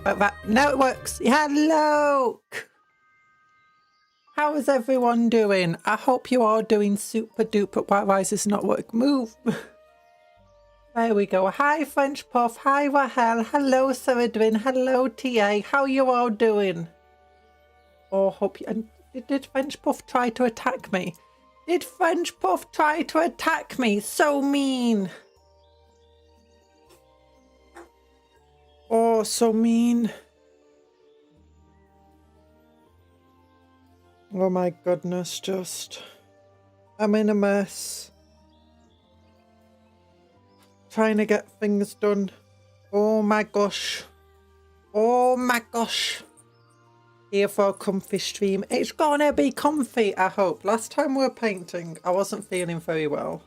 Now it works. Hello! How is everyone doing? I hope you are doing super duper. Why is this not working? Move. There we go. Hi, French Puff. Hi, Rahel. Hello, Ceridrin. Hello, TA. How you all doing? Oh, hope you... And did French Puff try to attack me? Did French Puff try to attack me? So mean. Oh, so mean. Oh my goodness, just... I'm in a mess. Trying to get things done. Oh my gosh. Oh my gosh. Here for a comfy stream. It's gonna be comfy, I hope. Last time we were painting, I wasn't feeling very well.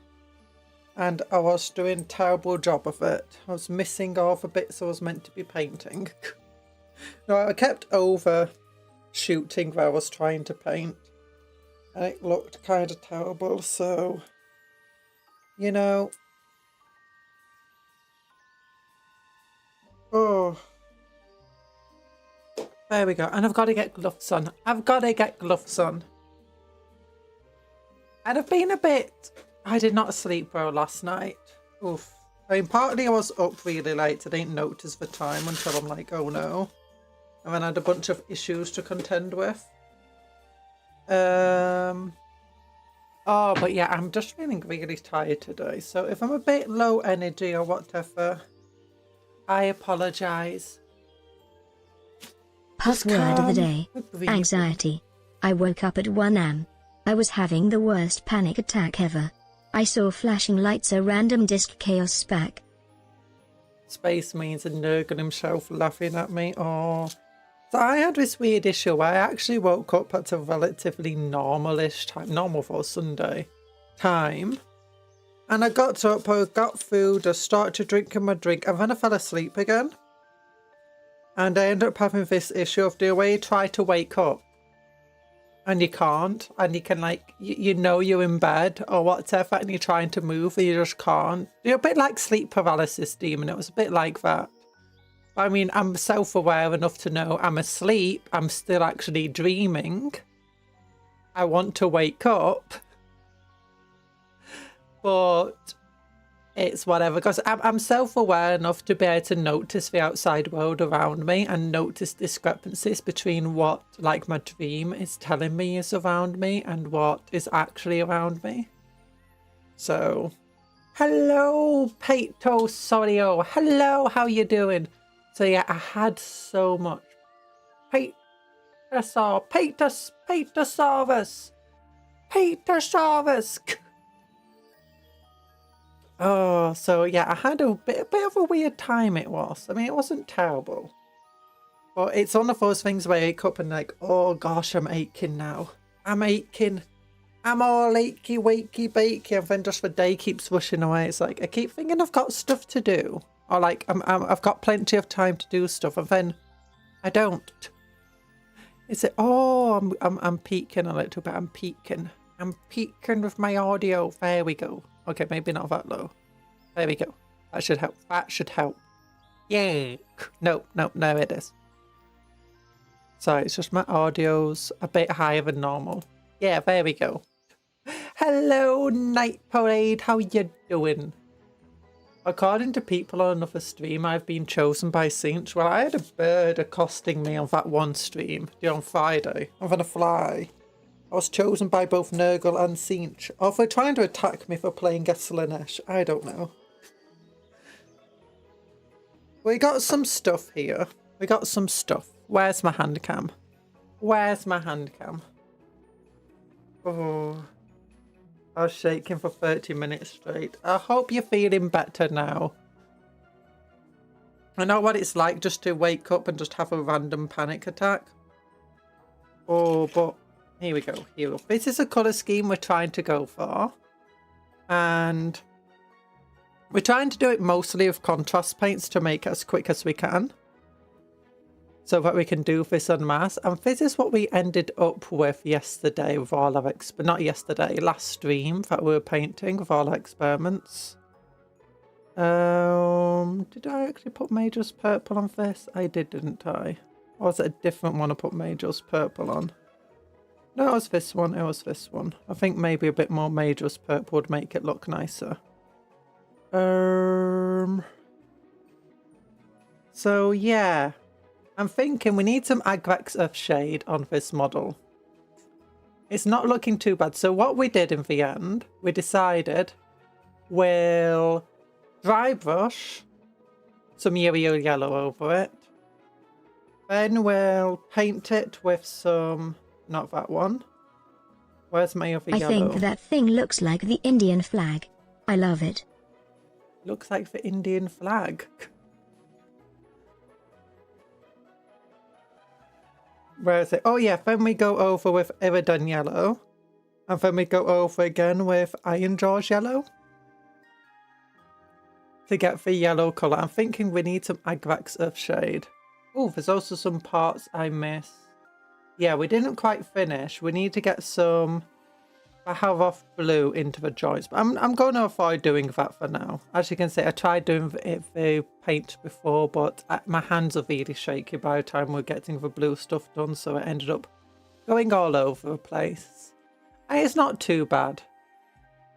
And I was doing a terrible job of it. I was missing all the bits I was meant to be painting. No, I kept overshooting where I was trying to paint. And it looked kind of terrible, so... You know... Oh... There we go. And I've got to get gloves on. I've got to get gloves on. And I've been a bit... I did not sleep well last night. Oof. I mean, partly I was up really late. I didn't notice the time until I'm like, oh no. And then I had a bunch of issues to contend with. Oh, but yeah, I'm just feeling really tired today. So if I'm a bit low energy or whatever, I apologise. Password of the day. Anxiety. I woke up at 1 am. I was having the worst panic attack ever. I saw flashing lights, a random disc chaos spec. Space means a Nurgle himself laughing at me. Oh. So I had this weird issue where I actually woke up at a relatively normal-ish time, normal for Sunday time. And I got up, I got food, I started drinking my drink, and then I fell asleep again. And I ended up having this issue of the way you try to wake up and you can't, and you can like, you know you're in bed or whatever and you're trying to move and you just can't. You're a bit like sleep paralysis, demon. It was a bit like that. I mean, I'm self-aware enough to know I'm asleep. I'm still actually dreaming. I want to wake up. But... it's whatever, because I'm self-aware enough to be able to notice the outside world around me and notice discrepancies between what, like, my dream is telling me is around me and what is actually around me. So, hello, Peto Sorio. Hello, how you doing? So yeah, I had so much. Petasaurus. Oh, so yeah, I had a bit of a weird time it was. I mean, it wasn't terrible. But it's one of those things where I wake up and like, oh gosh, I'm aching now. I'm aching. I'm all achy, wakey, bakey. And then just the day keeps rushing away. It's like, I keep thinking I've got stuff to do. Or like, I've got plenty of time to do stuff. And then I don't. Is it, oh, I'm peaking a little bit. I'm peaking with my audio. There we go. Okay, maybe not that low. There we go. That should help. That should help. Yay. No, it is. Sorry, it's just my audio's a bit higher than normal. Yeah, there we go. Hello, Night Parade. How you doing? According to people on another stream, I've been chosen by Cinch. Well, I had a bird accosting me on that one stream on Friday. I'm gonna fly. I was chosen by both Nurgle and Cinch. Or if they're trying to attack me for playing Gesselanesh, I don't know. We got some stuff here. We got some stuff. Where's my hand cam? Where's my hand cam? Oh, I was shaking for 30 minutes straight. I hope you're feeling better now. I know what it's like just to wake up and just have a random panic attack. Oh, but... here we go. Here we go. This is a colour scheme we're trying to go for. And we're trying to do it mostly with contrast paints to make it as quick as we can. So that we can do this en masse. And this is what we ended up with yesterday with all our not yesterday, last stream that we were painting with all our experiments. Did I actually put Major's purple on this? I did, didn't I? Or was it a different one I put Major's purple on? No, it was this one. It was this one. I think maybe a bit more Major's purple would make it look nicer. So yeah, I'm thinking we need some Agrax Earth Shade on this model. It's not looking too bad. So what we did in the end, we decided we'll dry brush some Uriel yellow over it. Then we'll paint it with some, not that one. Where's my other yellow? I think that thing looks like the Indian flag. I love it. Looks like the Indian flag. Where is it? Oh yeah, then we go over with Iridan yellow. And then we go over again with Iron Jaws yellow. To get the yellow colour. I'm thinking we need some Agrax Earth Shade. Oh, there's also some parts I missed. Yeah, we didn't quite finish. We need to get some Baharoth blue into the joints. But I'm going to avoid doing that for now. As you can see, I tried doing the paint before, but my hands are really shaky by the time we're getting the blue stuff done. So it ended up going all over the place. And it's not too bad.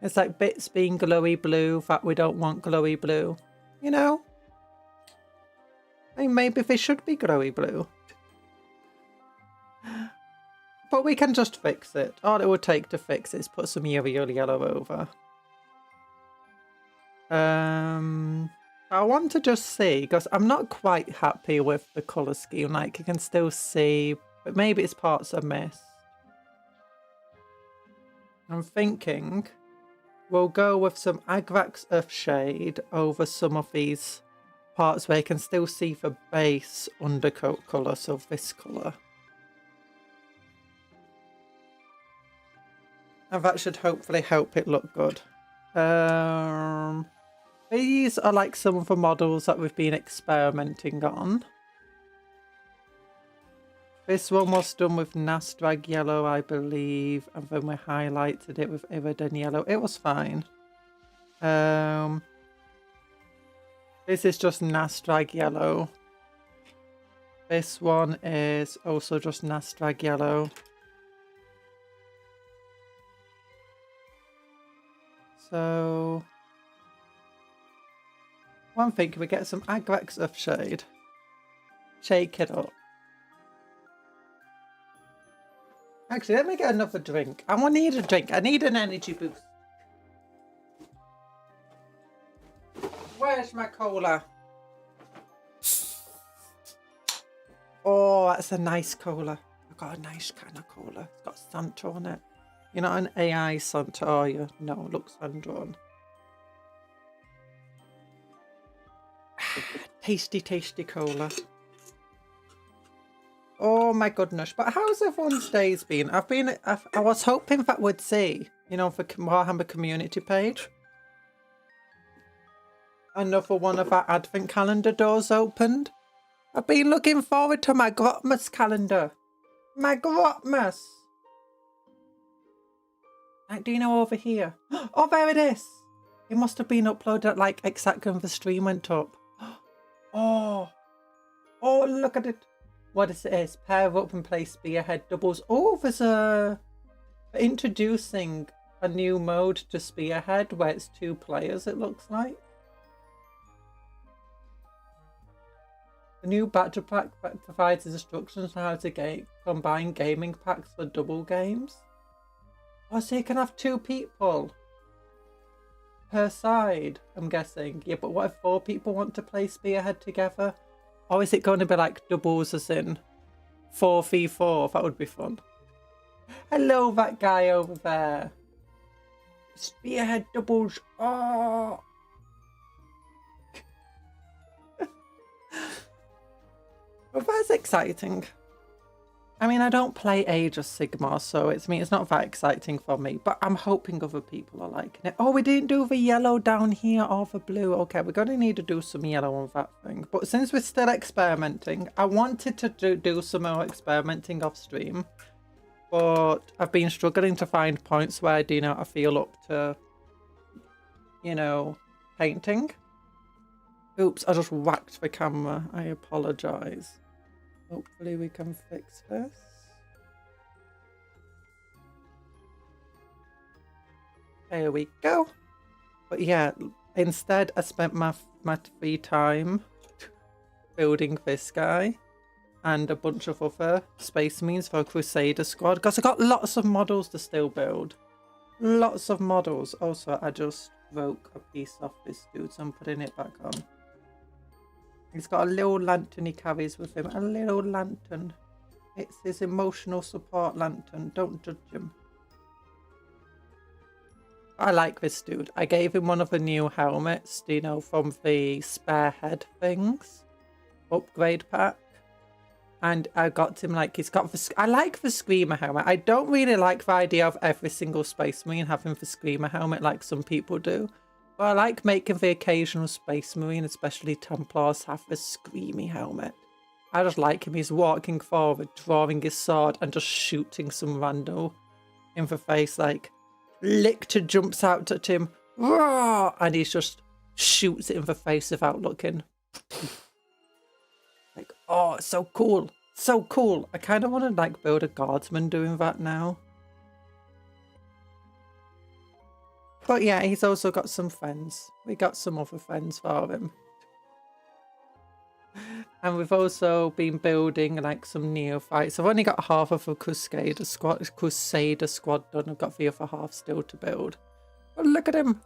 It's like bits being glowy blue that we don't want glowy blue. You know? I mean, maybe they should be glowy blue. But we can just fix it. All it would take to fix it is put some Uriel yellow over. I want to just see, because I'm not quite happy with the colour scheme. Like, you can still see, but maybe it's parts I missed. I'm thinking we'll go with some Agrax Earth Shade over some of these parts where you can still see the base undercoat colour, so this colour. And that should hopefully help it look good. These are like some of the models that we've been experimenting on. This one was done with Nastrag yellow, I believe, and then we highlighted it with Iridan yellow. It was fine. This is just Nastrag yellow. This one is also just Nastrag yellow. So, one thing, we get some Agrax Earth Shade. Shake it up. Actually, let me get another drink. I need a drink. I need an energy boost. Where's my cola? Oh, that's a nice cola. I've got a nice kind of cola. It's got Santa on it. You're not an AI Santa, are you? No, it looks hand-drawn. Tasty, tasty cola. Oh my goodness. But how's everyone's days been? I was hoping that we'd see, you know, for Warhammer community page. Another one of our advent calendar doors opened. I've been looking forward to my Grotmas calendar. My Grotmas. Like, do you know over here? Oh, there it is. It must have been uploaded like exactly when the stream went up. Oh, look at it. What is it? Pair up and play spearhead doubles. Oh, there's introducing a new mode to spearhead where it's 2 players, it looks like. The new battle pack provides instructions on how to combine gaming packs for double games. Oh, so you can have 2 people per side, I'm guessing. Yeah, but what if 4 people want to play spearhead together? Or is it going to be like doubles as in 4v4? That would be fun. Hello, that guy over there. Spearhead doubles. Oh. Well, that's exciting. I mean, I don't play Age of Sigmar, so it's not that exciting for me, but I'm hoping other people are liking it. Oh, we didn't do the yellow down here or the blue. Okay, we're going to need to do some yellow on that thing. But since we're still experimenting, I wanted to do some more experimenting off stream, but I've been struggling to find points where I do not feel up to, you know, painting. Oops, I just whacked the camera. I apologise. Hopefully we can fix this. There we go. But yeah, instead I spent my free time building this guy and a bunch of other Space Marines for a Crusader squad, because I got lots of models to still build. Lots of models. Also, I just broke a piece off this dude, so I'm putting it back on. He's got a little lantern he carries with him. A little lantern. It's his emotional support lantern. Don't judge him. I like this dude. I gave him one of the new helmets, you know, from the spare head things. Upgrade pack. And I got him, like, he's got the... I like the Screamer helmet. I don't really like the idea of every single Space Marine having the Screamer helmet like some people do. But I like making the occasional Space Marine, especially Templars, have the screamy helmet. I just like him. He's walking forward, drawing his sword, and just shooting some rando in the face. Like, Lictor jumps out at him, roar, and he just shoots it in the face without looking. Like, oh, it's so cool. So cool. I kind of want to, like, build a guardsman doing that now. But yeah, he's also got some friends. We got some other friends for him. And we've also been building, like, some neophytes. I've only got half of a Crusader squad done. I've got the other half still to build. But look at him.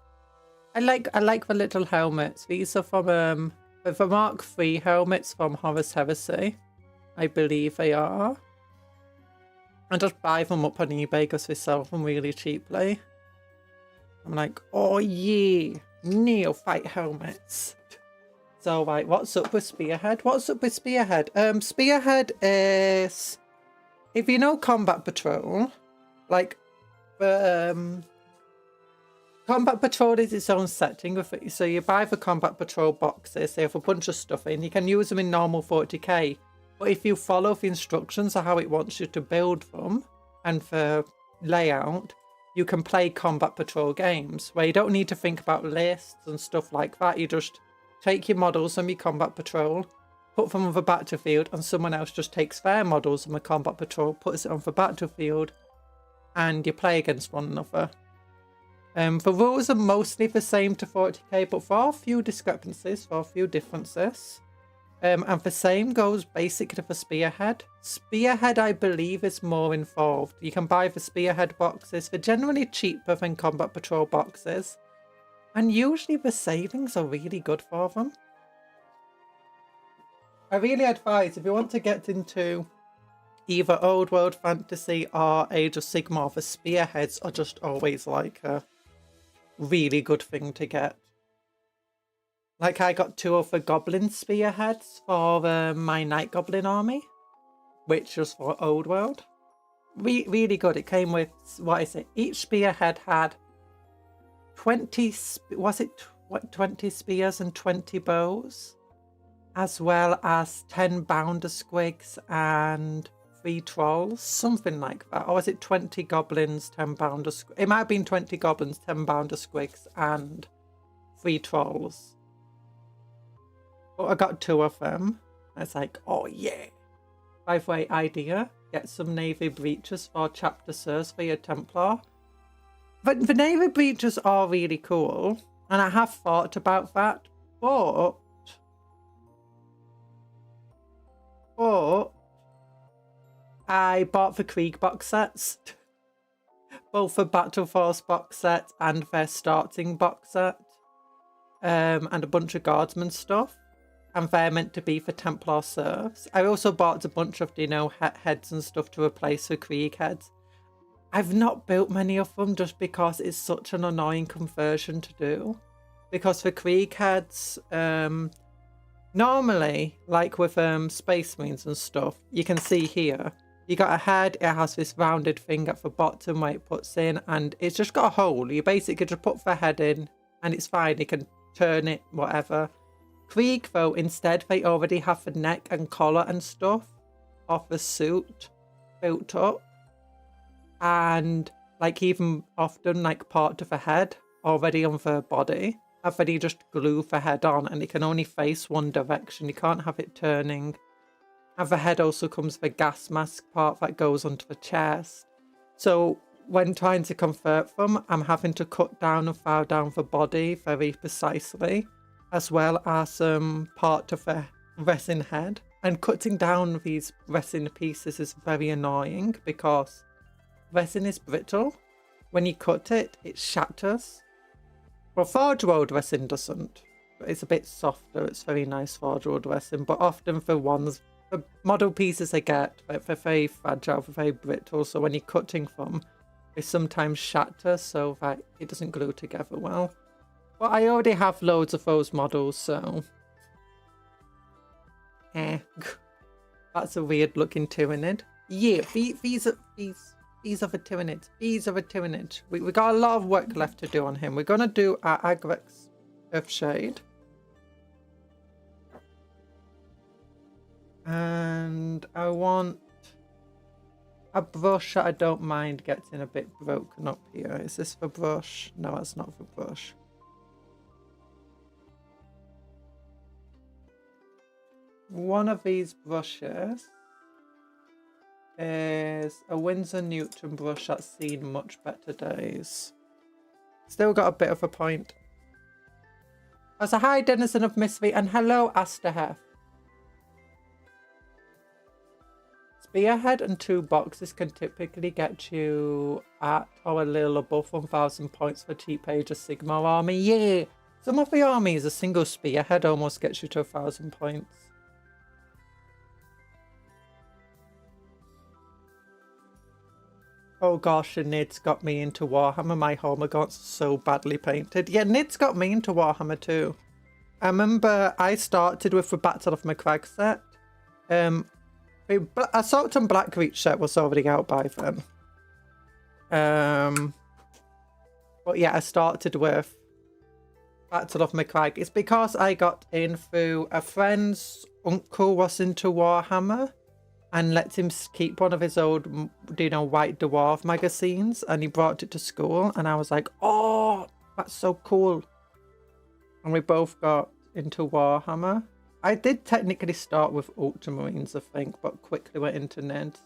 I like the little helmets. These are from the Mark III helmets from Horus Heresy. I believe they are. I just buy them up on eBay because they sell them really cheaply. I'm like, oh yeah, neophyte helmets. So, right, what's up with Spearhead? What's up with Spearhead? Spearhead is, if you know Combat Patrol, like, Combat Patrol is its own setting with it. So you buy the Combat Patrol boxes, they have a bunch of stuff in. You can use them in normal 40k. But if you follow the instructions of how it wants you to build them and the layout, you can play Combat Patrol games where you don't need to think about lists and stuff like that. You just take your models from your Combat Patrol, put them on the battlefield, and someone else just takes their models from the Combat Patrol, puts it on the battlefield, and you play against one another. The rules are mostly the same to 40k, but for a few discrepancies, for a few differences. And the same goes basically for Spearhead. Spearhead, I believe, is more involved. You can buy the Spearhead boxes. They're generally cheaper than Combat Patrol boxes. And usually the savings are really good for them. I really advise, if you want to get into either Old World Fantasy or Age of Sigmar, the Spearheads are just always like a really good thing to get. Like, I got 2 of the Goblin Spearheads for my Night Goblin army, which was for Old World. Really good. It came with, what is it? Each Spearhead had 20, was it 20 spears and 20 bows, as well as 10 Bounder Squigs and 3 Trolls, something like that. Or was it 20 Goblins, 10 Bounder Squigs? It might have been 20 Goblins, 10 Bounder Squigs, and 3 Trolls. But I got 2 of them. I was like, oh yeah. By the way, idea, get some Navy Breaches for Chapter Sirs for your Templar. But the Navy Breaches are really cool, and I have thought about that, but I bought the Krieg box sets. Both the Battle Force box set and their starting box set. And a bunch of Guardsman stuff. And they're meant to be for Templar serfs. I also bought a bunch of, you know, heads and stuff to replace the Krieg heads. I've not built many of them just because it's such an annoying conversion to do. Because for Krieg heads, normally, like with Space Marines and stuff, you can see here, you got a head, it has this rounded thing at the bottom where it puts in, and it's just got a hole. You basically just put the head in, and it's fine. You can turn it, whatever. Krieg, though, instead, they already have the neck and collar and stuff of the suit built up. And, like, even often, like, part of the head already on the body. and then you just glue the head on, and it can only face one direction. You can't have it turning. And the head also comes with a gas mask part that goes onto the chest. So when trying to convert them, I'm having to cut down and file down the body very precisely, as well as part of the resin head. And cutting down these resin pieces is very annoying because resin is brittle. When you cut it, it shatters. Well, forge rolled resin doesn't. It's a bit softer. It's very nice forge rolled resin, but often the model pieces I get, they're very fragile, they're very brittle, so when you're cutting them, they sometimes shatter so that it doesn't glue together well. But I already have loads of those models, so... That's a weird looking Tyranid. Yeah, these are the Tyranids. These are the Tyranids. We got a lot of work left to do on him. We're going to do our Agrex Earthshade. And I want a brush that I don't mind getting a bit broken up here. Is this the brush? No, it's not the brush. One of these brushes is a Winsor Newton brush that's seen much better days. Still got a bit of a point. As a hi denizen of Misfit, and hello Asterhef. Spearhead and 2 boxes can typically get you at or a little above 1,000 points for cheap Age of Sigmar army. Yeah! Some of the armies, a single spearhead almost gets you to 1,000 points. Oh gosh, and Nid's got me into Warhammer. My Hormagaunts are so badly painted. Yeah, Nid's got me into Warhammer too. I remember I started with the Battle of McCrag set. The Assault and Blackreach set was already out by then. But yeah, I started with Battle of McCrag. It's because I got in through a friend's uncle was into Warhammer and let him keep one of his old, White Dwarf magazines, and he brought it to school, and I was like, oh, that's so cool. And we both got into Warhammer. I did technically start with Ultramarines, I think, but quickly went into Neds.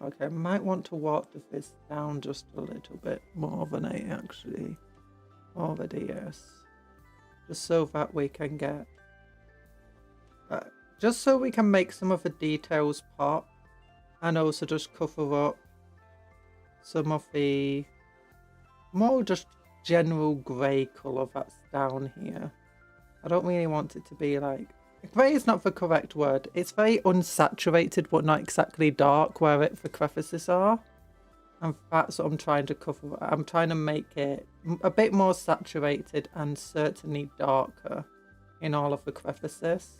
Okay, I might want to water this down just a little bit more than I actually already, yes. Just so that we can get... just so we can make some of the details pop, and also just cover up some of the more just general grey colour that's down here. I don't really want it to be like... Grey is not the correct word. It's very unsaturated but not exactly dark where the crevices are. And that's what I'm trying to cover. I'm trying to make it a bit more saturated and certainly darker in all of the crevices.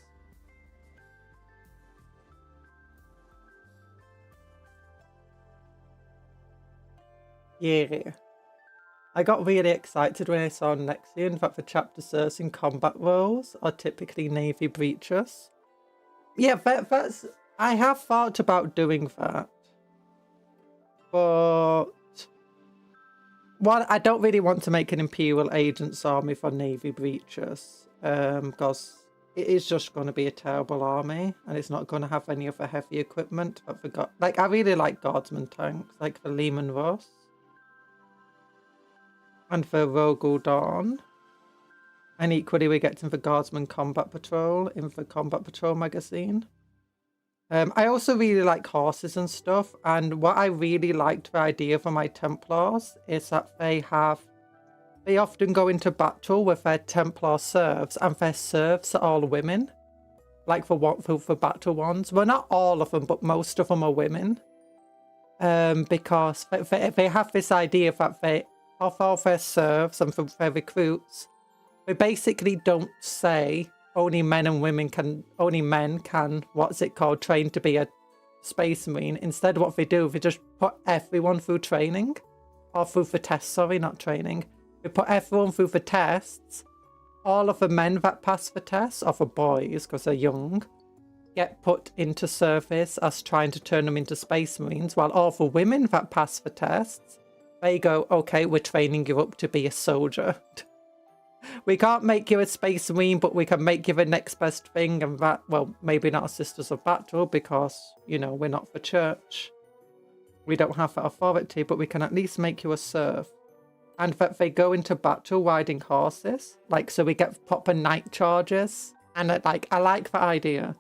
Yeah. I got really excited when I saw Nexian that the chapter serves in combat roles are typically Navy breaches. Yeah, that's... I have thought about doing that. But... well, I don't really want to make an Imperial Agents army for Navy breaches. Because it is just going to be a terrible army. And it's not going to have any of the heavy equipment. Like, I really like Guardsman tanks. Like the Lehman Russ. And for Rogel Dawn. And equally we're getting the Guardsman Combat Patrol in the Combat Patrol magazine. I also really like horses and stuff. And what I really liked the idea for my Templars is that they often go into battle with their Templar serfs, and their serfs are all women. Like for battle ones. Well, not all of them, but most of them are women. Because they have this idea that they... of all their serfs and for their recruits, they basically don't say only men can, what's it called, train to be a Space Marine. Instead, what they do, they just put everyone through training. Or through the tests, sorry, not training. They put everyone through the tests. All of the men that pass the tests, or the boys, because they're young, get put into service as trying to turn them into Space Marines, while all the women that pass the tests They go, okay, we're training you up to be a soldier. We can't make you a space marine, but we can make you the next best thing. And that, well, maybe not a Sisters of Battle because, you know, we're not for church. We don't have that authority, but we can at least make you a serf. And that they go into battle riding horses. Like, so we get proper knight charges. And I like that idea.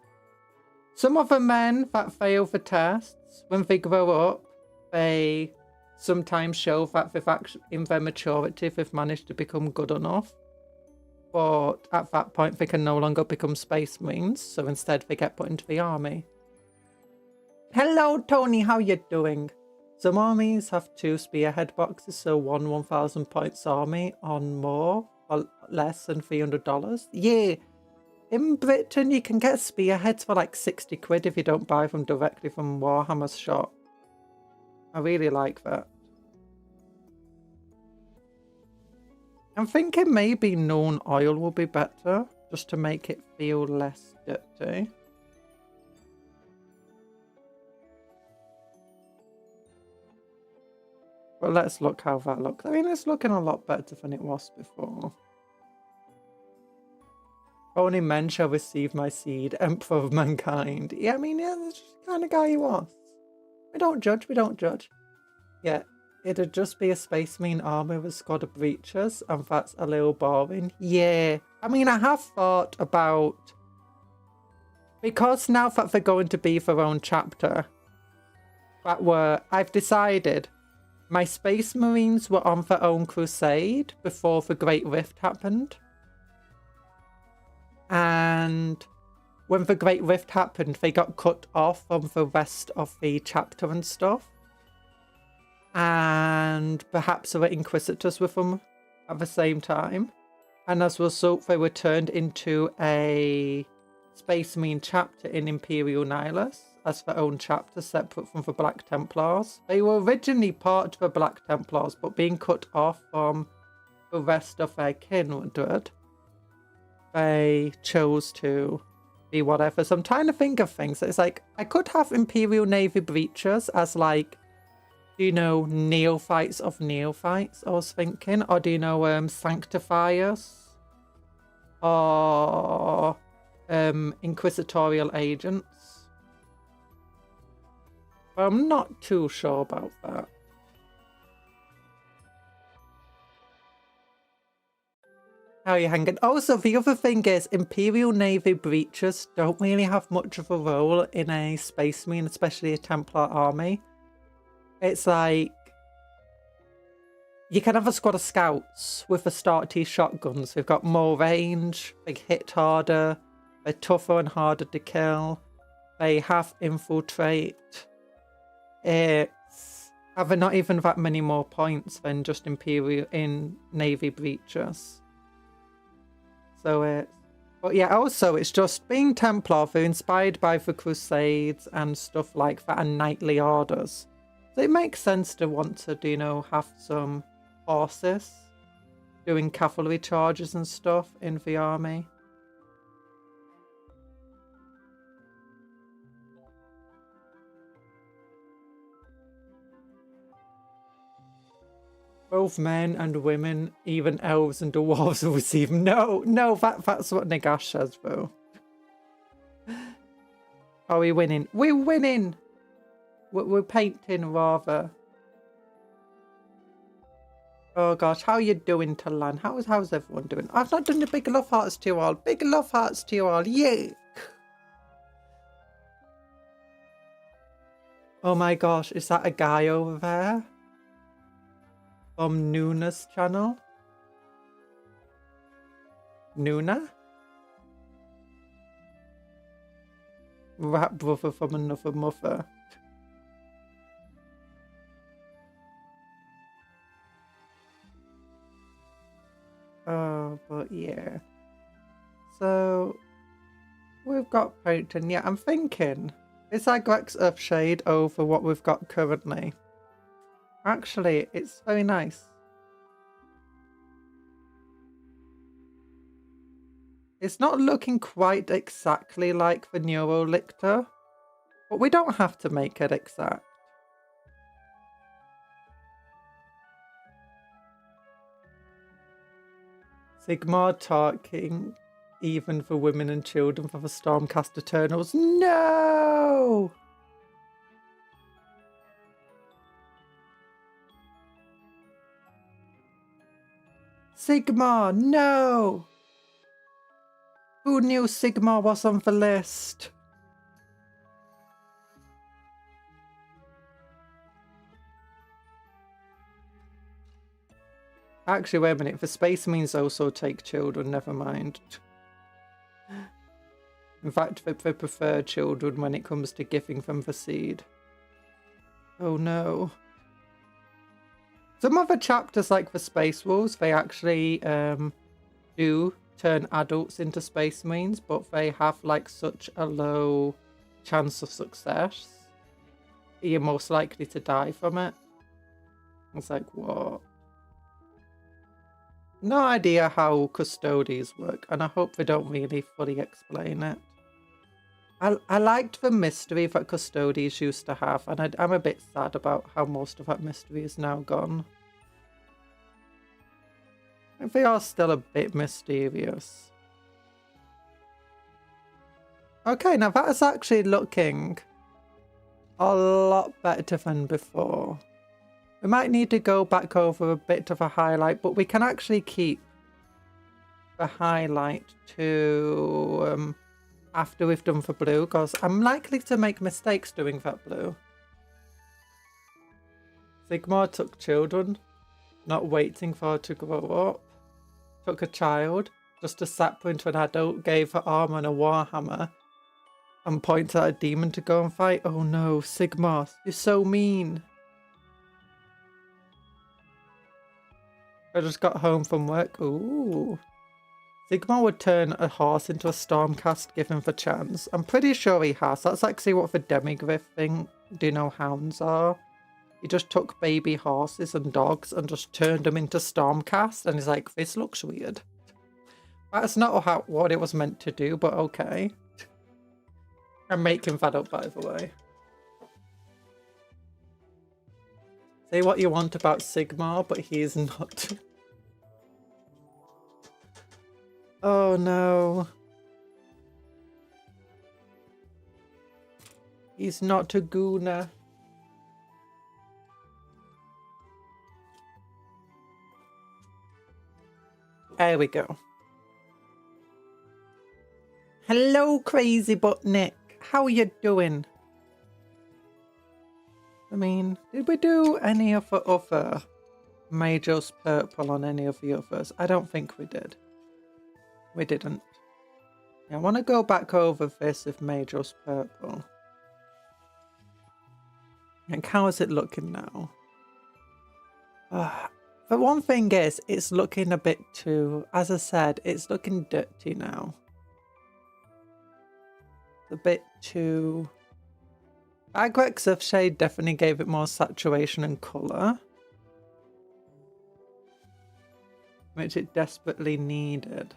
Some of the men that fail the tests, when they grow up, they sometimes show that they've actually, in their maturity, they've managed to become good enough. But at that point, they can no longer become space marines, so instead they get put into the army. Hello, Tony, how you doing? Some armies have 2 spearhead boxes, so one 1,000 points army on more or less than $300. Yeah, in Britain you can get spearheads for like 60 quid if you don't buy them directly from Warhammer's shop. I really like that. I'm thinking maybe known oil will be better, just to make it feel less dirty. But let's look how that looks. I mean, it's looking a lot better than it was before. Only men shall receive my seed, Emperor of mankind. Yeah, I mean, yeah, that's just the kind of guy he was. We don't judge, we don't judge. Yeah. It'd just be a space marine army with a squad of breachers, and that's a little boring. Yeah. I mean, I have thought about... Because now that they're going to be their own chapter, I've decided my space marines were on their own crusade before the Great Rift happened. And when the Great Rift happened, they got cut off from the rest of the chapter and stuff. And perhaps there were Inquisitors with them at the same time. And as a result, they were turned into a Space Marine chapter in Imperial Nihilus as their own chapter, separate from the Black Templars. They were originally part of the Black Templars, but being cut off from the rest of their kindred, they chose to be whatever. So I'm trying to think of things. It's like, I could have Imperial Navy breachers as like, do you know, neophytes of neophytes, I was thinking? Or do you know sanctifiers? Or inquisitorial agents? But I'm not too sure about that. How are you hanging? Also, the other thing is, Imperial Navy breachers don't really have much of a role in a Space Marine, especially a Templar army. It's like, you can have a squad of scouts with the start T shotguns. They've got more range, they hit harder, they're tougher and harder to kill, they have infiltrate. It's having not even that many more points than just Imperial in Navy breachers. So it's, but yeah, also it's just being Templar, they're inspired by the Crusades and stuff like that, and knightly orders. So it makes sense to want to, you know, have some horses doing cavalry charges and stuff in the army. Both men and women, even elves and dwarves will receive. No, that's what Nagash says, though. Are we winning? We're winning! We're painting, rather. Oh gosh, how are you doing, Talan? How's everyone doing? I've not done the big love hearts to you all. Big love hearts to you all. Yeah! Oh my gosh, is that a guy over there? From Nuna's channel? Nuna? Rat brother from another mother. Oh, but yeah. So, we've got painting. Yeah, I'm thinking, is that Grex Earthshade over what we've got currently? Actually, it's very nice. It's not looking quite exactly like the Neurolictor, but we don't have to make it exact. Sigmar talking even for women and children for the Stormcast Eternals. No! Sigmar, no! Who knew Sigmar was on the list? Actually, wait a minute. The Space Marines also take children, never mind. In fact, they prefer children when it comes to giving them the seed. Oh no. Some of the chapters, like the Space Wolves, they actually do turn adults into Space Marines, but they have like such a low chance of success. You're most likely to die from it. It's like, what? No idea how custodies work, and I hope they don't really fully explain it. I liked the mystery that custodies used to have, and I'm a bit sad about how most of that mystery is now gone. They are still a bit mysterious. Okay, now that is actually looking a lot better than before. We might need to go back over a bit of a highlight, but we can actually keep the highlight to after we've done for blue, because I'm likely to make mistakes doing that blue. Sigmar took children, not waiting for her to grow up. Took a child, just to sap her into an adult, gave her armor and a warhammer, and points at a demon to go and fight. Oh no, Sigmar, you're so mean. I just got home from work. Ooh. Sigmar would turn a horse into a Stormcast given the chance. I'm pretty sure he has. That's actually what the Demigryph thing, do you know, hounds are. He just took baby horses and dogs and just turned them into Stormcast, and he's like, this looks weird. That's not what it was meant to do, but okay. I'm making that up, by the way. Say what you want about Sigmar, but he is not. Oh no. He's not a gooner. There we go. Hello, Crazy Butt Nick. How are you doing? I mean, did we do any of the other Major's Purple on any of the others? I don't think we did. We didn't. I want to go back over this with Major's Purple. And how is it looking now? The one thing is, it's looking a bit too, as I said, it's looking dirty now. A bit too... Agrex of Shade definitely gave it more saturation and colour, which it desperately needed.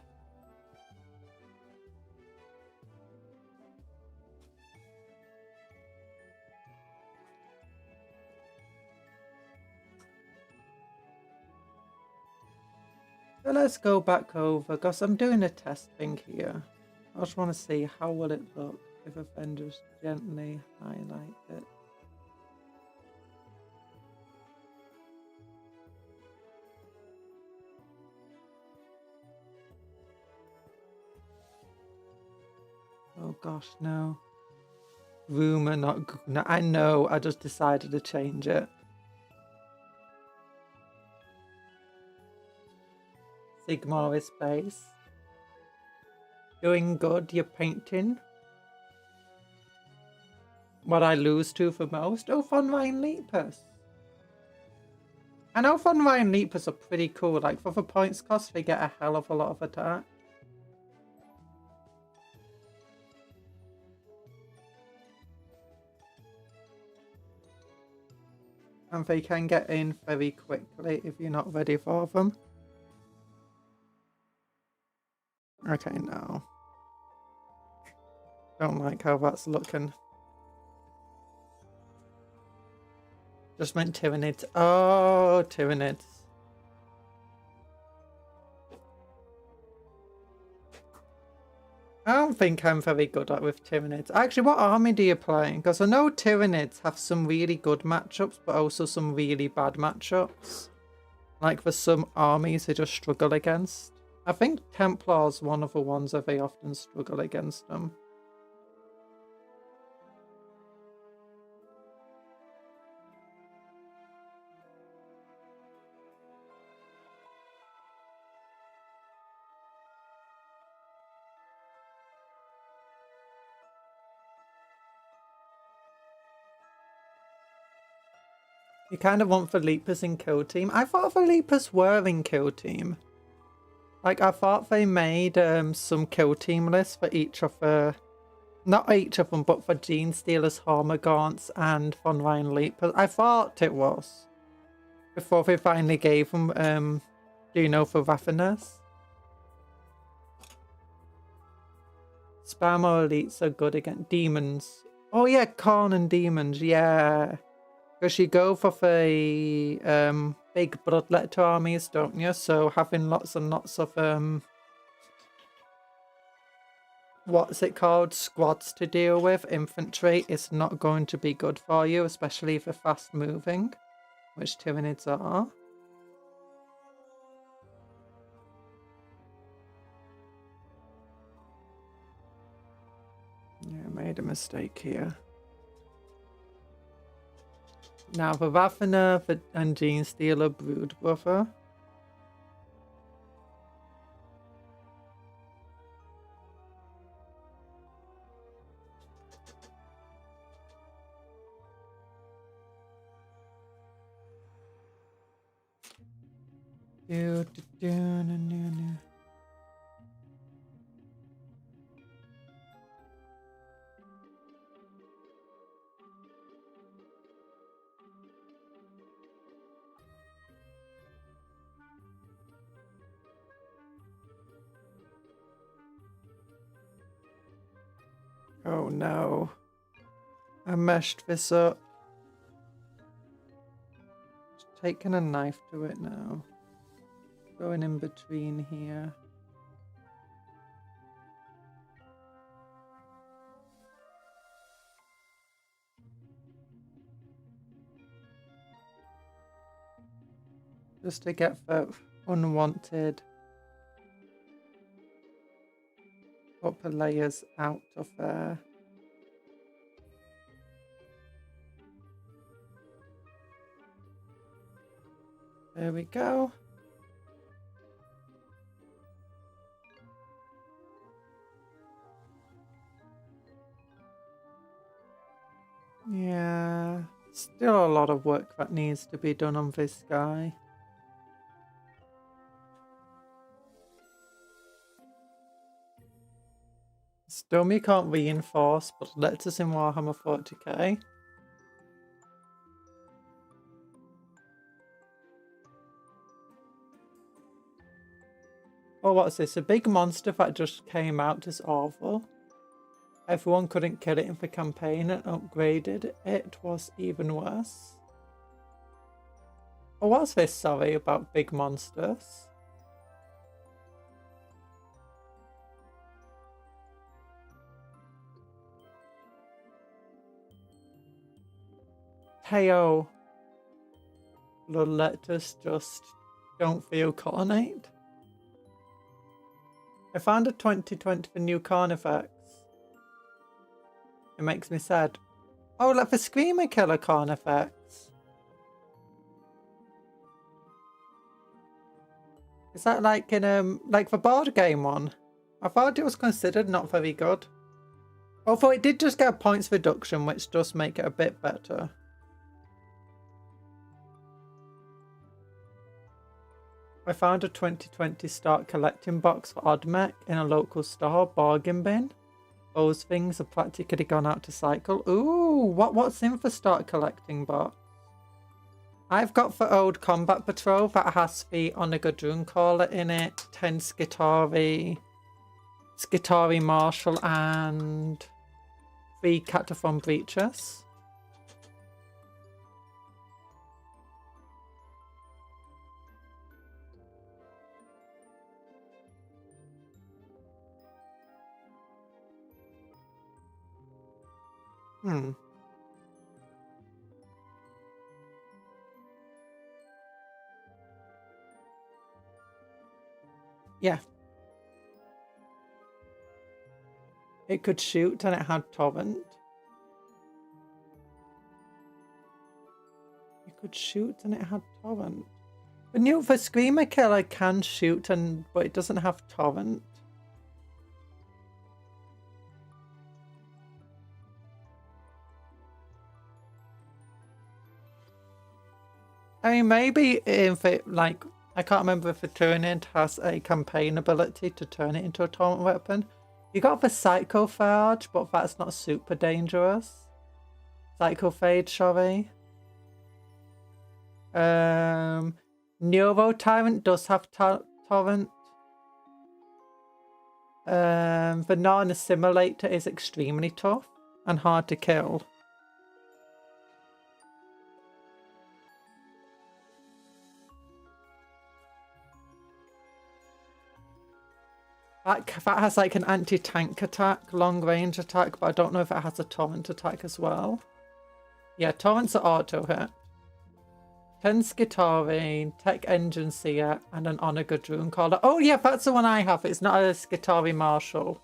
So let's go back over, because I'm doing a test thing here. I just want to see how will it look if I then just gently highlight it. Oh gosh, no. Rumor, not Guna. I know, I just decided to change it. Sigmar is space. Doing good, you're painting. What I lose to for most? Oh, Von Ryan Leapers. I know Von Ryan Leapers are pretty cool. Like, for the points cost, they get a hell of a lot of attack. And they can get in very quickly if you're not ready for them. Okay, no. Don't like how that's looking. Just meant Tyranids. Oh, Tyranids. don't think I'm very good at with Tyranids. Actually, what army do you play? Because I know Tyranids have some really good matchups, but also some really bad matchups. Like for some armies they just struggle against. I think Templar's one of the ones that they often struggle against them. You kind of want the Leapers in Kill Team. I thought the Leapers were in Kill Team. Like, I thought they made some Kill Team lists for each of the... Not each of them, but for Gene Stealers, Hormagaunts, and Von Ryan Leapers. I thought it was. Before they finally gave them, do you know, for Raffiners? Spam or Elites are good against Demons. Oh yeah, Khorne and Demons, yeah. Because you go for the big Bloodletter armies, don't you? So having lots and lots of what's it called? Squads to deal with, infantry, is not going to be good for you, especially if they're fast moving, which Tyranids are. Yeah, I made a mistake here. Now the Raffiner and Gene Stealer Brood Brother. Oh no. I meshed this up. Just taking a knife to it now. Going in between here. Just to get the unwanted upper layers out of there. There we go. Yeah, still a lot of work that needs to be done on this guy. Still, you can't reinforce, but let us in Warhammer 40k. Oh, what's this? A big monster that just came out is awful. Everyone couldn't kill it in the campaign and upgraded. It was even worse. Oh, what's this? Sorry about big monsters. Heyo. Bloodletters just don't feel coordinate. I found a 2020 for new Carnifex. It makes me sad. Oh, like the Screamer Killer Carnifex. Is that like in like the board game one? I thought it was considered not very good. Although it did just get a points reduction, which does make it a bit better. I found a 2020 start collecting box for Oddmech in a local store bargain bin. Those things have practically gone out to cycle. Ooh, what's in for start collecting box? I've got for Old Combat Patrol that has the Onagadrun Caller in it, 10 Skitari Marshal, and 3 Cataphon Breaches. Hmm. Yeah. It could shoot and it had torrent. It could shoot and it had torrent. But new for Screamer Killer can shoot but it doesn't have torrent. I mean, maybe if it, like, I can't remember if a Tyranid has a campaign ability to turn it into a torrent weapon. You got the Psychophage, but that's not super dangerous. Psychophage, sorry. Neuro Tyrant does have torrent. The non-assimilator is extremely tough and hard to kill. That has like an anti-tank attack, long-range attack, but I don't know if it has a torrent attack as well. Yeah, torrents are auto hit. 10 Skitari, Tech Engine Seer, and an Onaga Druin Caller. Oh yeah, that's the one I have. It's not a Skitari Marshal.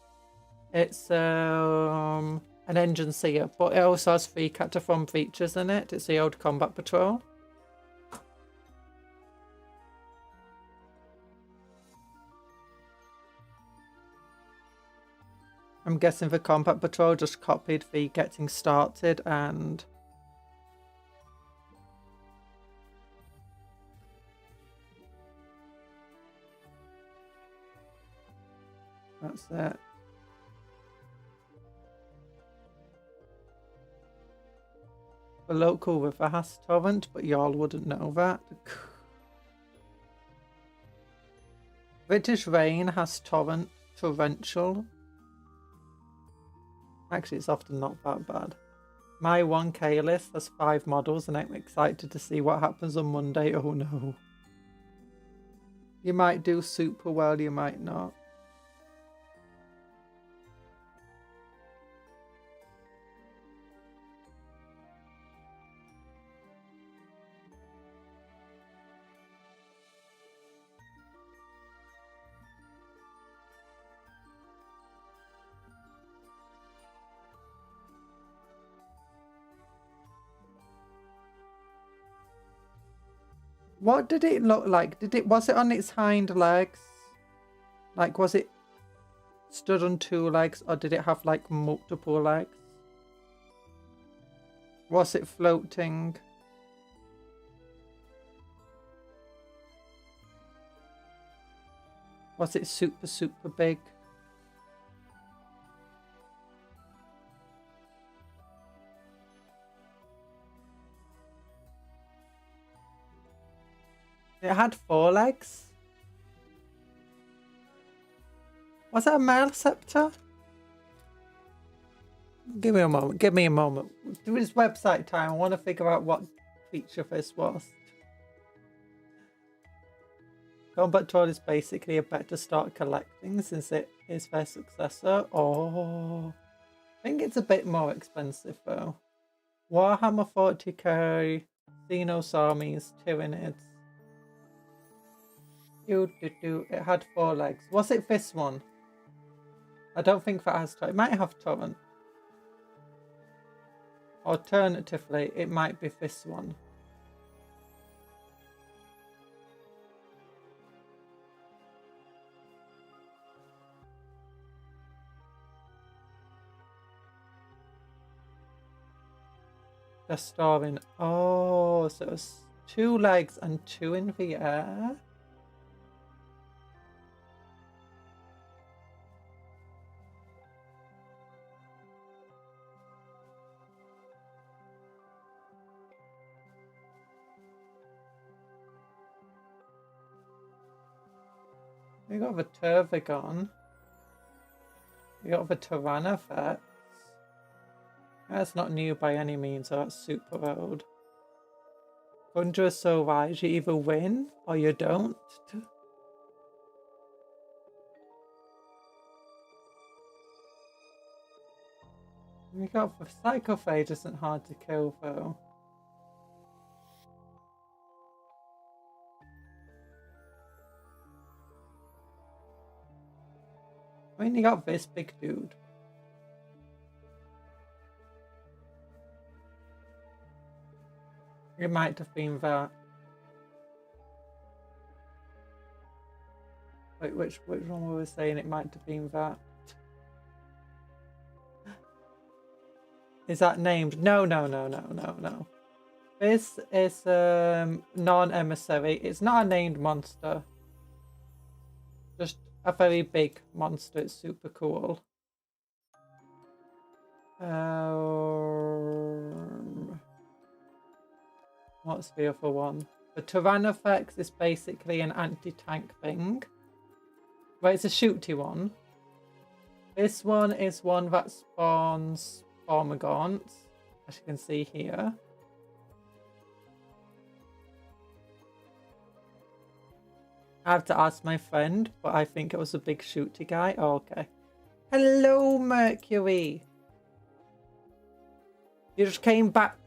It's an Engine Seer, but it also has 3 Cataphon features in it. It's the old Combat Patrol. I'm guessing the Combat Patrol just copied the Getting Started and... That's it. The local river has torrent, but y'all wouldn't know that. British Rain has torrential. Actually, it's often not that bad. My 1K list has 5 models and I'm excited to see what happens on Monday. Oh no. You might do super well, you might not. What did it look like? Was it on its hind legs? Like, was it stood on 2 legs or did it have like multiple legs? Was it floating? Was it super big? It had 4 legs. Was it a male scepter? Give me a moment. Give me a moment. Do this website time. I want to figure out what feature this was. Combat Troll is basically a bet to start collecting since it is their successor. Oh, I think it's a bit more expensive though. Warhammer 40k, Xenos armies, Tyranids. It had 4 legs. Was it this one? I don't think that has torrent. It might have torrent. Alternatively, it might be this one. They're starving. Oh, so it was 2 legs and 2 in the air. We got the Turvagon. We got the Tyranids. That's not new by any means, so that's super old. Conjuror so wise, you either win or you don't. We got the Psychophage isn't hard to kill though. I mean, you got this big dude. It might have been that. Wait, which one were we saying it might have been that? Is that named? No. This is non-emissary. It's not a named monster. Just a very big monster. It's super cool. What's the other one? The Tyranids is basically an anti-tank thing. But it's a shooty one. This one is one that spawns Formagants, as you can see here. I have to ask my friend, but I think it was a big shooty guy. Oh, okay. Hello, Mercury. You just came back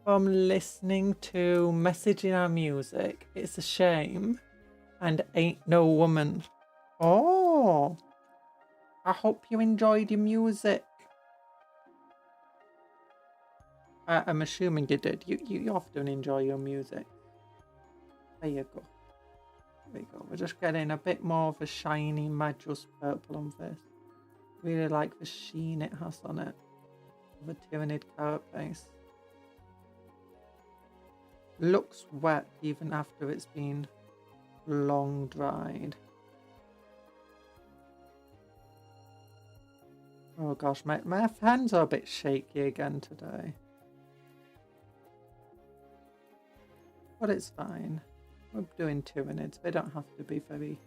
from listening to Messaging Our Music. It's a shame. And Ain't No Woman. Oh. I hope you enjoyed your music. I'm assuming you did. You often enjoy your music. There you go. There we go. We're just getting a bit more of a shiny Madras purple on this. Really like the sheen it has on it. The Tyranid carapace. Looks wet even after it's been long dried. Oh gosh, my hands are a bit shaky again today. But it's fine. We're doing Tyranids. They don't have to be very,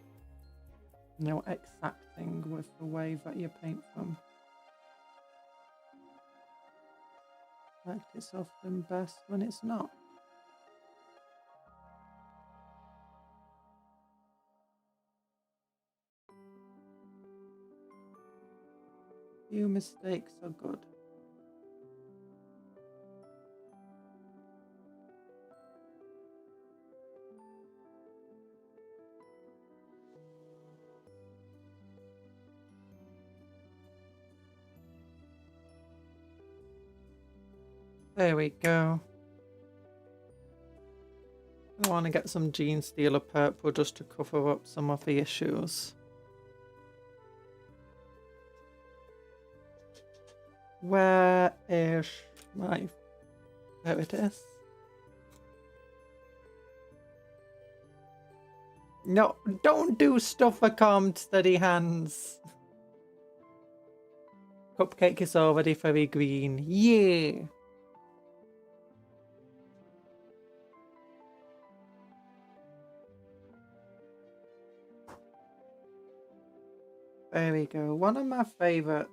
exacting with the way that you paint them. In fact, it's often best when it's not. Few mistakes are good. There we go. I want to get some Gene Stealer purple just to cover up some of the issues. Where is my... There it is. No, don't do stuff for calm, steady hands. Cupcake is already very green. Yeah. There we go. One of my favourite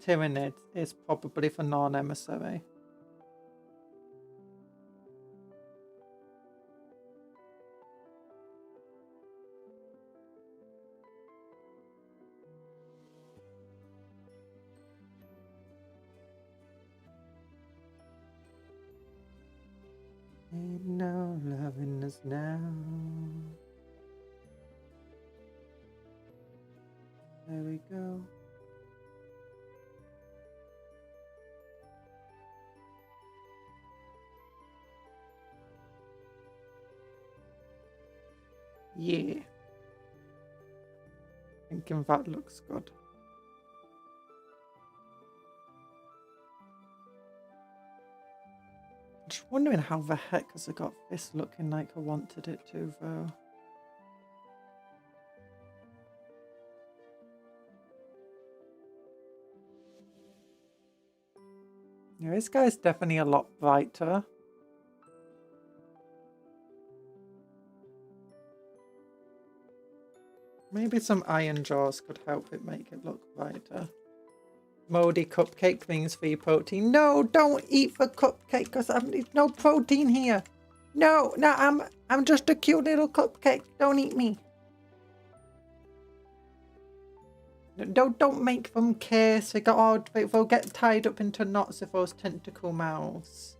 Tyranids is probably for non-emissary. Ain't no loving us now. There we go. Yeah. Thinking that looks good. Just wondering how the heck has it got this looking like I wanted it to though. Yeah, this guy's definitely a lot brighter. Maybe some iron jaws could help it make it look brighter. Moldy cupcake things for your protein. No, don't eat the cupcake because there's no protein here. No, I'm just a cute little cupcake. Don't eat me. Don't make them kiss. They'll get tied up into knots of those tentacle mouths.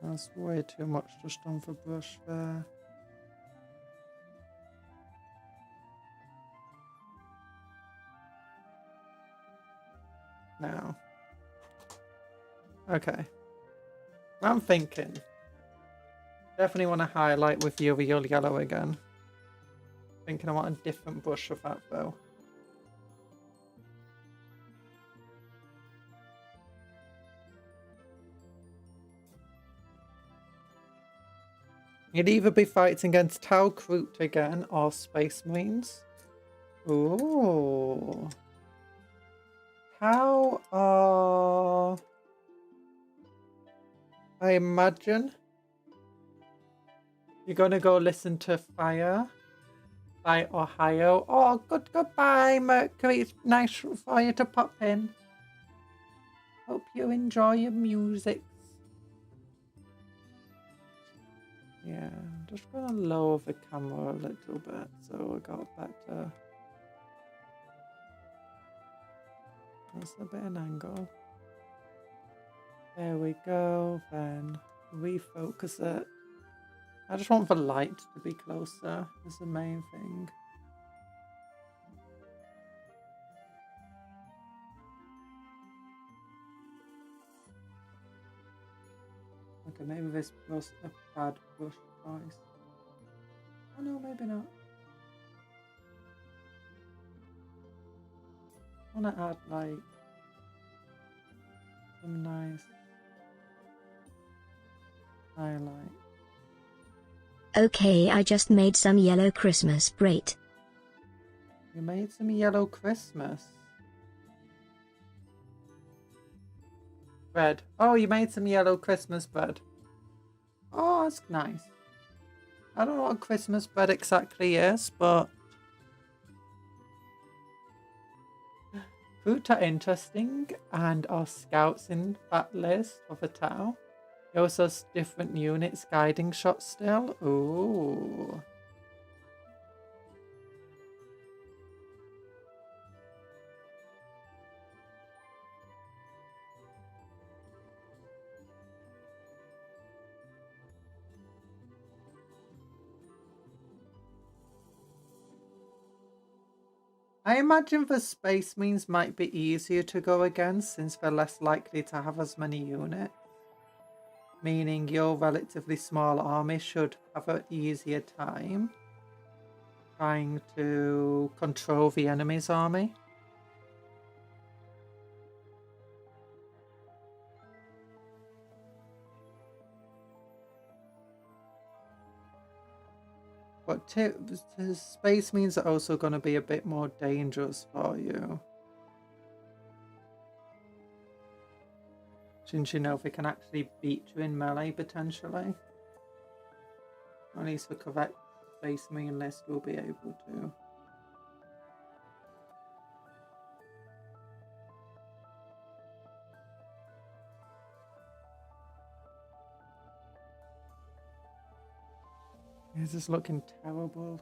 That's way too much just on the brush there. Now. Okay. I'm thinking. Definitely want to highlight with the real yellow again. Thinking I want a different brush for that though. You'd either be fighting against Tau Kroot again or Space Marines. Ooh. How are... I imagine you're gonna go listen to Fire by Ohio. Oh, goodbye, Mercury. It's nice for you to pop in. Hope you enjoy your music. Yeah, I'm just gonna lower the camera a little bit so I got better. That's a bit of an angle. There we go, then refocus it. I just want the light to be closer, is the main thing. Okay, maybe this was a bad brush choice. Oh no, maybe not. I want to add like some nice highlight. Okay, I just made some yellow Christmas braid. You made some yellow Christmas. Bread. Oh, you made some yellow Christmas bread. Oh, that's nice. I don't know what Christmas bread exactly is, but fruit are interesting and are scouts in that list of a Tau. It also has different units guiding shots still. Ooh. I imagine the Space Marines might be easier to go against since they're less likely to have as many units. Meaning your relatively small army should have an easier time trying to control the enemy's army. But the Space Marines are also going to be a bit more dangerous for you. Since you know they can actually beat you in melee potentially. At least the correct Space Marine list will be able to. This is looking terrible.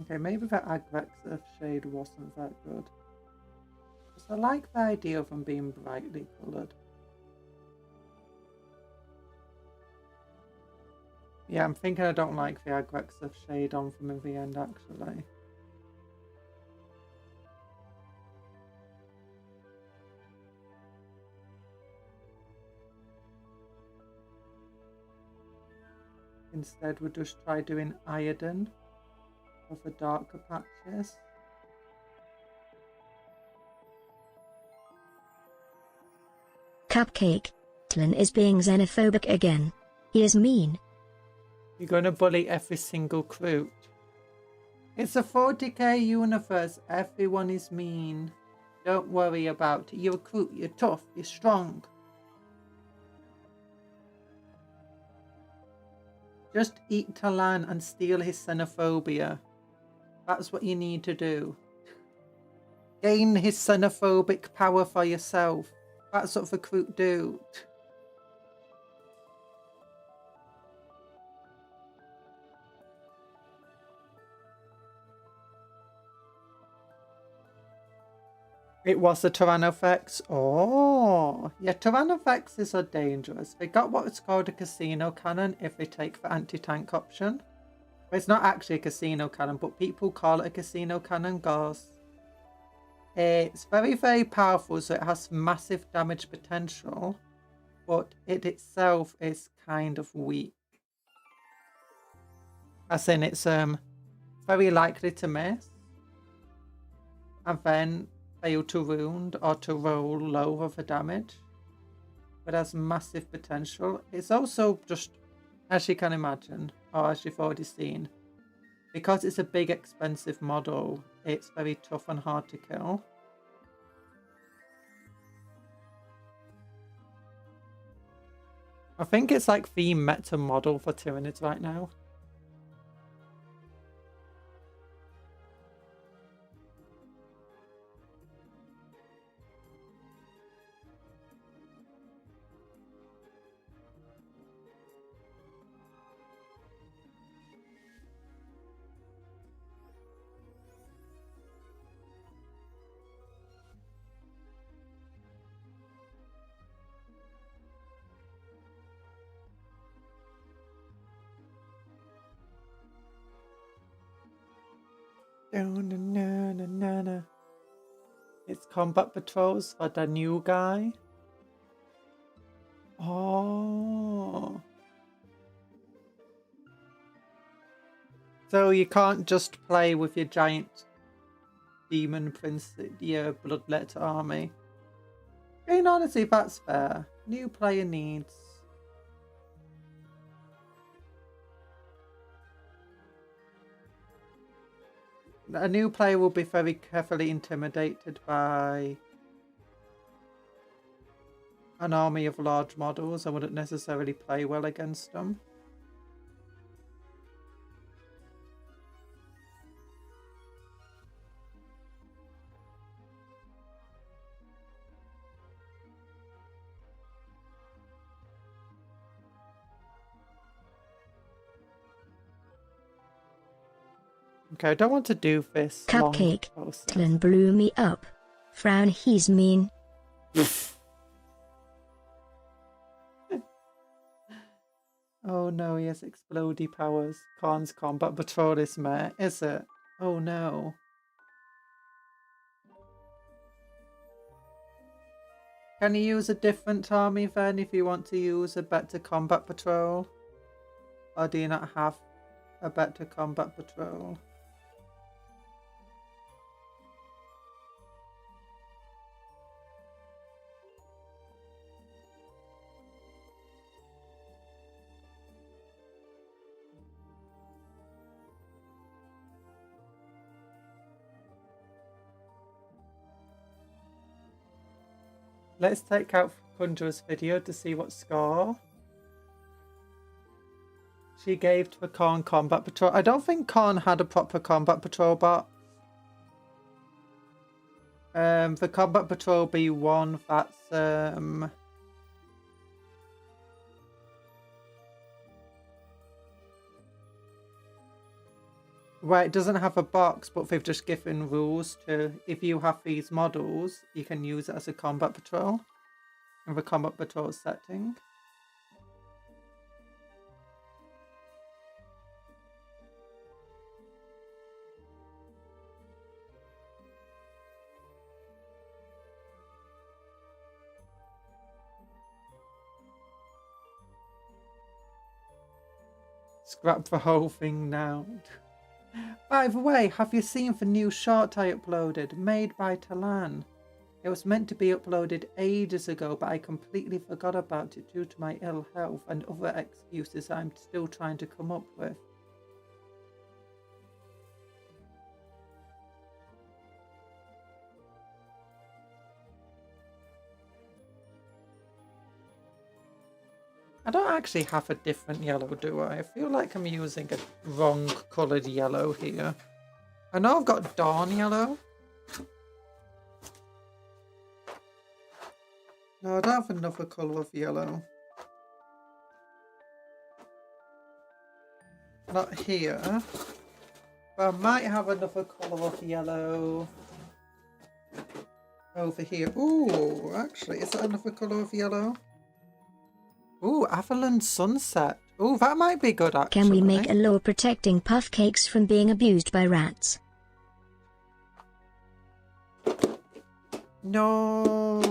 Okay, maybe the aggressive shade wasn't that good. I like the idea of them being brightly coloured. Yeah, I'm thinking I don't like the aggressive shade on them in the end, actually. Instead, we'll just try doing iodine for the darker patches. Cupcake. Tlin is being xenophobic again. He is mean. You're gonna bully every single recruit. It's a 40k universe. Everyone is mean. Don't worry about it. You're a recruit. You're tough. You're strong. Just eat Talan and steal his xenophobia. That's what you need to do. Gain his xenophobic power for yourself. That's what recruit do. It was the Tyranids. Oh, yeah, Tyranids are dangerous. They got what's called a casino cannon if they take the anti-tank option. It's not actually a casino cannon, but people call it a casino cannon because it's very, very powerful, so it has massive damage potential, but it itself is kind of weak. As in, it's very likely to miss and then fail to wound or to roll lower for damage, but has massive potential. It's also just, as you can imagine, or as you've already seen, because it's a big expensive model, it's very tough and hard to kill. I think it's like the meta model for Tyranids right now. It's combat patrols for the new guy. Oh. So you can't just play with your giant demon prince, your bloodlet army. In honesty, that's fair. New player needs. A new player will be very heavily intimidated by an army of large models. I wouldn't necessarily play well against them. Okay, I don't want to do this. Cupcake. Tlin blew me up. Frown, he's mean. Oh no, he has explodey powers. Khan's combat patrol is meh, is it? Oh no. Can you use a different army then if you want to use a better combat patrol? Or do you not have a better combat patrol? Let's take out Conjuror's video to see what score she gave to the Khan combat patrol. I don't think Khan had a proper combat patrol bot. The combat patrol B1, that's well, it doesn't have a box, but they've just given rules to, if you have these models, you can use it as a combat patrol in the combat patrol setting. Scrap the whole thing now. By the way, have you seen the new short I uploaded, made by Talan? It was meant to be uploaded ages ago, but I completely forgot about it due to my ill health and other excuses I'm still trying to come up with. I don't actually have a different yellow, do I? I feel like I'm using a wrong coloured yellow here. I know I've got dawn yellow. No, I don't have another colour of yellow. Not here. But I might have another colour of yellow over here. Ooh, actually, is that another colour of yellow? Ooh, Avalon Sunset. Ooh, that might be good, actually. Can we make a law protecting puff cakes from being abused by rats? No.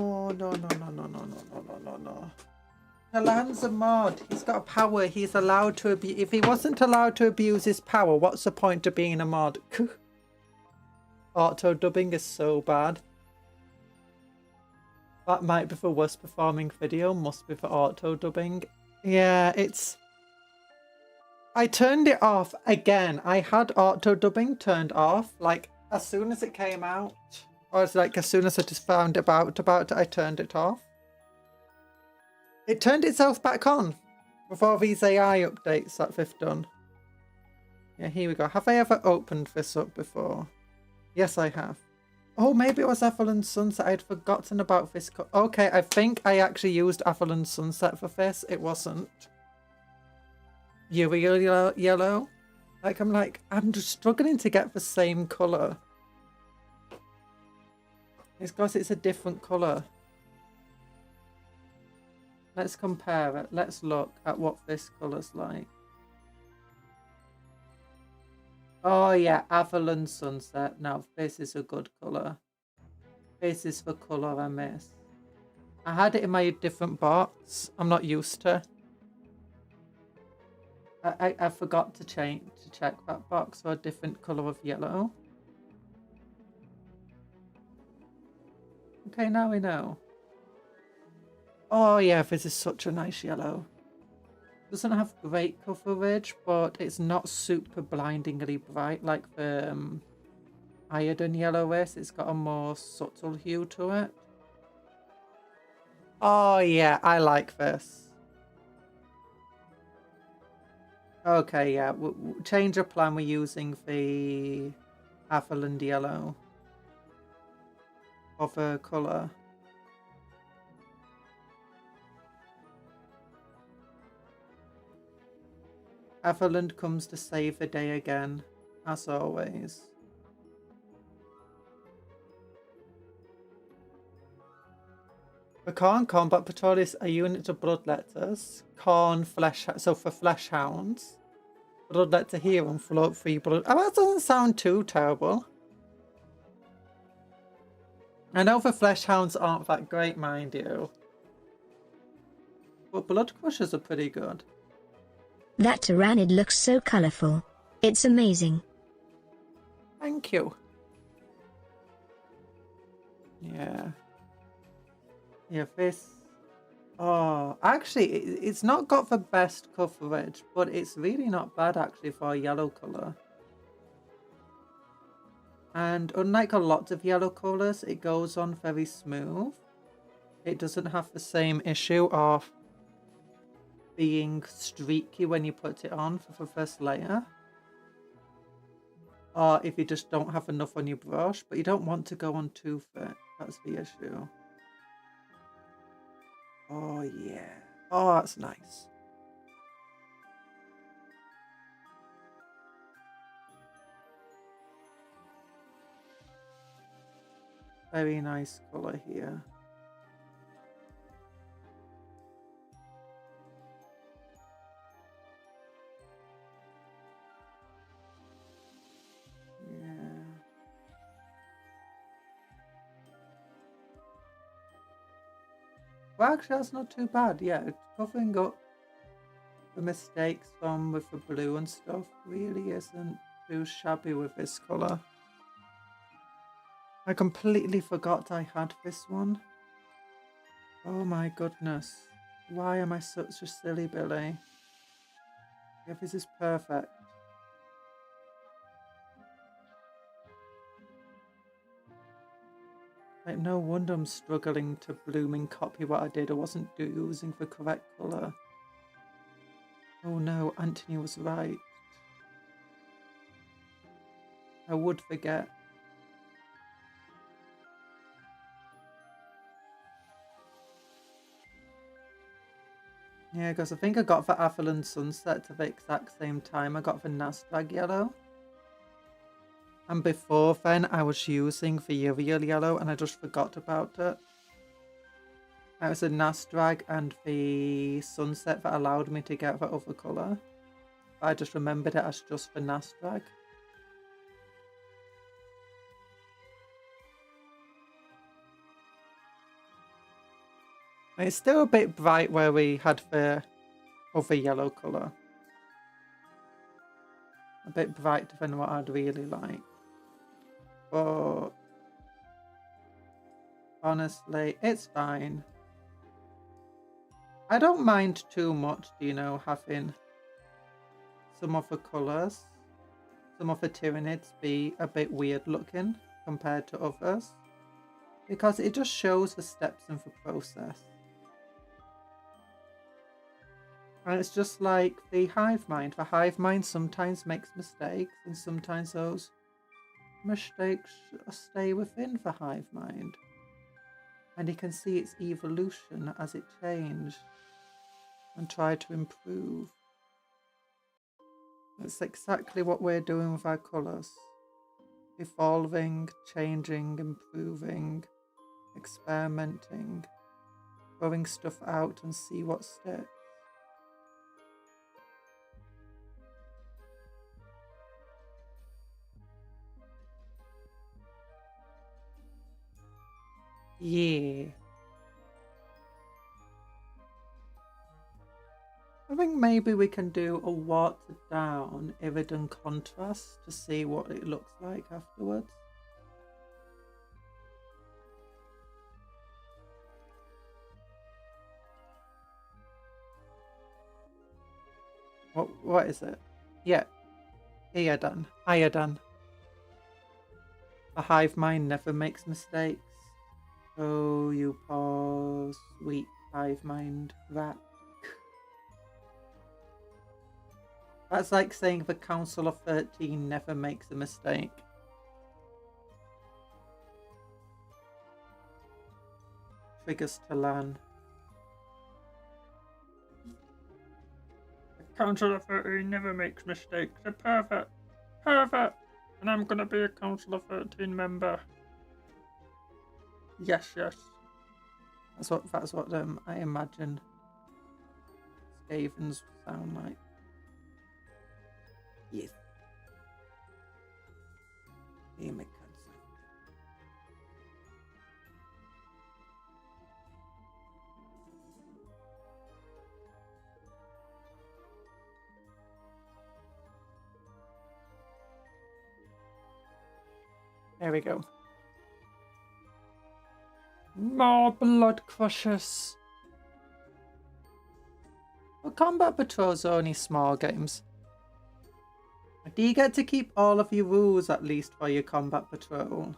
Talan's a mod. He's got a power. He's allowed to abuse. If he wasn't allowed to abuse his power, what's the point of being a mod? Auto dubbing is so bad. That might be the worst performing video. Must be for auto dubbing. Yeah, it's... I turned it off again. I had auto dubbing turned off like as soon as it came out. Or it's like as soon as I just found about it, I turned it off. It turned itself back on before these AI updates that they've done. Yeah, here we go. Have I ever opened this up before? Yes, I have. Oh, maybe it was Avalon Sunset. I'd forgotten about this. Okay, I think I actually used Avalon Sunset for this. It wasn't. Uriel yellow. I'm just struggling to get the same colour. It's because it's a different colour. Let's compare it. Let's look at what this colour's like. Oh yeah, Avalon Sunset. Now this is a good colour. This is the colour I miss. I had it in my different box. I'm not used to. I forgot to check that box for a different colour of yellow. Okay, now we know. Oh yeah, this is such a nice yellow. Doesn't have great coverage, but it's not super blindingly bright like the iodine yellow is. It's got a more subtle hue to it. Oh yeah, I like this. Okay, yeah, change of plan. We're using the Avalon yellow of a colour. Avalon comes to save the day again, as always. For Corn Combat Patrol a unit of bloodletters. Corn flesh, so for flesh hounds. Bloodletter here and float free blood. Oh, that doesn't sound too terrible. I know the flesh hounds aren't that great, mind you. But blood crushers are pretty good. That Tyranid looks so colourful. It's amazing. Thank you. Yeah. Yeah, this... Oh, actually, it's not got the best coverage, but it's really not bad, actually, for a yellow colour. And unlike a lot of yellow colours, it goes on very smooth. It doesn't have the same issue of being streaky when you put it on for the first layer. Or if you just don't have enough on your brush, but you don't want to go on too thick. That's the issue. Oh yeah. Oh, that's nice. Very nice colour here. Well, actually, that's not too bad. Yeah, it's covering up the mistakes from with the blue and stuff really isn't too shabby with this colour. I completely forgot I had this one. Oh my goodness. Why am I such a silly Billy? Yeah, this is perfect. Like, no wonder I'm struggling to blooming copy what I did. I wasn't using the correct colour. Oh no, Anthony was right. I would forget. Yeah, because I think I got the Avalon Sunset at the exact same time I got the Nasdaq yellow. And before then, I was using the Uriel yellow and I just forgot about it. It was a Nasdaq and the Sunset that allowed me to get the other colour. I just remembered it as just the Nasdaq. It's still a bit bright where we had the other yellow colour. A bit brighter than what I'd really like. But honestly, it's fine. I don't mind too much, you know, having some of the colours, some of the Tyranids be a bit weird looking compared to others. Because it just shows the steps in the process. And it's just like the hive mind. The hive mind sometimes makes mistakes, and sometimes those mistakes stay within the hive mind. And you can see its evolution as it changed and try to improve. That's exactly what we're doing with our colours. Evolving, changing, improving, experimenting, throwing stuff out and see what sticks. Yeah. I think maybe we can do a watered down iridescent contrast to see what it looks like afterwards. What is it? Yeah. Iodine. Iodine. The hive mind never makes mistakes. Oh, you poor sweet hive mind rat. That's like saying the Council of 13 never makes a mistake. Triggers to learn. The Council of 13 never makes mistakes. They're perfect. Perfect. And I'm gonna be a Council of 13 member. Yes, yes. That's what I imagine Skavens sound like. Yes. There we go. More blood crushers. Well, Combat Patrols are only small games. Do you get to keep all of your rules at least for your Combat Patrol?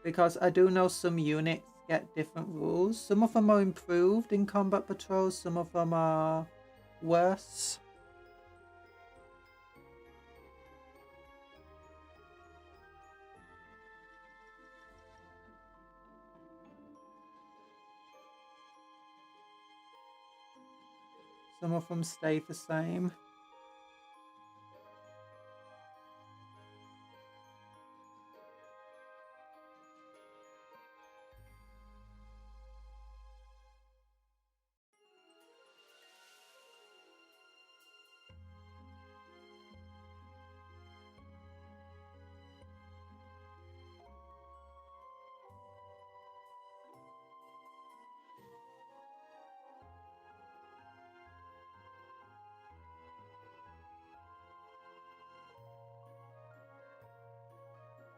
Because I do know some units get different rules. Some of them are improved in Combat Patrols, some of them are worse. Some of them stay the same.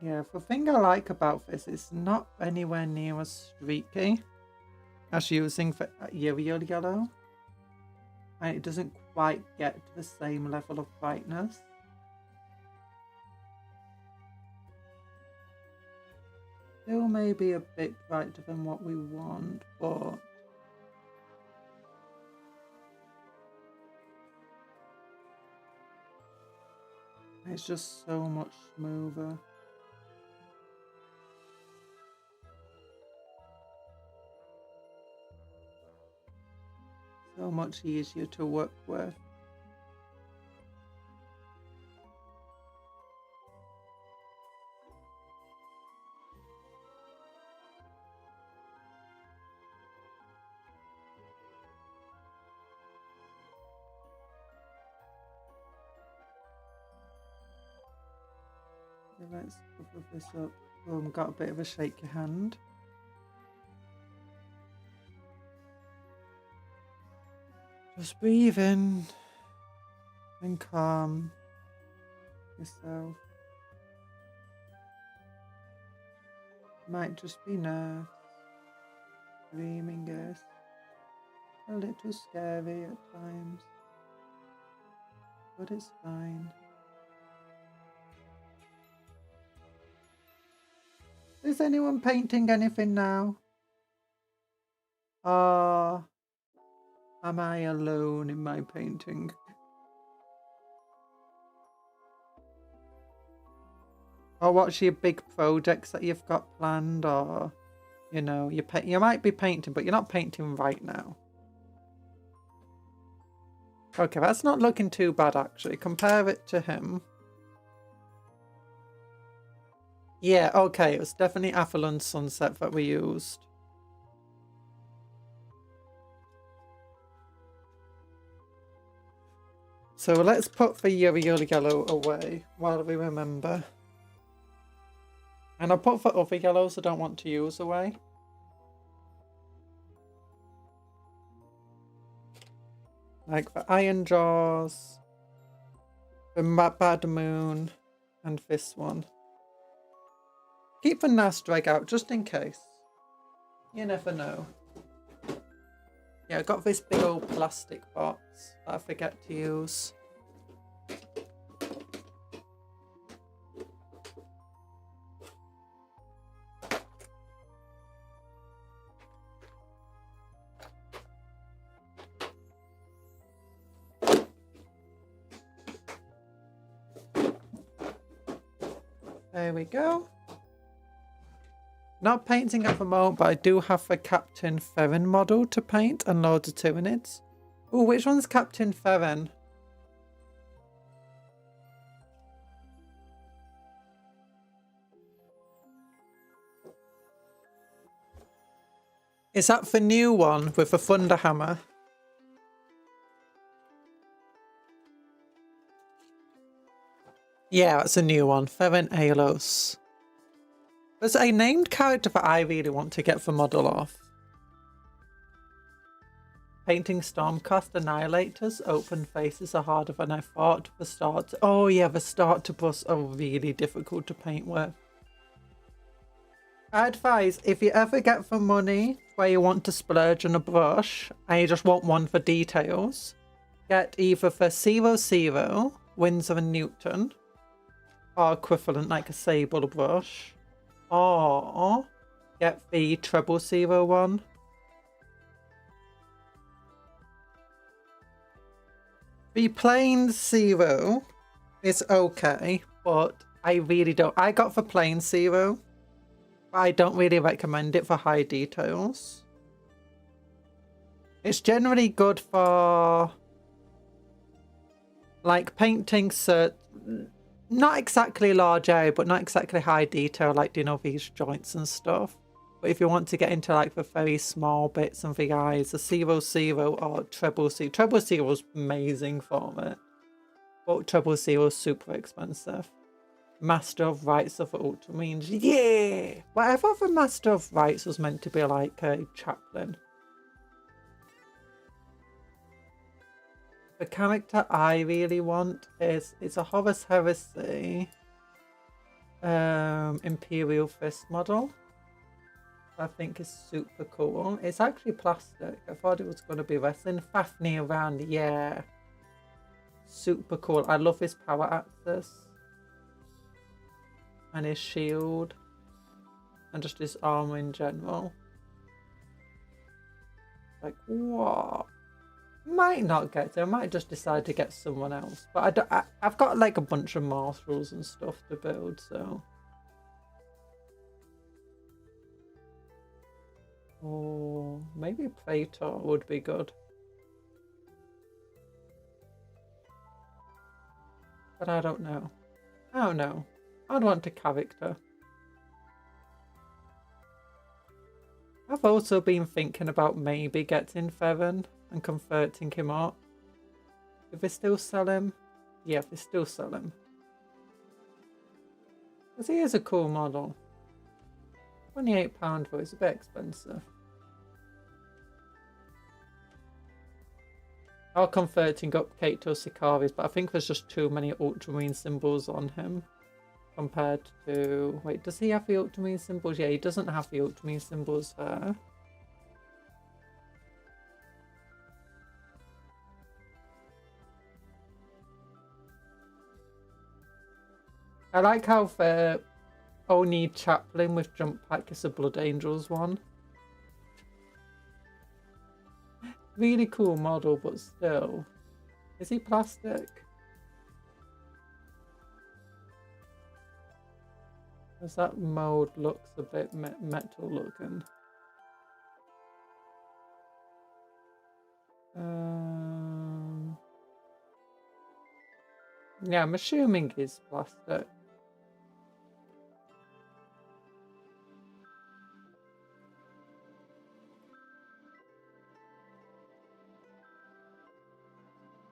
Yeah, the thing I like about this is not anywhere near as streaky as using the Uriel yellow. And it doesn't quite get to the same level of brightness. Still maybe a bit brighter than what we want, but it's just so much smoother. So much easier to work with. Let's cover this up. Oh, I've got a bit of a shaky hand. Just breathe in and calm yourself. Might just be nerves. Dreaming is a little scary at times, but it's fine. Is anyone painting anything now? Or am I alone in my painting? Or what's your big projects that you've got planned? Or, you know, you might be painting, but you're not painting right now. Okay, that's not looking too bad actually. Compare it to him. Yeah, okay, it was definitely Avalon Sunset that we used. So let's put the Uriel yellow away while we remember. And I'll put the other yellows I don't want to use away. Like the Iron Jaws, the Bad Moon, and this one. Keep the Nastreg out just in case. You never know. Yeah, I got this big old plastic box that I forget to use. There we go. Not painting at the moment, but I do have a Captain Ferren model to paint and loads of Tyranids. Oh, which one's Captain Ferren? Is that the new one with the Thunder Hammer? Yeah, that's a new one. Ferren Alos. There's a named character that I really want to get the model of. Painting Stormcast Annihilators. Open faces are harder than I thought. The start. Oh yeah, the starter bus are really difficult to paint with. I advise, if you ever get the money where you want to splurge on a brush and you just want one for details, get either the 00 Winsor & Newton or equivalent like a sable brush, or get the 001. The plain 0 is okay, but I really don't. I got the plain 0. I don't really recommend it for high details. It's generally good for like painting not exactly large area, but not exactly high detail, like, you know, these joints and stuff. But if you want to get into like the very small bits and the eyes, the 00 or 000 is amazing for it. But 000 is super expensive. Master of Rights of the Ultramarines, yeah! But I thought the Master of Rights was meant to be like a chaplain. The character I really want is, it's a Horus Heresy. Imperial Fist model. I think is super cool. It's actually plastic. I thought it was going to be resin. Fafnir around, yeah. Super cool. I love his power axis. And his shield. And just his armor in general. Like, what? Might not get to. I might just decide to get someone else. But I've got like a bunch of marshals and stuff to build, so. Oh, maybe Praetor would be good. But I don't know. I don't know. I'd want a character. I've also been thinking about maybe getting Ferren and converting him up. If they still sell him? Yeah, if they still sell him. Because he is a cool model. £28 though, it's a bit expensive. Or converting up Kate to Sicaris, but I think there's just too many ultramarine symbols on him. Compared to... Wait, does he have the ultramarine symbols? Yeah, he doesn't have the ultramarine symbols there. I like how the only chaplain with jump pack is a Blood Angels one. Really cool model, but still. Is he plastic? Because that mold looks a bit metal looking. Yeah, I'm assuming he's plastic.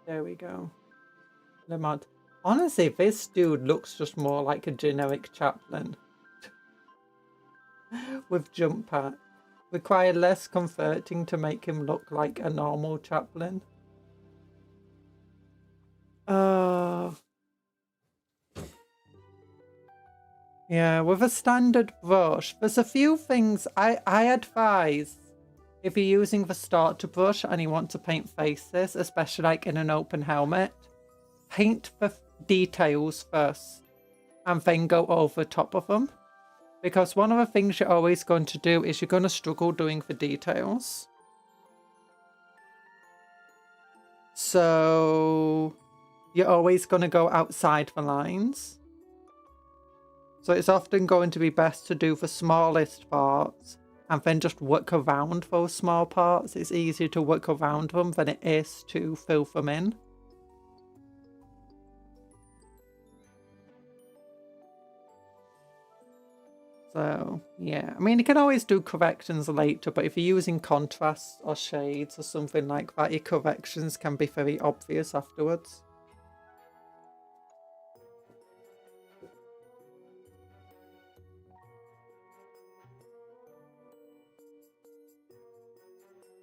There we go. Lemont. Honestly, this dude looks just more like a generic chaplain. With jump pack. Require less converting to make him look like a normal chaplain. Yeah, with a standard brush. There's a few things I advise if you're using the starter brush and you want to paint faces, especially like in an open helmet, paint the details first and then go over top of them. Because one of the things you're always going to do is you're going to struggle doing the details. So you're always going to go outside the lines. So it's often going to be best to do the smallest parts and then just work around those small parts. It's easier to work around them than it is to fill them in. So, yeah. I mean, you can always do corrections later, but if you're using contrasts or shades or something like that, your corrections can be very obvious afterwards.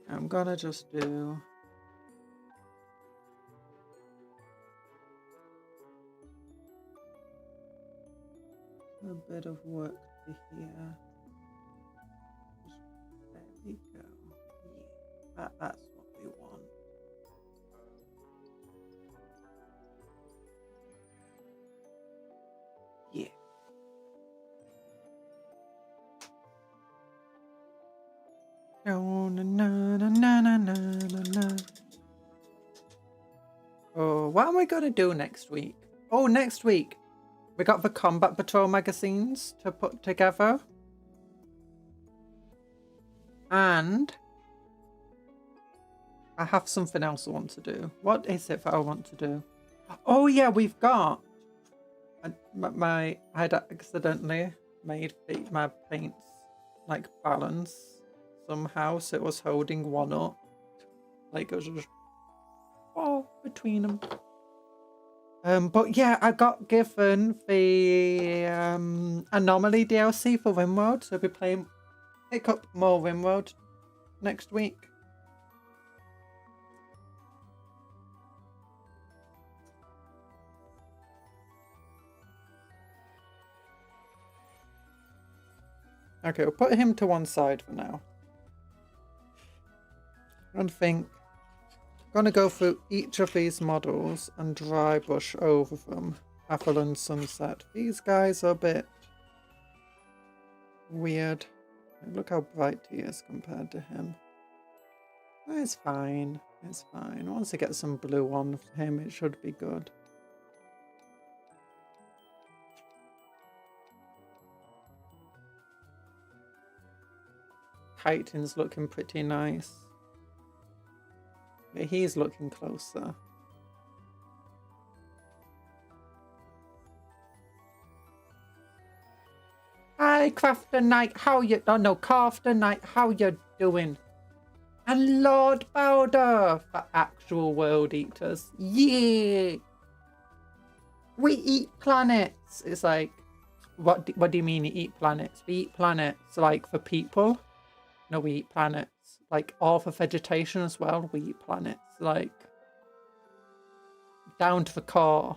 I'm gonna just do... a bit of work to here. There we go. Yeah, that's what we want. Yeah. Oh, na, na, na, na, na, na, na. Oh, what am I gonna do next week? Oh, next week we got the Combat Patrol magazines to put together. And I have something else I want to do. What is it that I want to do? Oh yeah, we've got... I had accidentally made my paints like balance somehow, so it was holding one up. Like it was just between them. But yeah, I got given the Anomaly DLC for RimWorld, so I'll be pick up more RimWorld next week. Okay, we'll put him to one side for now. And think, I'm gonna go through each of these models and dry brush over them. Apple and Sunset. These guys are a bit weird. Look how bright he is compared to him. It's fine. It's fine. Once I get some blue on him, it should be good. Chitin's looking pretty nice. Yeah, he's looking closer. Hi, Crafter Knight, how you? Oh no, Crafter Knight, how you doing? And Lord Bowder for actual world eaters. Yeah, we eat planets. It's like, what do you mean you eat planets? We eat planets like for people. No, we eat planets like all for vegetation as well. We eat planets like down to the core.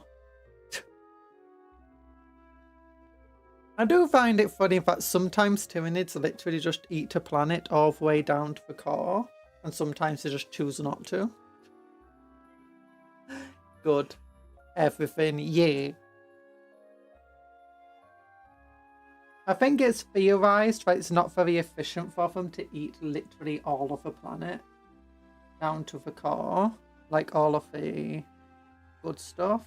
I do find it funny that sometimes Tyranids literally just eat a planet all the way down to the core, and sometimes they just choose not to. Good. Everything, yeah. I think it's theorized that it's not very efficient for them to eat literally all of the planet down to the core, like all of the good stuff.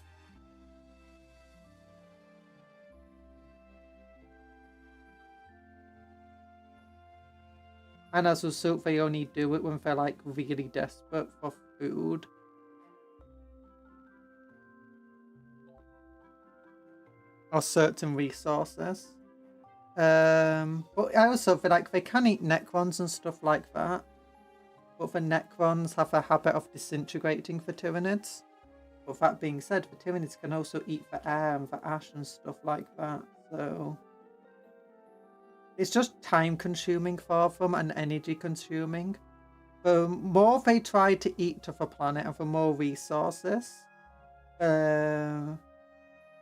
And as a result, they only do it when they're like really desperate for food. Or certain resources. But I also feel like they can eat Necrons and stuff like that. But the Necrons have a habit of disintegrating for Tyranids. But that being said, the Tyranids can also eat the air and the ash and stuff like that. So it's just time consuming for them and energy consuming. The more they try to eat of a planet and the more resources,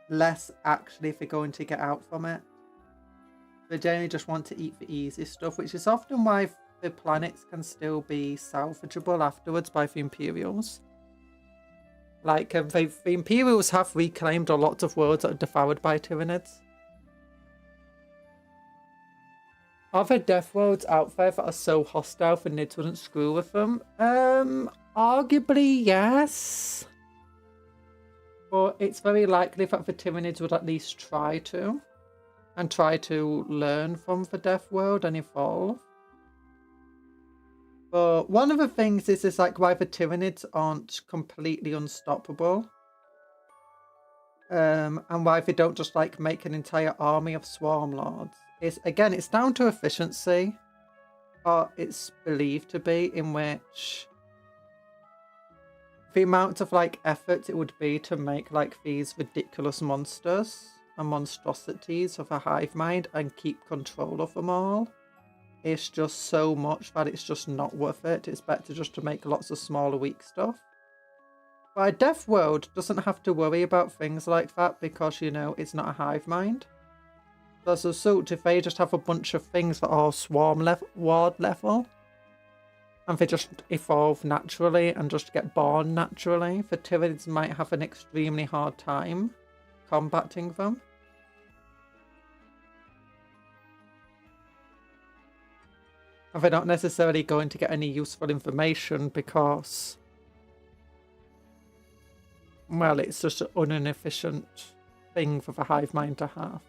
less actually they're going to get out from it. They generally just want to eat the easy stuff, which is often why the planets can still be salvageable afterwards by the Imperials. Like, the Imperials have reclaimed a lot of worlds that are devoured by Tyranids. Are there death worlds out there that are so hostile the Nids wouldn't screw with them? Arguably, yes. But it's very likely that the Tyranids would at least try to. And try to learn from the death world and evolve. But one of the things is like why the Tyranids aren't completely unstoppable. And why they don't just like make an entire army of Swarm Lords. Again, it's down to efficiency, or it's believed to be, in which the amount of like effort it would be to make like these ridiculous monsters and monstrosities of a hive mind and keep control of them all. It's just so much that it's just not worth it. It's better just to make lots of smaller weak stuff. But a death world doesn't have to worry about things like that because, you know, it's not a hive mind. As a result, if they just have a bunch of things that are swarm ward level, and they just evolve naturally and just get born naturally, the Tyranids might have an extremely hard time combating them. And they're not necessarily going to get any useful information because, well, it's just an inefficient thing for the hive mind to have.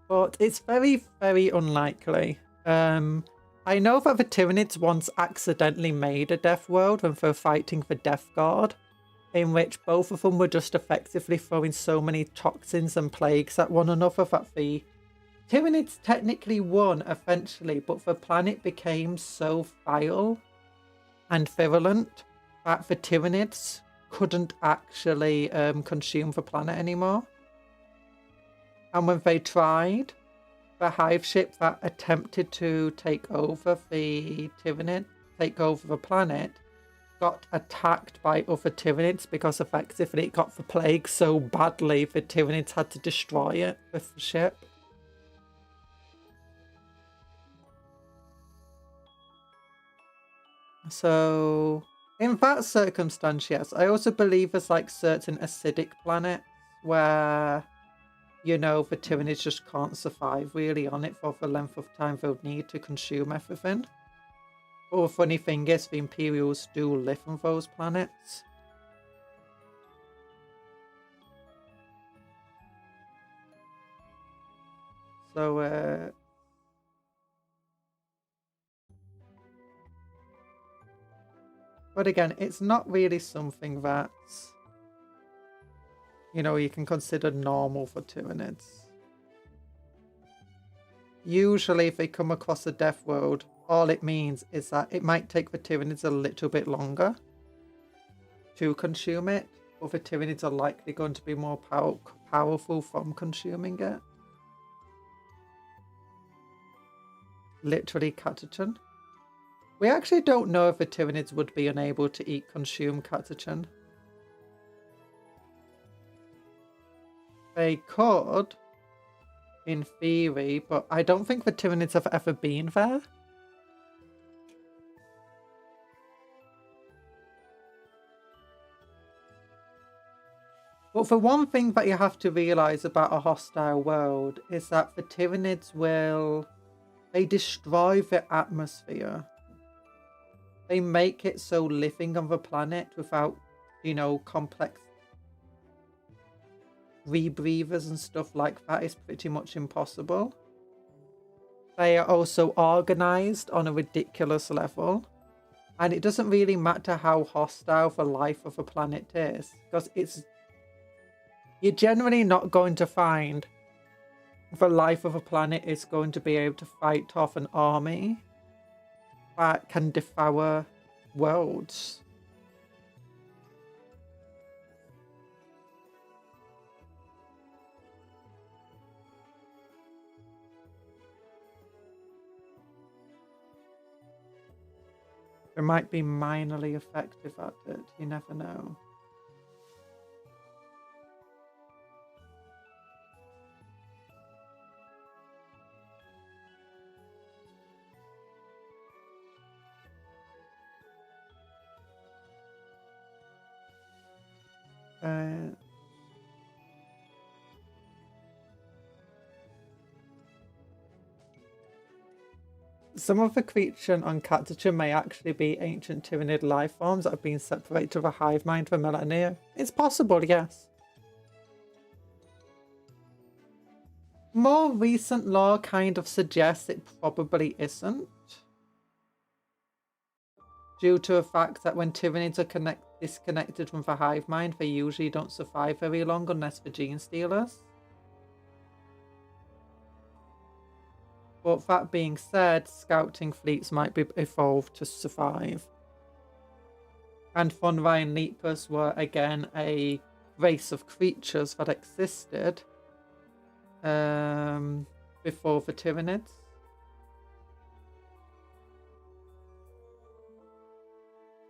But it's very, very unlikely. I know that the Tyranids once accidentally made a death world when they were fighting the Death Guard, in which both of them were just effectively throwing so many toxins and plagues at one another that the Tyranids technically won eventually, but the planet became so vile and virulent that the Tyranids couldn't actually consume the planet anymore. And when they tried, the hive ship that attempted to take over the Tyranid, take over the planet, got attacked by other Tyranids because effectively it got the plague so badly the Tyranids had to destroy it with the ship. So in that circumstance, yes. I also believe there's like certain acidic planets where, you know, the Tyranids just can't survive really on it for the length of time they'll need to consume everything. But the funny thing is, the Imperials do live on those planets. So, but again, it's not really something that's, you know, you can consider normal for Tyranids. Usually, if they come across a death world, all it means is that it might take the Tyranids a little bit longer to consume it, but the Tyranids are likely going to be more powerful from consuming it. Literally catachan. We actually don't know if the Tyranids would be unable to consume catachan. They could, in theory, but I don't think the Tyranids have ever been there. But the one thing that you have to realise about a hostile world is that the Tyranids they destroy the atmosphere. They make it so living on the planet without, you know, complex rebreathers and stuff like that is pretty much impossible. They are also organised on a ridiculous level. And it doesn't really matter how hostile the life of a planet is, because you're generally not going to find the life of a planet is going to be able to fight off an army that can devour worlds. It might be minorly effective at it, you never know. Some of the creatures on Catachan may actually be ancient Tyranid life forms that have been separated to the hive mind for millennia. It's possible, yes. More recent lore kind of suggests it probably isn't, due to the fact that when Tyranids are disconnected from the hive mind, they usually don't survive very long unless they're gene stealers. But that being said, scouting fleets might be evolved to survive. And von Ryan Leapers were again a race of creatures that existed before the Tyranids.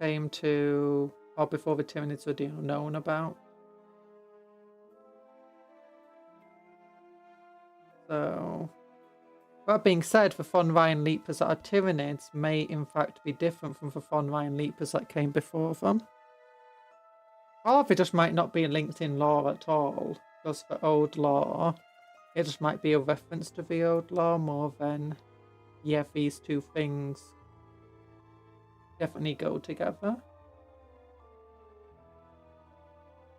Came to, or before the Tyranids were known about. So, that being said, the von Ryan Leapers that are Tyranids may in fact be different from the von Ryan Leapers that came before them. Or they just might not be linked in lore at all, because the old lore, it just might be a reference to the old lore more than, yeah, these two things definitely go together.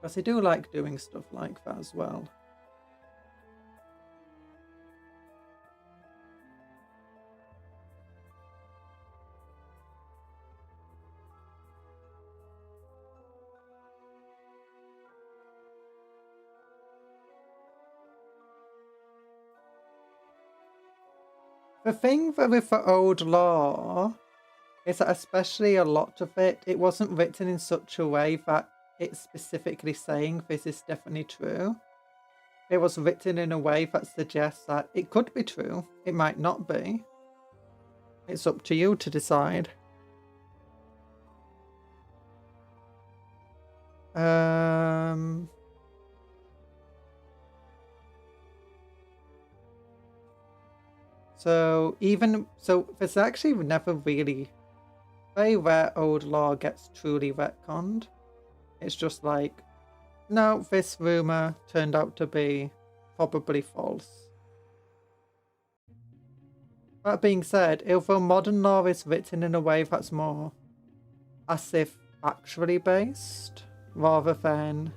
Because they do like doing stuff like that as well. The thing with the old lore is that especially a lot of it, it wasn't written in such a way that it's specifically saying this is definitely true. It was written in a way that suggests that it could be true, it might not be. It's up to you to decide. So there's actually never really Very rare old lore gets truly retconned. It's just like, no, this rumour turned out to be probably false. That being said, although modern lore is written in a way that's more as if factually based, rather than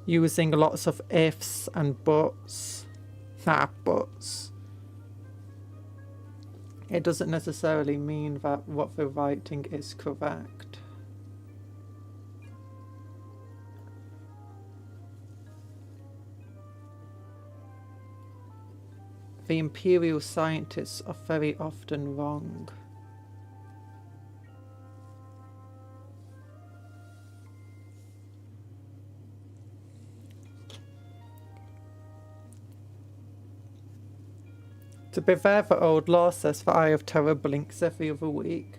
using lots of ifs and buts, it doesn't necessarily mean that what they're writing is correct. The Imperial scientists are very often wrong. To be fair, the old lore says the Eye of Terror blinks every other week.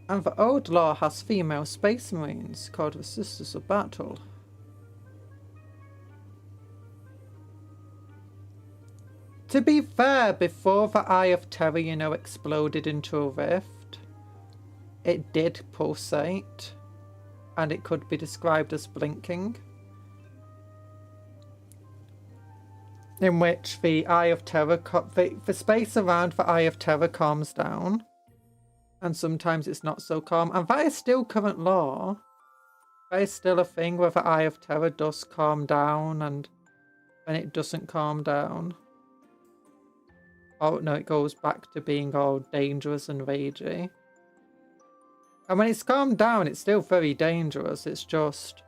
And the old lore has female space marines called the Sisters of Battle. To be fair, before the Eye of Terror, you know, exploded into a rift, it did pulsate, and it could be described as blinking. In which the Eye of Terror, the space around the Eye of Terror calms down, and sometimes it's not so calm, and that is still current lore. That is still a thing where the Eye of Terror does calm down, and when it doesn't calm down, oh no, it goes back to being all dangerous and ragey. And when it's calmed down, it's still very dangerous. It's just...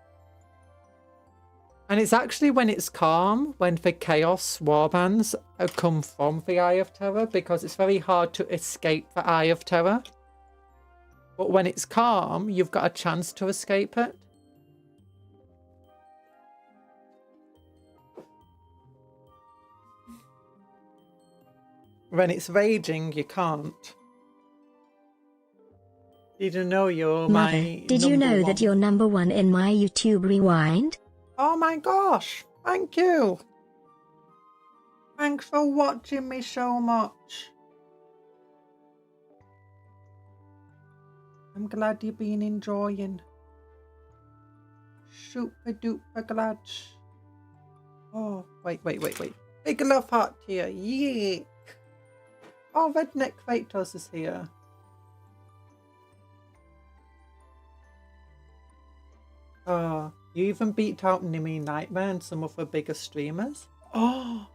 And it's actually when it's calm, when the Chaos warbands come from the Eye of Terror, because it's very hard to escape the Eye of Terror. But when it's calm, you've got a chance to escape it. When it's raging, you can't. Did you know you're Mother, did you know that you're #1 in my YouTube rewind? Oh my gosh, thank you. Thanks for watching me so much. I'm glad you've been enjoying. Super duper glad. Oh, wait. Big love heart here, yeah. Oh, Redneck Kratos is here. Oh, you even beat out Nimmy Nightmare and some of the bigger streamers? Oh,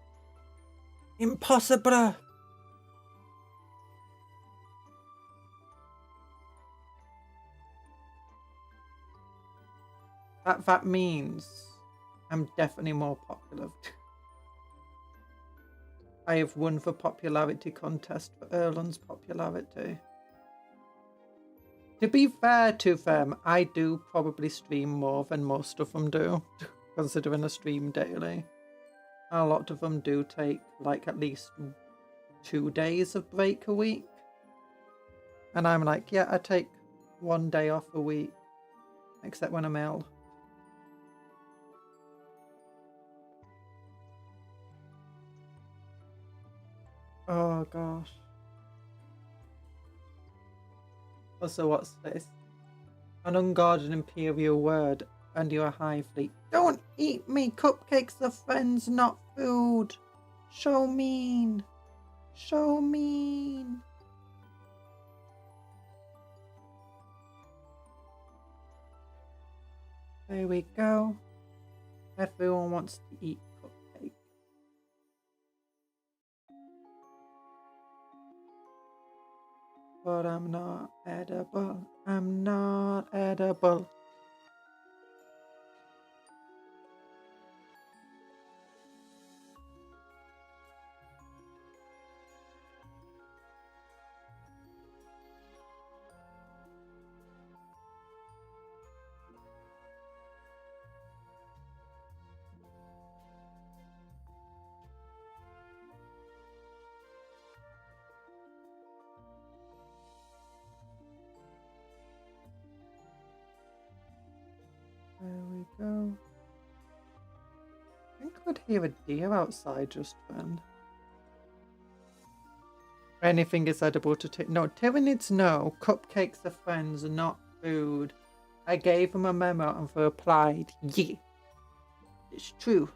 impossible! That means I'm definitely more popular. I have won the popularity contest for Erlon's popularity. To be fair to them, I do probably stream more than most of them do, considering I stream daily. A lot of them do take like at least 2 days of break a week. And I'm like, yeah, I take 1 day off a week, except when I'm ill. Oh gosh. Also, what's this? An unguarded imperial word and your high fleet. Don't eat me! Cupcakes are friends, not food! So mean! So mean! There we go. Everyone wants to eat cupcake. But I'm not edible. I'm not edible. There we go. I think I could hear a deer outside just then. Anything is edible to no, Tyranids no. Cupcakes are friends, not food. I gave him a memo and they replied, yeah. It's true.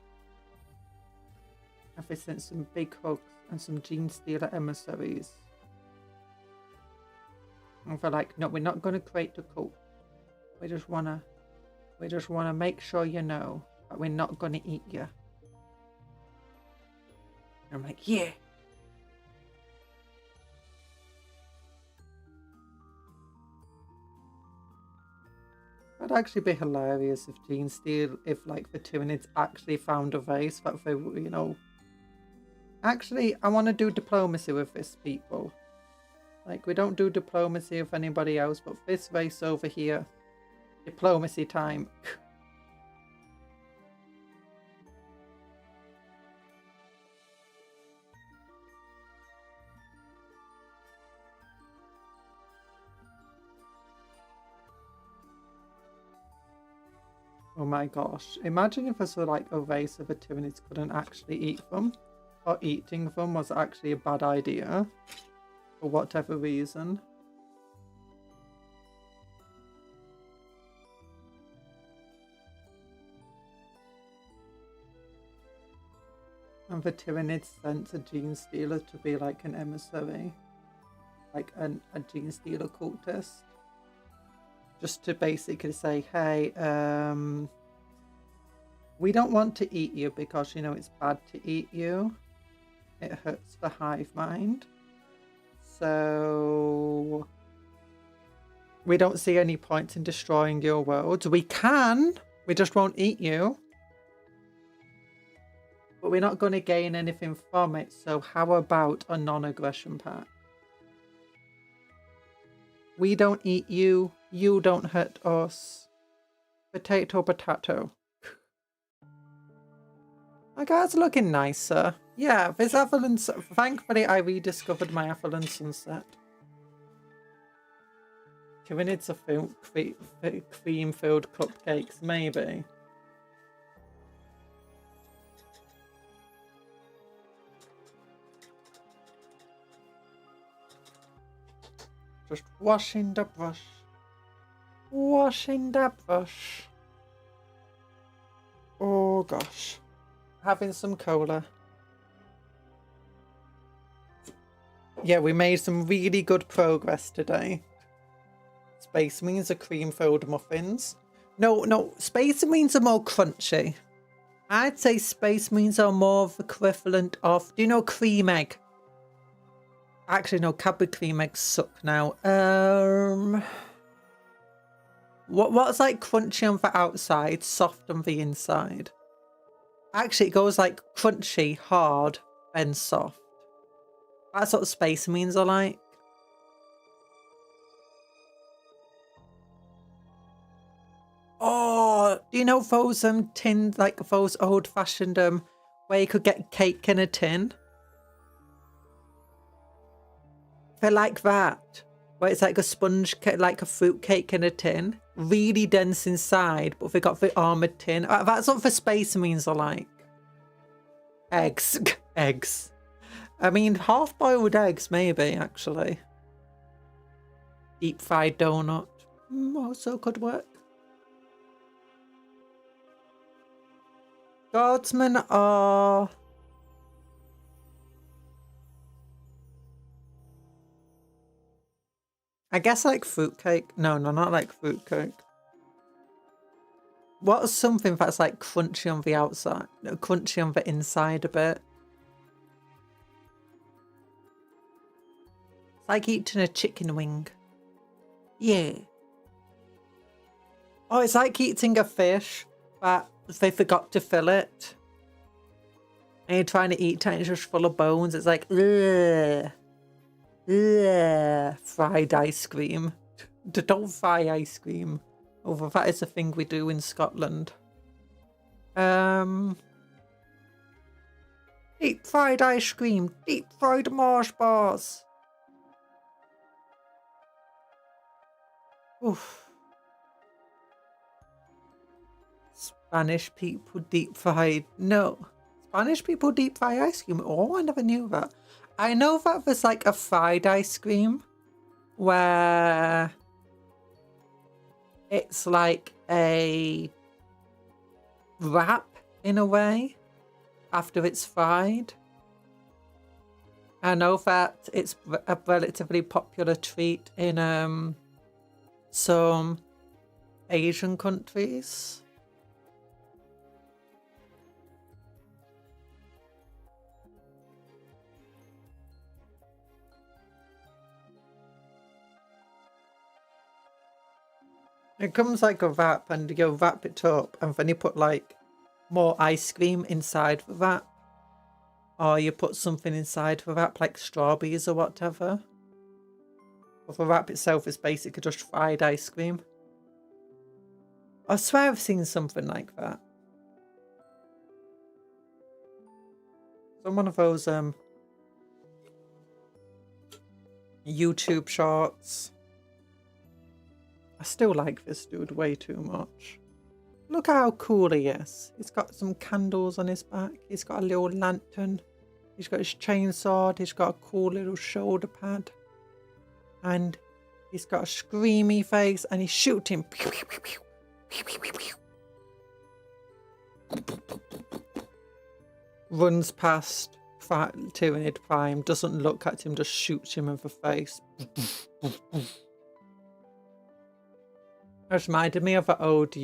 I've sent some big hugs and some gene stealer emissaries. And they're like, no, we're not gonna create the cult. We just wanna make sure you know that we're not gonna eat you. And I'm like, yeah. That'd actually be hilarious if Gene Steal, if like the Tyranids actually found a race that they, you know. Actually, I want to do diplomacy with this people. Like, we don't do diplomacy with anybody else, but this race over here, diplomacy time. Oh my gosh. Imagine if this were like a race of the Tyranids couldn't actually eat them. Or eating them was actually a bad idea. For whatever reason. And the Tyranids sent a gene stealer to be like an emissary. Like a gene stealer cultist. Just to basically say, hey, we don't want to eat you because, you know, it's bad to eat you. It hurts the hive mind. So we don't see any point in destroying your world. We can, we just won't eat you. But we're not going to gain anything from it. So how about a non-aggression pact? We don't eat you. You don't hurt us. Potato, potato. My guy's looking nicer. Yeah, this Avalon... Thankfully, I rediscovered my Avalon Sunset. Tyranids are cream-filled cupcakes, maybe. Just washing the brush. Washing the brush. Oh gosh. Having some cola. Yeah, we made some really good progress today. Space Marines are cream-filled muffins. No, Space Marines are more crunchy. I'd say Space Marines are more of the equivalent of, do you know cream egg? Actually, no, Cadbury cream eggs suck now. What's like crunchy on the outside, soft on the inside? Actually, it goes like crunchy, hard, then soft. That's what Space Marines are like. Oh, do you know those tins, like those old-fashioned where you could get cake in a tin? They're like that, where it's like a sponge cake, like a fruit cake in a tin, really dense inside, but they got the armored tin. That's what the Space Marines are like. Eggs. Eggs. I mean, half-boiled eggs, maybe, actually. Deep-fried donut. Also could work. Guardsmen are... I guess like fruitcake. No, not like fruitcake. What's something that's like crunchy on the outside? No, crunchy on the inside a bit. It's like eating a chicken wing. Yeah. Oh, it's like eating a fish, but they forgot to fill it. And you're trying to eat it and it's just full of bones. It's like, ugh. Ugh. Fried ice cream. Don't fry ice cream. Although that is a thing we do in Scotland. Deep fried ice cream. Deep fried Mars bars. Oof. Spanish people deep fried. No. Spanish people deep fry ice cream. Oh, I never knew that. I know that there's like a fried ice cream where it's like a wrap in a way after it's fried. I know that it's a relatively popular treat in some Asian countries. It comes like a wrap, and you wrap it up, and then you put like more ice cream inside the wrap, or you put something inside the wrap like strawberries or whatever. But the wrap itself is basically just fried ice cream. I swear I've seen something like that. Some one of those YouTube shorts. I still like this dude way too much. Look how cool he is. He's got some candles on his back. He's got a little lantern. He's got his chainsaw. He's got a cool little shoulder pad. And he's got a screamy face and he's shooting. Runs past Tyranid Prime, doesn't look at him, just shoots him in the face. That reminded me of an old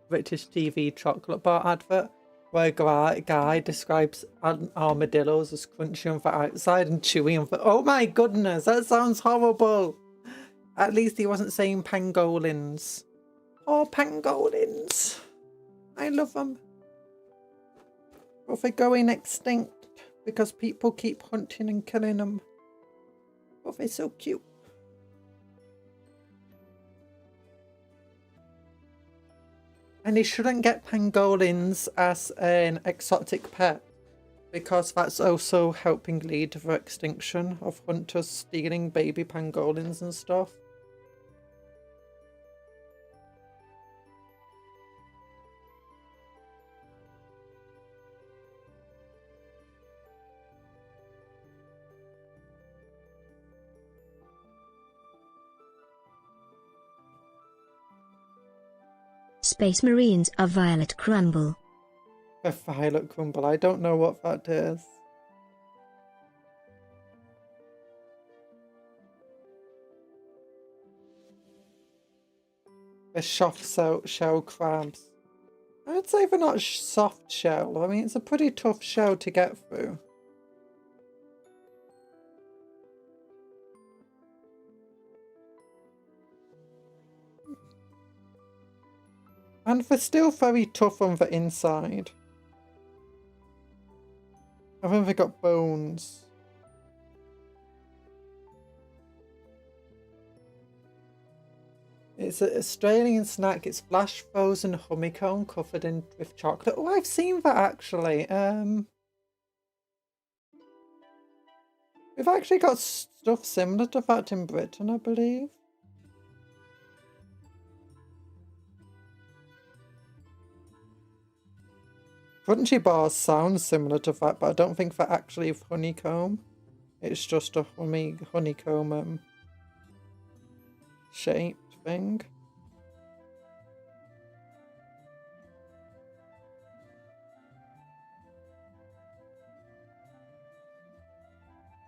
British TV chocolate bar advert where a guy describes armadillos as crunchy on the outside and chewy on the... Oh my goodness, that sounds horrible. At least he wasn't saying pangolins. Oh, pangolins. I love them. But they're going extinct because people keep hunting and killing them. But they're so cute. And you shouldn't get pangolins as an exotic pet because that's also helping lead to the extinction of hunters stealing baby pangolins and stuff. Space Marines are Violet Crumble. A Violet Crumble, I don't know what that is. A soft shell crabs. I'd say they're not soft shell. I mean, it's a pretty tough shell to get through. And they're still very tough on the inside. I think they got bones. It's an Australian snack. It's flash frozen honeycomb covered in with chocolate. Oh, I've seen that actually. We've actually got stuff similar to that in Britain, I believe. Crunchy bars sound similar to that, but I don't think they're actually honeycomb. It's just a honeycomb shaped thing.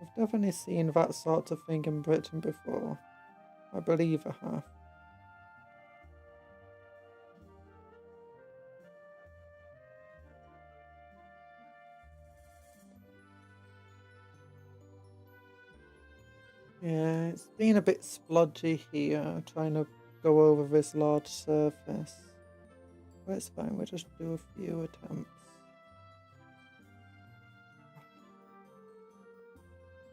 I've definitely seen that sort of thing in Britain before. I believe I have. Yeah, it's been a bit splodgy here, trying to go over this large surface. But it's fine, we'll just do a few attempts.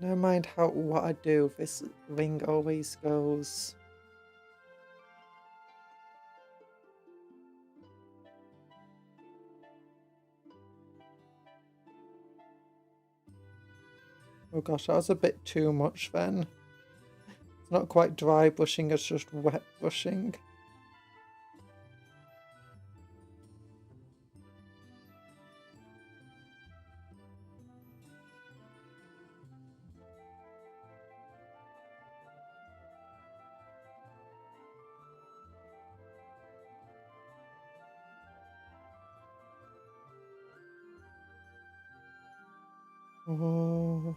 Never mind what I do, this ring always goes. Oh gosh, that was a bit too much then. It's not quite dry brushing, it's just wet brushing. Oh.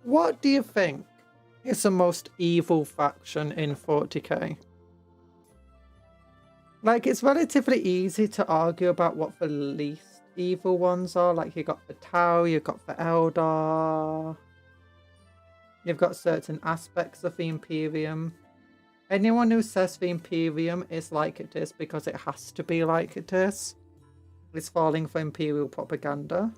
What do you think is the most evil faction in 40k? Like, it's relatively easy to argue about what the least evil ones are. Like, you got the Tau, you've got the Eldar. You've got certain aspects of the Imperium. Anyone who says the Imperium is like it is because it has to be like it is falling for Imperial propaganda.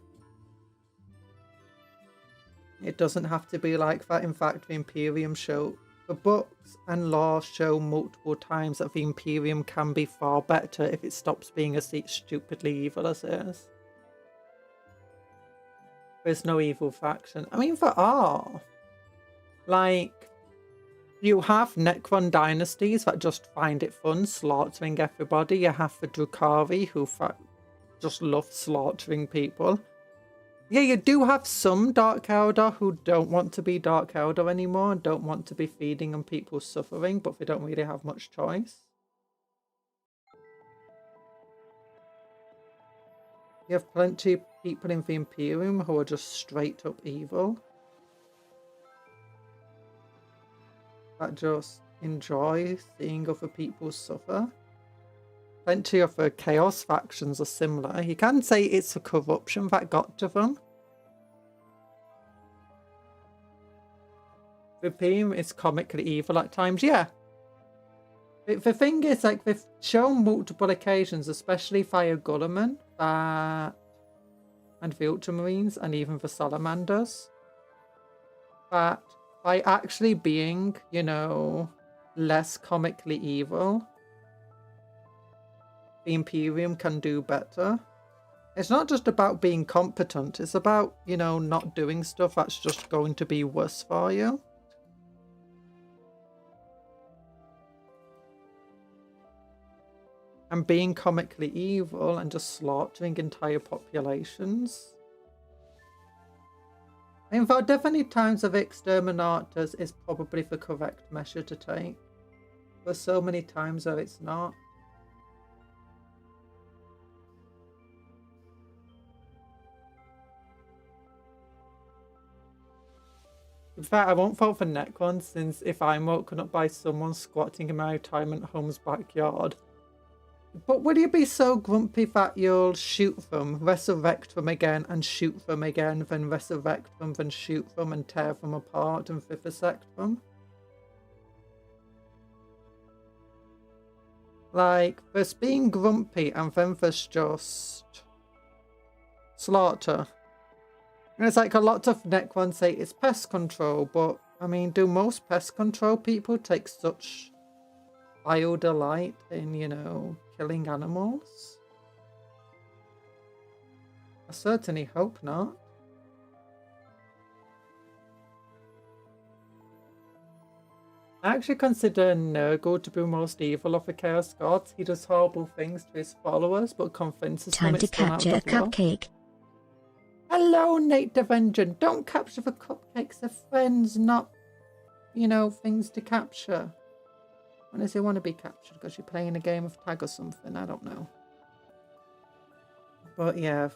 It doesn't have to be like that. In fact, the Imperium the books and law show multiple times that the Imperium can be far better if it stops being as stupidly evil as it is. There's no evil faction. I mean, there are. Like, you have Necron dynasties that just find it fun slaughtering everybody. You have the Drukhari who just love slaughtering people. Yeah, you do have some Dark Eldar who don't want to be Dark Eldar anymore and don't want to be feeding on people's suffering, but they don't really have much choice. You have plenty of people in the Imperium who are just straight up evil. That just enjoy seeing other people suffer. Plenty of the Chaos factions are similar. You can say it's a corruption that got to them. The Imperium is comically evil at times, yeah. The thing is, like, they've shown multiple occasions, especially via Gulliman, and the Ultramarines, and even the Salamanders, that by actually being, you know, less comically evil, the Imperium can do better. It's not just about being competent, it's about, you know, not doing stuff that's just going to be worse for you. And being comically evil and just slaughtering entire populations. I mean, there are definitely times of exterminators is probably the correct measure to take. There's so many times where it's not. In fact, I won't vote for Necron, since if I'm woken up by someone squatting in my retirement home's backyard. But will you be so grumpy that you'll shoot them, resurrect them again, and shoot them again, then resurrect them, then shoot them, and tear them apart and vivisect them? Like, there's being grumpy, and then there's just slaughter. And it's like a lot of Necrons say it's pest control, but I mean, do most pest control people take such vile delight in, you know, killing animals? I certainly hope not. I actually consider Nurgle to be most evil of the Chaos Gods. He does horrible things to his followers, but convinces them it's done out of love. Time to capture a cupcake. Hello, Nate Devengeon. Don't capture the cupcakes. They're friends, not, you know, things to capture. When does he want to be captured? Because you're playing a game of tag or something? I don't know. But yeah,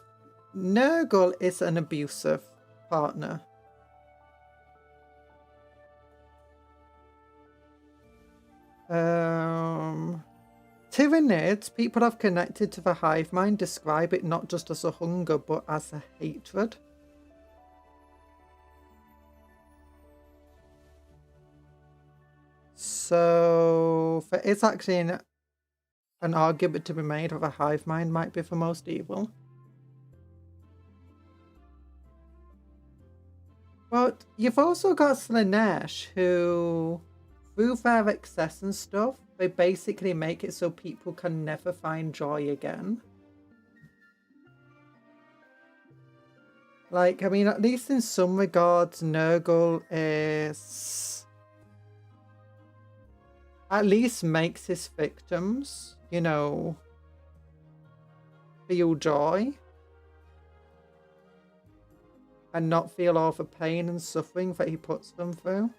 Nurgle is an abusive partner. Tyranids, people have connected to the hive mind, describe it not just as a hunger, but as a hatred. So there is actually an argument to be made that the hive mind might be the most evil. But you've also got Slaanesh, who, through their excess and stuff, they basically make it so people can never find joy again. Like, I mean, at least in some regards, Nurgle is... at least makes his victims, you know, feel joy. and not feel all the pain and suffering that he puts them through.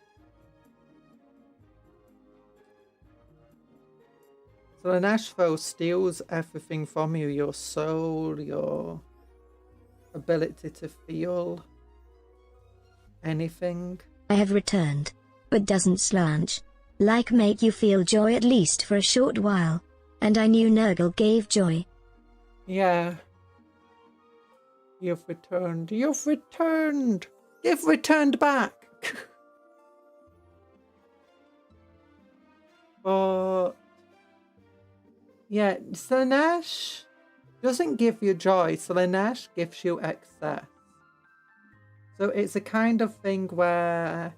So Slaanesh though steals everything from you, your soul, your ability to feel anything. I have returned, but doesn't Slaanesh like make you feel joy at least for a short while? And I knew Nurgle gave joy. Yeah. You've returned. You've returned. You've returned back. But yeah, Slaanesh doesn't give you joy. Slaanesh gives you excess. So it's a kind of thing where,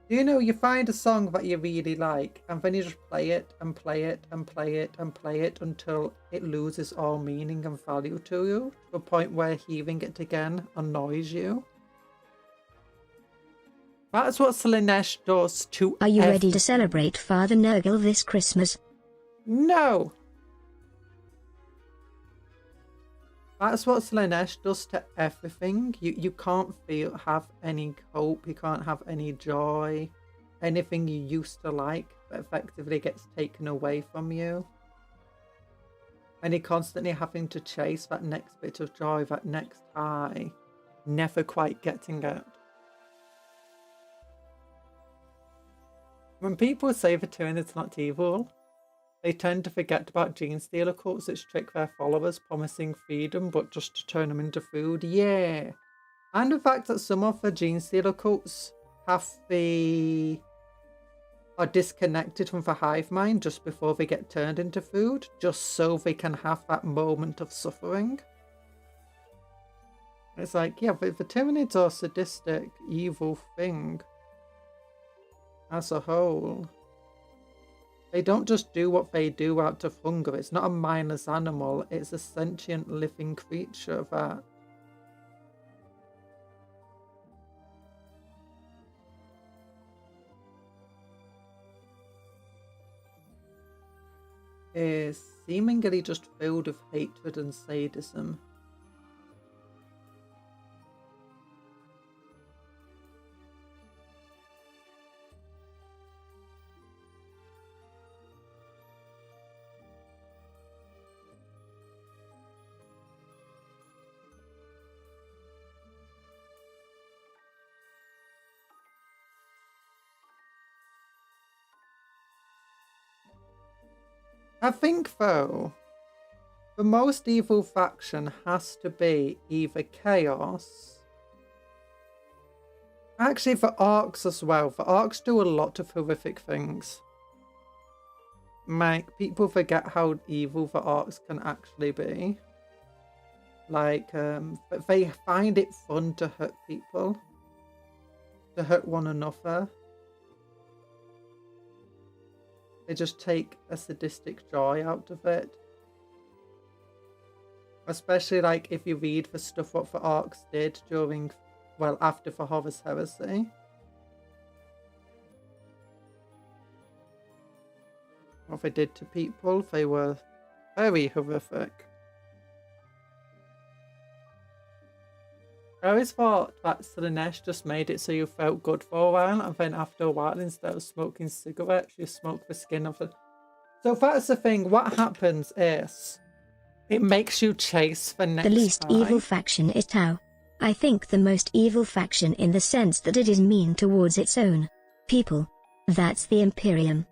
you know, you find a song that you really like, and then you just play it and play it and play it and play it until it loses all meaning and value to you, to the point where hearing it again annoys you. That's what Slaanesh does to Are you ready to celebrate Father Nurgle this Christmas? No! That's what Slaanesh does to everything. You can't have any hope, you can't have any joy. Anything you used to like that effectively gets taken away from you. And you're constantly having to chase that next bit of joy, that next high, never quite getting it. When people say the Tyranid's not evil, they tend to forget about gene stealer cults that trick their followers, promising freedom but just to turn them into food. Yeah. And the fact that some of the gene stealer cults are disconnected from the hive mind just before they get turned into food, just so they can have that moment of suffering. It's like, yeah, but the Tyranids are a sadistic, evil thing as a whole. They don't just do what they do out of hunger. It's not a mindless animal. It's a sentient living creature that is seemingly just filled with hatred and sadism. I think, though, the most evil faction has to be either Chaos. Actually, the Arcs as well. The Arcs do a lot of horrific things. Like, people forget how evil the Arcs can actually be. Like, but they find it fun to hurt people. To hurt one another. They just take a sadistic joy out of it. Especially like if you read the stuff what the Arcs did during, well, after the Horus Heresy. What they did to people, they were very horrific. I always thought that Slaanesh just made it so you felt good for a while, and then after a while, instead of smoking cigarettes, you smoke the skin of it. So that's the thing, what happens is, it makes you chase the next The least high. evil faction is Tau. I think the most evil faction in the sense that it is mean towards its own people. That's the Imperium.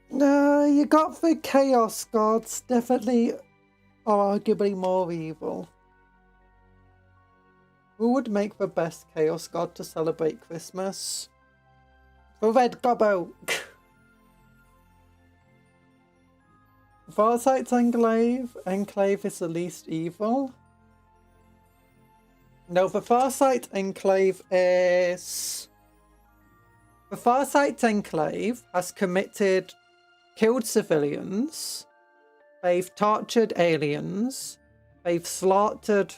No, you got the Chaos Gods, definitely arguably more evil. Who would make the best Chaos God to celebrate Christmas? The Red Gobbo! Farsight's Enclave is the least evil. No, the Farsight Enclave is... The Farsight Enclave has killed civilians, they've tortured aliens, they've slaughtered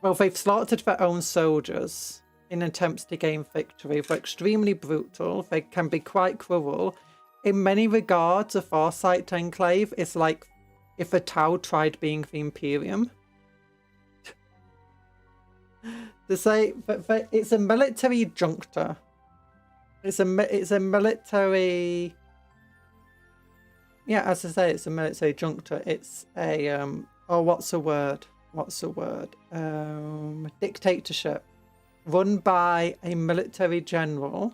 their own soldiers in attempts to gain victory. They're extremely brutal, they can be quite cruel. In many regards, a Farsight Enclave is like if a Tau tried being the Imperium. To say, but it's a military junctor. It's a military. Yeah, as I say, it's a military junctor. It's a oh, what's the word? What's the word? Dictatorship, run by a military general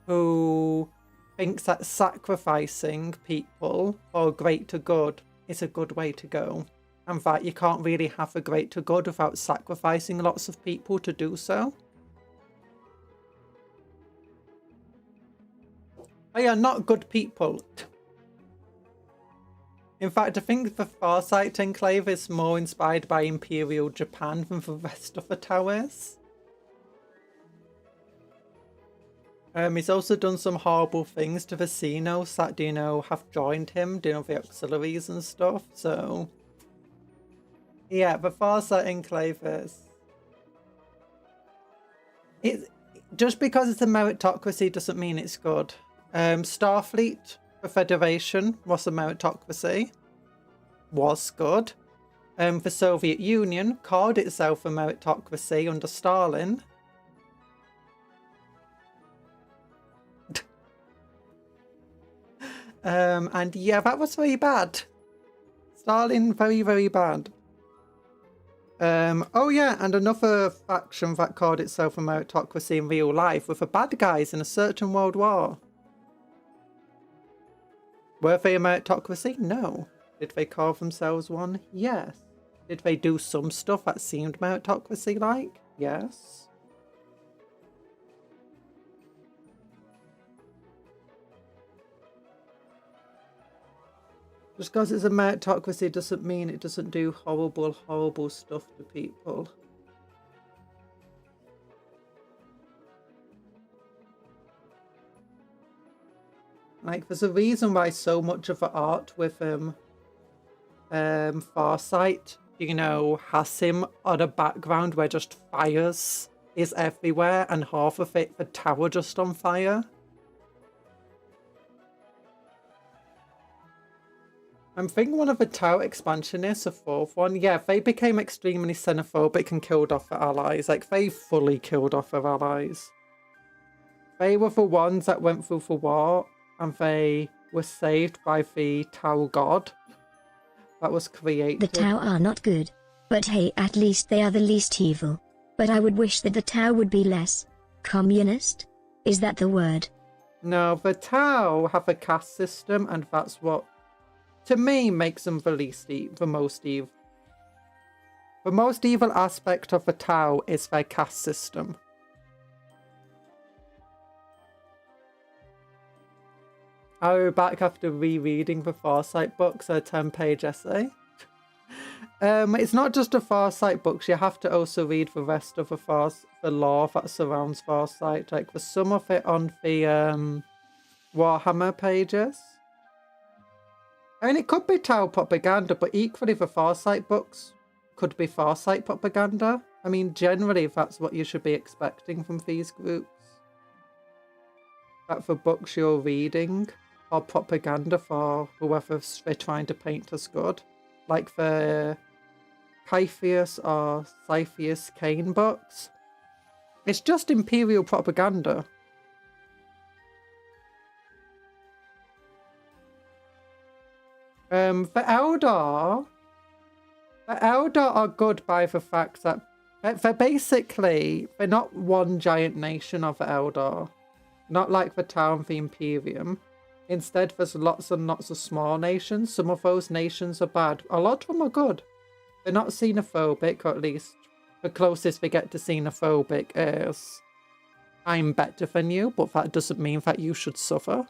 who thinks that sacrificing people for a greater good is a good way to go. And that you can't really have a greater good without sacrificing lots of people to do so. They are not good people. In fact, I think the Farsight Enclave is more inspired by Imperial Japan than the rest of the towers. He's also done some horrible things to the Xenos that, you know, have joined him, you know, the auxiliaries and stuff, so... Yeah, the Farsight Enclave is... Just because it's a meritocracy doesn't mean it's good. Starfleet, the Federation, was a meritocracy. Was good. The Soviet Union called itself a meritocracy under Stalin. And yeah, that was very bad. Stalin, very, very bad. Oh yeah, and another faction that called itself a meritocracy in real life were the bad guys in a certain world war. Were they a meritocracy? No. Did they call themselves one? Yes. Did they do some stuff that seemed meritocracy-like? Yes. Just because it's a meritocracy doesn't mean it doesn't do horrible, horrible stuff to people. Like, there's a reason why so much of the art with Farsight, you know, has him on a background where just fires is everywhere and half of it, the tower just on fire. I'm thinking one of the tower expansionists, the fourth one, yeah, they became extremely xenophobic and killed off their allies. Like, they fully killed off their allies. They were the ones that went through the war, and they were saved by the Tau god that was created. The Tau are not good, but hey, at least they are the least evil. But I would wish that the Tau would be less communist? Is that the word? No, the Tau have a caste system, and that's what, to me, makes them the most evil. The most evil aspect of the Tau is their caste system. I'll be back after rereading the Farsight books, a 10-page essay. It's not just the Farsight books, you have to also read the rest of the lore that surrounds Farsight. Like, there's some of it on the Warhammer pages. I mean, it could be Tau propaganda, but equally the Farsight books could be Farsight propaganda. I mean, generally that's what you should be expecting from these groups. That the books you're reading are propaganda for whoever they're trying to paint as good. Like the Pythias or Scythius Cain books. It's just Imperial propaganda. The Eldar are good by the fact that they're not one giant nation of the Eldar. Not like the town of the Imperium. Instead, there's lots and lots of small nations. Some of those nations are bad. A lot of them are good. They're not xenophobic, or at least the closest they get to xenophobic is I'm better than you, but that doesn't mean that you should suffer.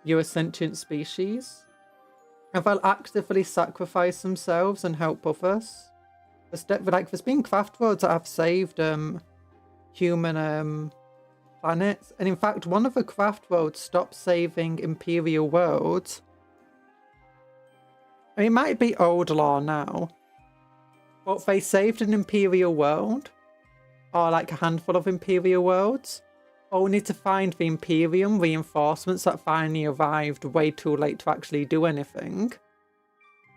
You're a sentient species. And they'll actively sacrifice themselves and help others. There's been craft worlds that have saved human planets. And in fact, one of the craft worlds stopped saving Imperial worlds. I mean, it might be old lore now. But they saved an Imperial world. Or like a handful of Imperial worlds. Only to find the Imperium reinforcements that finally arrived way too late to actually do anything.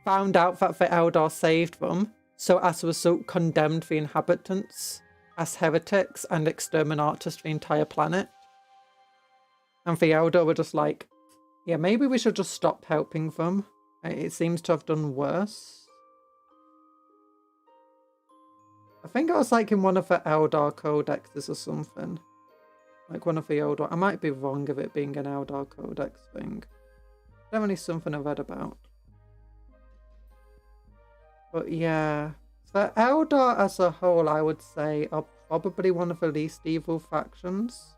Found out that the Eldar saved them, So as a result, condemned the inhabitants as heretics and exterminators the entire planet. And the Eldar were just like, yeah, maybe we should just stop helping them. It seems to have done worse. I think I was like in one of the Eldar codexes or something. Like one of the Eldar. I might be wrong of it being an Eldar codex thing. Definitely something I read about. But yeah. The Eldar as a whole, I would say, are probably one of the least evil factions.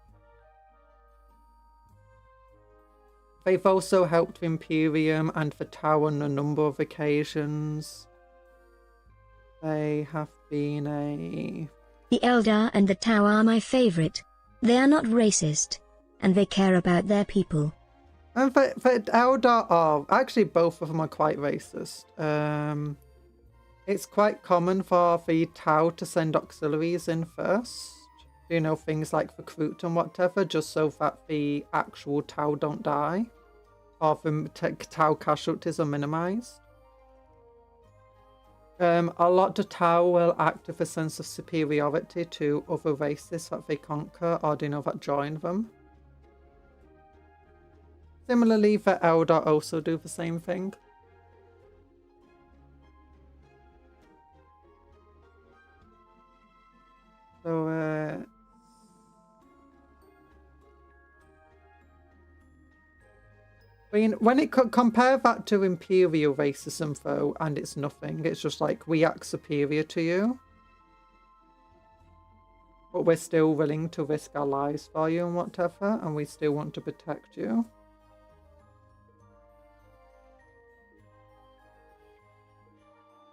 They've also helped the Imperium and the Tau on a number of occasions. They have been a... The Eldar and the Tau are my favorite. They are not racist, and they care about their people. And the Eldar are... Actually, both of them are quite racist. It's quite common for the Tau to send auxiliaries in first. You know, things like recruit and whatever, just so that the actual Tau don't die. Or the Tau casualties are minimized. A lot of Tau will act with a sense of superiority to other races that they conquer or, you know, that join them. Similarly, the Eldar also do the same thing. So, I mean, when it compare that to Imperial racism, though, and it's nothing. It's just like, we act superior to you. But we're still willing to risk our lives for you and whatever, and we still want to protect you.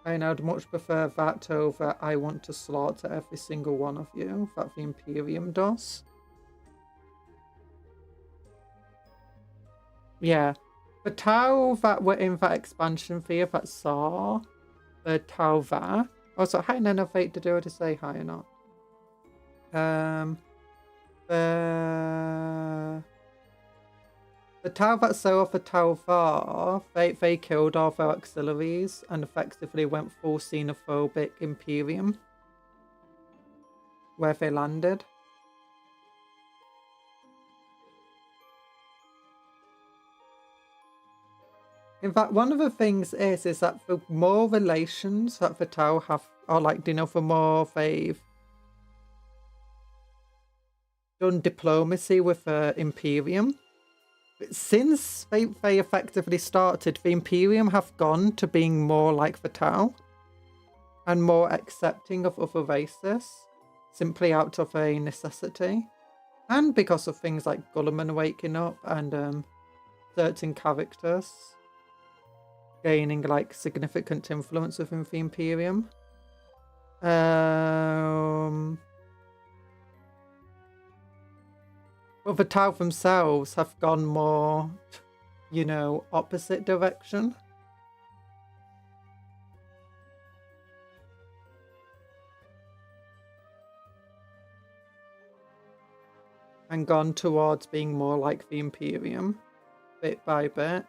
And I'd much prefer that over I want to slaughter every single one of you, that the Imperium does. Yeah. The Tau that were in that expansion sphere that saw the Tau there. Also, hi Nana, Fate, did you to say hi or not? The Tau that saw the Tau var, they killed all their auxiliaries and effectively went full xenophobic Imperium. Where they landed. In fact, one of the things is that the more relations that the Tau have, or like, you know, the more they've done diplomacy with the Imperium, since they effectively started, the Imperium have gone to being more like the Tau and more accepting of other races, simply out of a necessity, and because of things like Gulliman waking up and certain characters gaining like significant influence within the Imperium. But the Tau themselves have gone more, you know, opposite direction. And gone towards being more like the Imperium, bit by bit.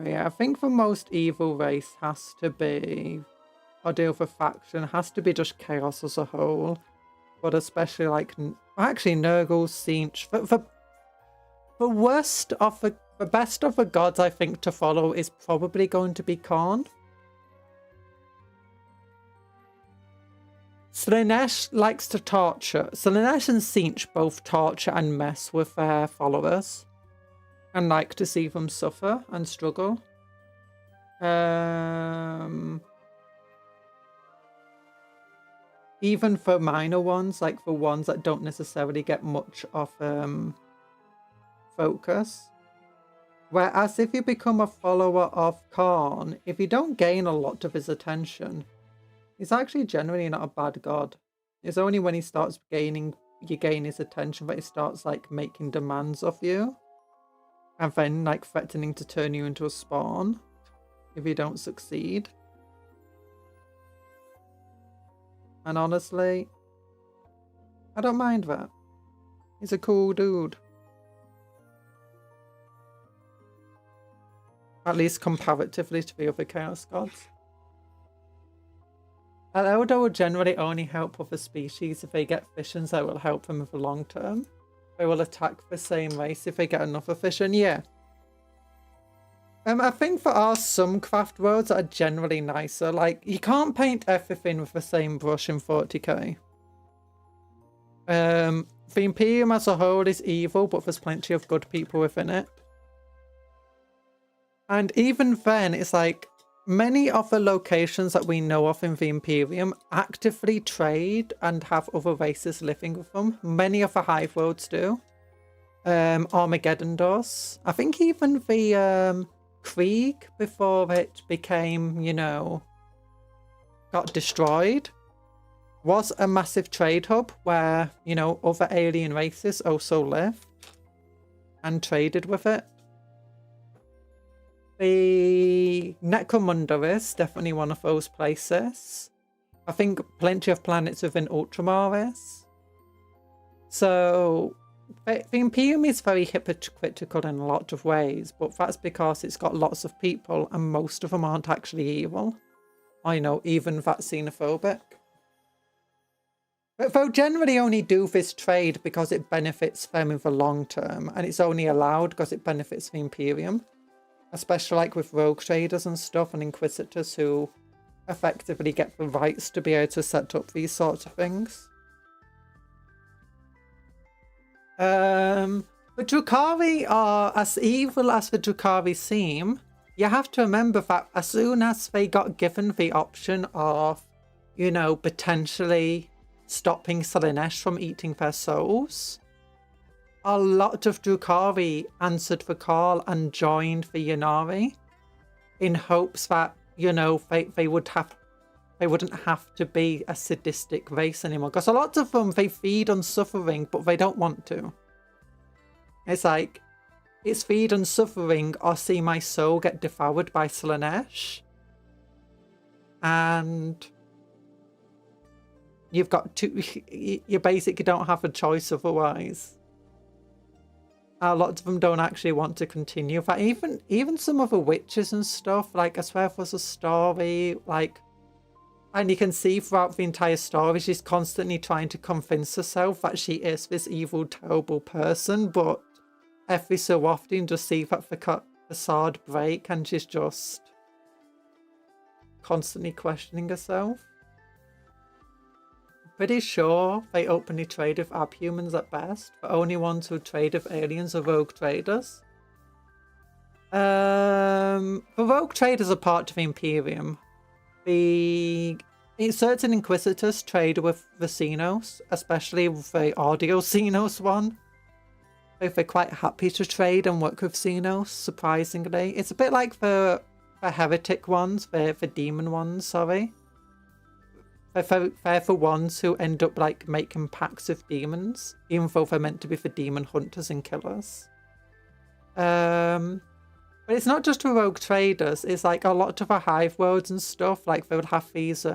Yeah, I think the most evil race has to be, or deal with faction, has to be just chaos as a whole. But especially like, actually Nurgle, Tzeentch. The worst of the best of the gods I think to follow is probably going to be Khorne. Slaanesh likes to torture. Slaanesh and Tzeentch both torture and mess with their followers. And like to see them suffer and struggle. Even for minor ones, like the ones that don't necessarily get much of focus. Whereas if you become a follower of Khorne, if you don't gain a lot of his attention, he's actually generally not a bad god. It's only when he starts you gain his attention that he starts like making demands of you. And then like threatening to turn you into a spawn. if you don't succeed. And honestly, I don't mind that. He's a cool dude. At least comparatively to the other Chaos Gods. An Elder will generally only help other species if they get fissions that will help them in the long term. They will attack the same race if they get another fission, yeah. I think there are some craft worlds that are generally nicer. Like, you can't paint everything with the same brush in 40k. The Imperium as a whole is evil, but there's plenty of good people within it. And even then, it's like, many of the locations that we know of in the Imperium actively trade and have other races living with them. Many of the Hive worlds do. Armageddon does. I think even the Krieg, before it became, you know, got destroyed, was a massive trade hub where, you know, other alien races also lived and traded with it. The Necromunda is definitely one of those places. I think plenty of planets within Ultramar is. So the Imperium is very hypocritical in a lot of ways, but that's because it's got lots of people and most of them aren't actually evil. I know, even that xenophobic. But they'll generally only do this trade because it benefits them in the long term, and it's only allowed because it benefits the Imperium. Especially like with rogue traders and stuff and inquisitors who effectively get the rights to be able to set up these sorts of things. The Drukhari are as evil as the Drukhari seem. You have to remember that as soon as they got given the option of, you know, potentially stopping Slaanesh from eating their souls, a lot of Drukhari answered the call and joined the Ynnari in hopes that, you know, they wouldn't have to be a sadistic race anymore. Because a lot of them, they feed on suffering, but they don't want to. It's like, it's feed on suffering or see my soul get devoured by Slaanesh. And you've got to, you basically don't have a choice otherwise. A lot of them don't actually want to continue. But even some of the witches and stuff, like I swear there was a story, like, and you can see throughout the entire story, she's constantly trying to convince herself that she is this evil, terrible person, but every so often just see that the facade break and she's just constantly questioning herself. Pretty sure they openly trade with abhumans at best. The only ones who trade with aliens are rogue traders. The rogue traders are part of the Imperium. Certain Inquisitors trade with the Xenos, especially with the audio Xenos one. They're quite happy to trade and work with Xenos, surprisingly. It's a bit like the heretic ones, the demon ones, sorry. They're the ones who end up like making pacts with demons, even though they're meant to be the demon hunters and killers. But it's not just the rogue traders. It's like a lot of the hive worlds and stuff. Like they would have these.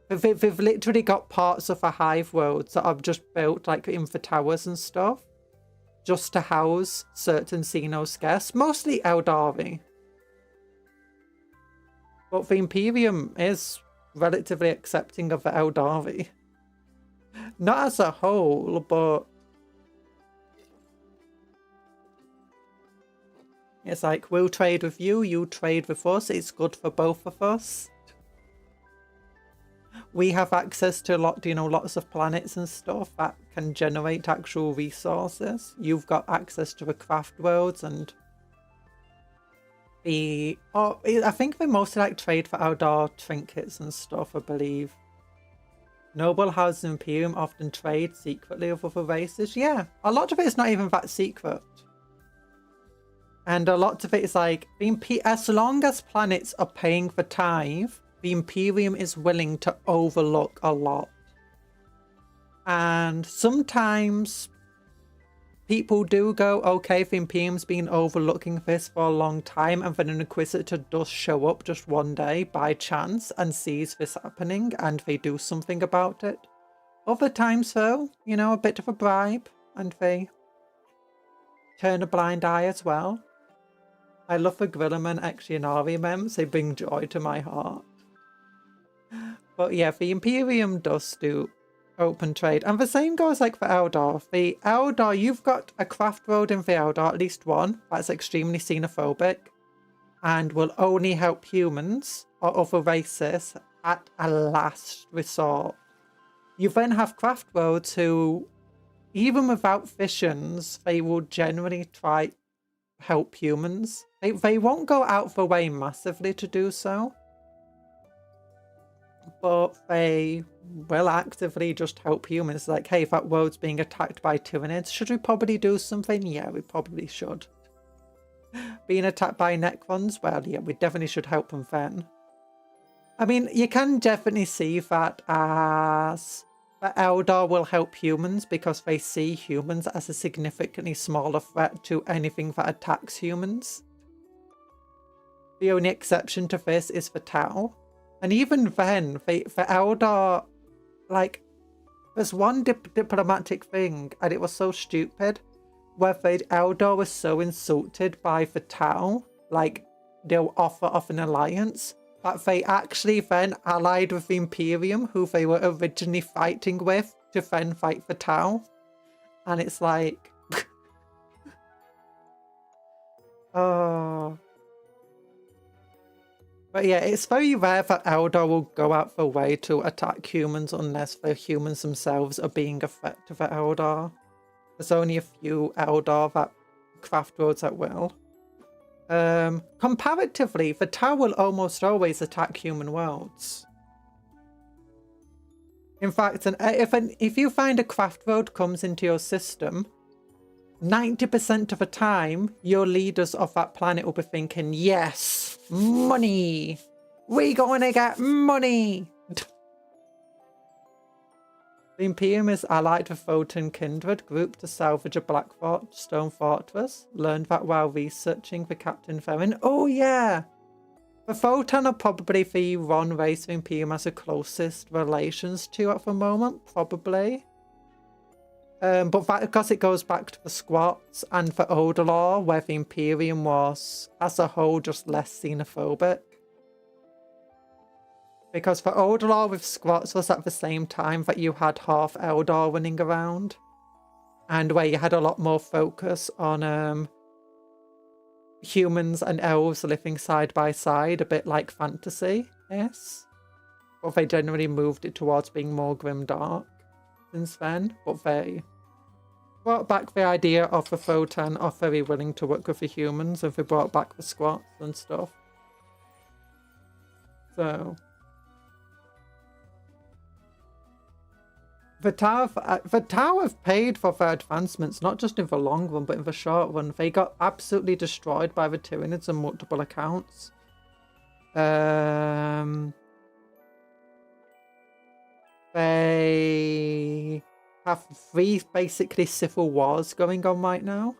They've literally got parts of the hive worlds that are just built like in the towers and stuff, just to house certain Xenos guests, mostly Eldari. But the Imperium is relatively accepting of the Eldari. Not as a whole, but it's like, we'll trade with you, you trade with us, it's good for both of us. We have access to lots of planets and stuff that can generate actual resources. You've got access to the craft worlds and I think they mostly like trade for outdoor trinkets and stuff, I believe. Noble Houses and Imperium often trade secretly with other races. Yeah, a lot of it is not even that secret. And a lot of it is like, as long as planets are paying for tithe, the Imperium is willing to overlook a lot. And sometimes people do go, okay, the Imperium's been overlooking this for a long time, and then an Inquisitor does show up just one day by chance and sees this happening, and they do something about it. Other times, though, you know, a bit of a bribe, and they turn a blind eye as well. I love the Grillerman Exianari memes, they bring joy to my heart. But yeah, the Imperium does do open trade, and the same goes like for Eldar. The Eldar, you've got a craft road in the Eldar, at least one, that's extremely xenophobic and will only help humans or other races at a last resort. You then have craft roads who, even without fissions, they will generally try help humans. They won't go out of the way massively to do so, but they will actively just help humans. Like, hey, if that world's being attacked by Tyranids, should we probably do something? Yeah, we probably should. Being attacked by Necrons? Well, yeah, we definitely should help them then. I mean, you can definitely see that as the Eldar will help humans because they see humans as a significantly smaller threat to anything that attacks humans. The only exception to this is the Tau. And even then, the Eldar, like, there's one diplomatic thing, and it was so stupid, where the Eldar was so insulted by the Tau, like, their offer of an alliance, that they actually then allied with the Imperium, who they were originally fighting with, to then fight the Tau. And it's like... oh... But yeah, it's very rare that Eldar will go out their way to attack humans unless the humans themselves are being a threat to the Eldar. There's only a few Eldar that craft roads at will. Comparatively, the Tau will almost always attack human worlds. In fact, if you find a craft road comes into your system, 90% of the time, your leaders of that planet will be thinking, yes, money! We're going to get money! The Imperium is allied with Photon Kindred group to salvage a Blackstone fortress. Learned that while researching the Captain Theron. Oh yeah! The Photon are probably the one race the Imperium has the closest relations to at the moment, probably. But that, because it goes back to the Squats and the Odalor, where the Imperium was, as a whole, just less xenophobic. Because for Odalor with Squats was at the same time that you had half Eldar running around. And where you had a lot more focus on humans and elves living side by side, a bit like fantasy, yes. But they generally moved it towards being more grimdark since then. But they brought back the idea of the Photon are very willing to work with the humans, and they brought back the Squats and stuff. So... The Tau have paid for their advancements, not just in the long run, but in the short run. They got absolutely destroyed by the Tyranids on multiple accounts. They have 3 basically civil wars going on right now.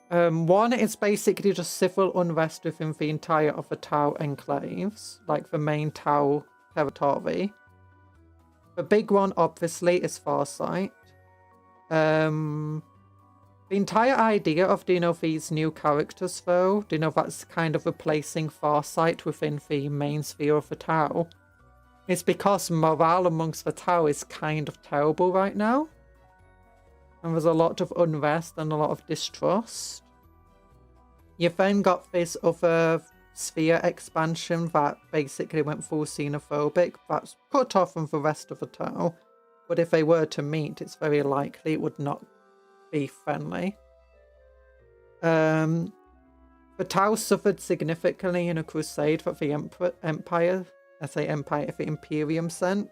One is basically just civil unrest within the entire of the Tau enclaves, like the main Tau territory. The big one, obviously, is Farsight. The entire idea of, these new characters, though, that's kind of replacing Farsight within the main sphere of the Tau, is because morale amongst the Tau is kind of terrible right now. And there's a lot of unrest and a lot of distrust. You've then got this other sphere expansion that basically went full xenophobic. That's cut off from the rest of the Tau. But if they were to meet, it's very likely it would not be friendly. The Tau suffered significantly in a crusade that the the Imperium sent.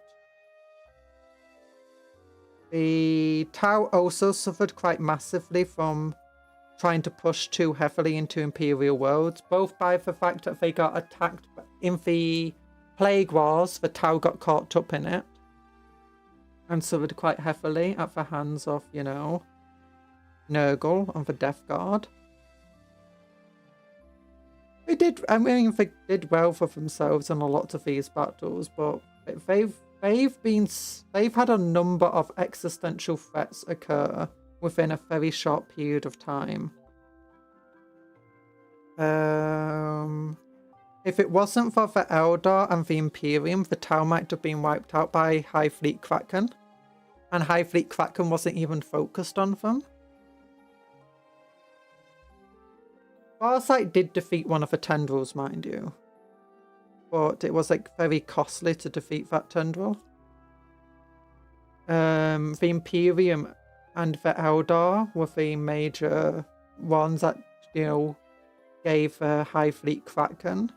The Tau also suffered quite massively from trying to push too heavily into Imperial worlds, both by the fact that they got attacked in the Plague Wars. The Tau got caught up in it and suffered quite heavily at the hands of, Nurgle on the Death Guard. They did, I mean, they did well for themselves in a lot of these battles, but they've had a number of existential threats occur within a very short period of time. If it wasn't for the Eldar and the Imperium, the town might have been wiped out by High Fleet Kraken. And High Fleet Kraken wasn't even focused on them. Farsight did defeat one of the tendrils, mind you. But it was like very costly to defeat that tendril. The Imperium and the Eldar were the major ones that, you know, gave High Fleet Kraken.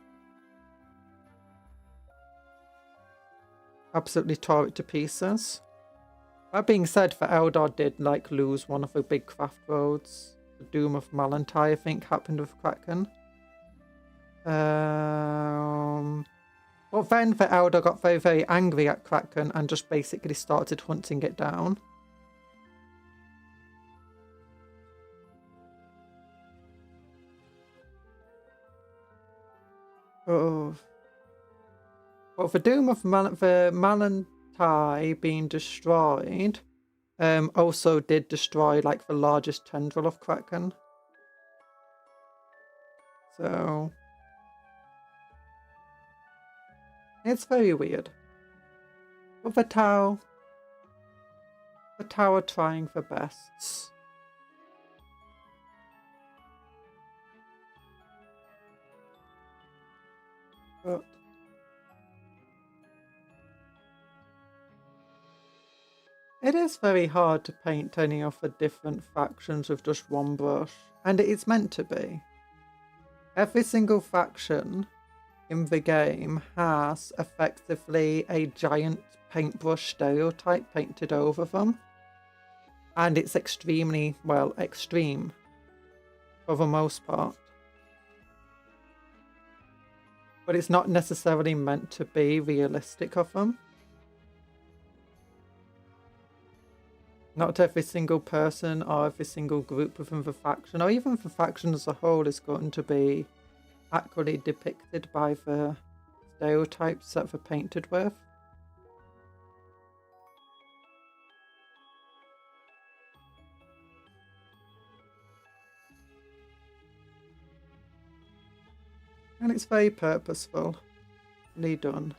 Absolutely tore it to pieces. That being said, the Eldar did like lose one of the big craft roads. The Doom of Malantai, I think, happened with Kraken. But then the Eldar got very, very angry at Kraken and just basically started hunting it down. Oh. Well, the Doom of the Malantai being destroyed also did destroy like the largest tendril of Kraken. So it's very weird. But the Tau are trying their best. But it is very hard to paint any of the different factions with just one brush, and it is meant to be. Every single faction in the game has effectively a giant paintbrush stereotype painted over them, and it's extremely, well, extreme for the most part. But it's not necessarily meant to be realistic of them. Not every single person or every single group within the faction, or even the faction as a whole, is going to be accurately depicted by the stereotypes that they're painted with. And it's very purposefully done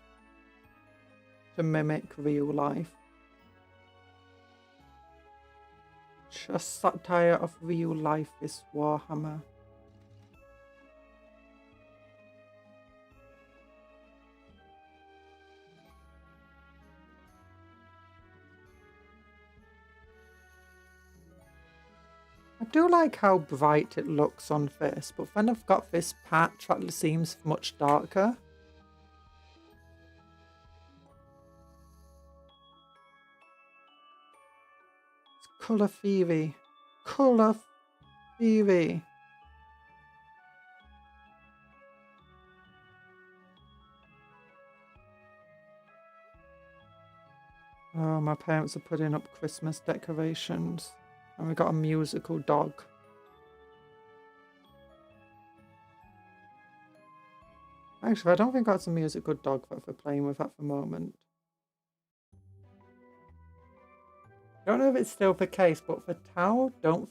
to mimic real life. Just satire of real life is Warhammer. I do like how bright it looks on this, but then I've got this patch that seems much darker. Colour theory. Colour theory. Oh, my parents are putting up Christmas decorations. And we got a musical dog. Actually, I don't think that's a musical dog that we're playing with at the moment. I don't know if it's still the case, but for Tau, don't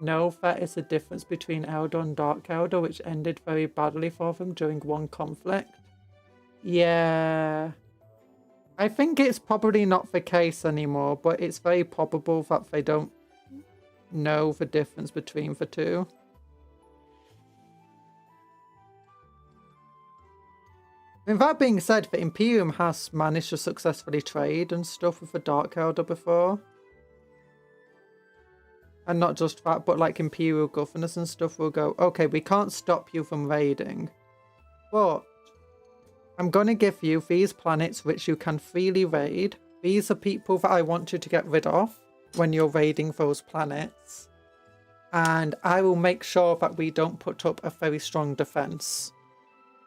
know if that is the difference between Eldar and Dark Eldar, which ended very badly for them during one conflict. Yeah. I think it's probably not the case anymore, but it's very probable that they don't know the difference between the two. And that being said, the Imperium has managed to successfully trade and stuff with the Dark Eldar before. And not just that, but like Imperial governors and stuff will go, okay, we can't stop you from raiding, but I'm going to give you these planets which you can freely raid. These are people that I want you to get rid of when you're raiding those planets. And I will make sure that we don't put up a very strong defense.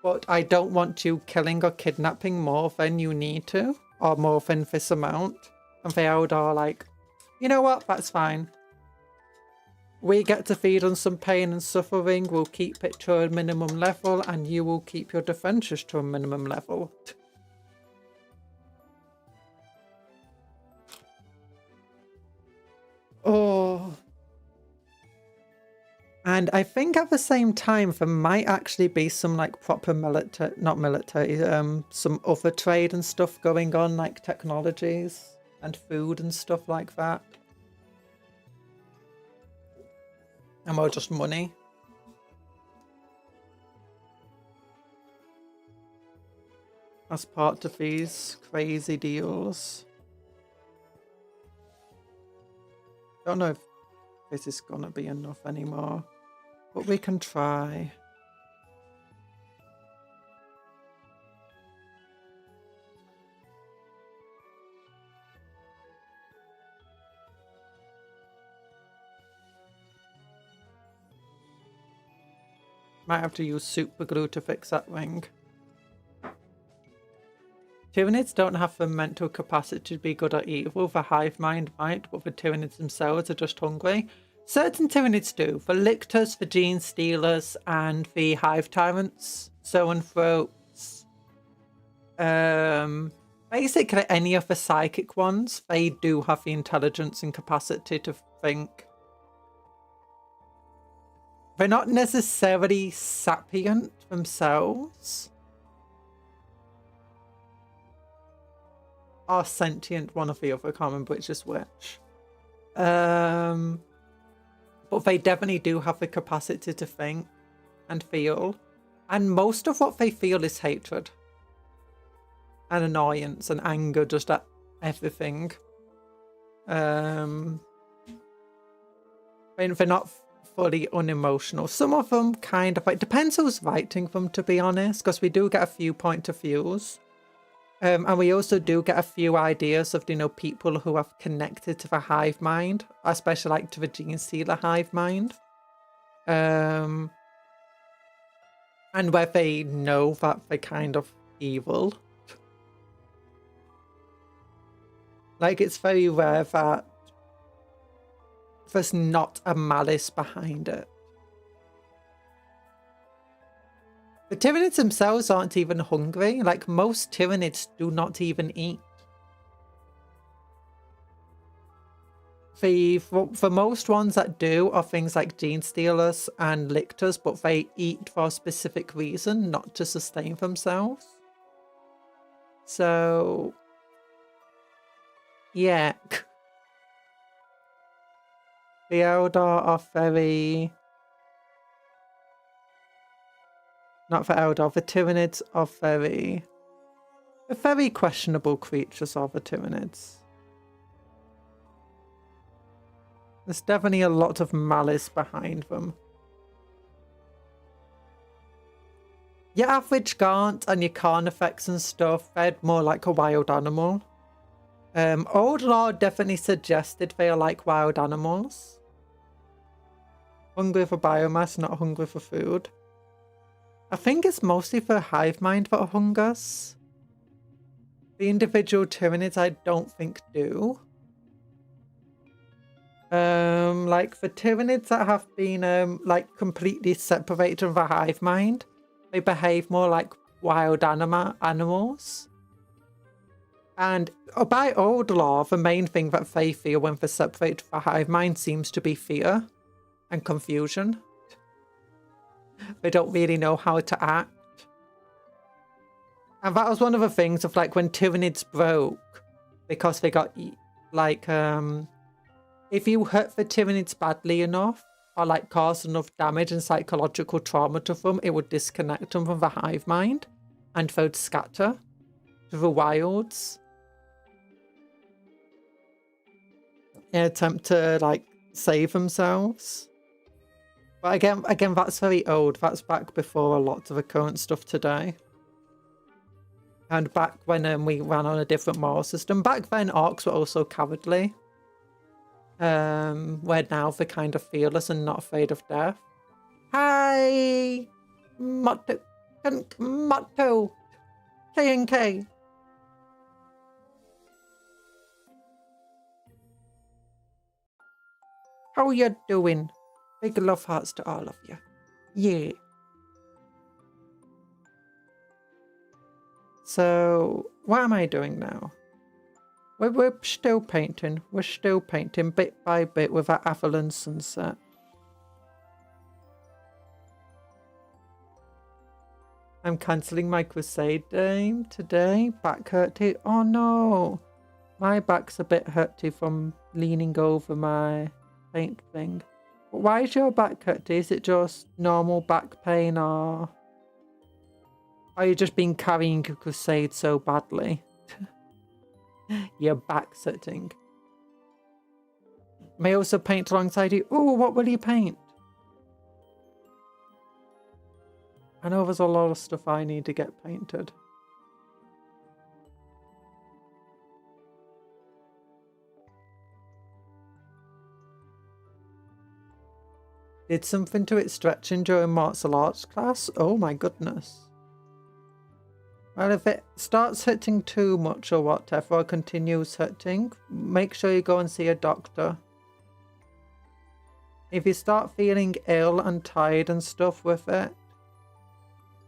But I don't want you killing or kidnapping more than you need to, or more than this amount. And the Eldar are like, you know what, that's fine. We get to feed on some pain and suffering. We'll keep it to a minimum level, and you will keep your defenses to a minimum level. Oh. And I think at the same time, there might actually be some like proper military, not military, some other trade and stuff going on, like technologies and food and stuff like that. And more just money. As part of these crazy deals. Don't know if this is gonna be enough anymore, but we can try. Might have to use super glue to fix that ring. Tyranids don't have the mental capacity to be good at evil. The hive mind might, but the Tyranids themselves are just hungry. Certain Tyranids do. The lictors, the gene stealers, and the hive tyrants, zoanthropes. Basically any of the psychic ones, they do have the intelligence and capacity to think. They're not necessarily sapient themselves. Or sentient, one of the other, I can't remember which is which. But they definitely do have the capacity to think and feel. And most of what they feel is hatred. And annoyance and anger, just at everything. They're not fully unemotional. Some of them kind of, it depends who's writing them, to be honest, because we do get a few point of views. And we also do get a few ideas of, you know, people who have connected to the hive mind, especially like to the gene stealer hive mind. And where they know that they're kind of evil. Like, it's very rare that there's not a malice behind it. The Tyranids themselves aren't even hungry. Like, most Tyranids do not even eat. For most ones that do are things like gene stealers and lictors, but they eat for a specific reason, not to sustain themselves. So, yeah. The Eldar are very... Not for Eldar, the Tyranids are very questionable creatures, are the Tyranids. There's definitely a lot of malice behind them. Your average Gaunt and your Carnifex and stuff, they're more like a wild animal. Old Law definitely suggested they are like wild animals. Hungry for biomass, not hungry for food. I think it's mostly for hive mind that hungers. The individual Tyranids I don't think do. Like the Tyranids that have been like completely separated from the hive mind, they behave more like wild animals. And by old law, the main thing that they feel when they're separated from the hive mind seems to be fear and confusion. They don't really know how to act. And that was one of the things of like when Tyranids broke, because they got like if you hurt the Tyranids badly enough or like caused enough damage and psychological trauma to them, it would disconnect them from the hive mind and they'd scatter to the wilds in an attempt to like save themselves. But again, that's very old. That's back before a lot of the current stuff today. And back when we ran on a different moral system. Back then, orcs were also cowardly. Where now they're kind of fearless and not afraid of death. Hi! Motto. K&K. How you doing? Big love hearts to all of you. Yeah. So, what am I doing now? We're still painting. We're still painting bit by bit with our Avalon sunset. I'm cancelling my crusade game today. Back hurty. Oh no. My back's a bit hurty from leaning over my paint thing. But why is your back hurty? Is it just normal back pain, or are you just been carrying your crusade so badly? Your back's hurting. May I also paint alongside you? Oh, what will you paint? I know there's a lot of stuff I need to get painted. Did something to it stretching during martial arts class? Oh my goodness. Well, if it starts hurting too much or whatever, or continues hurting, make sure you go and see a doctor. If you start feeling ill and tired and stuff with it,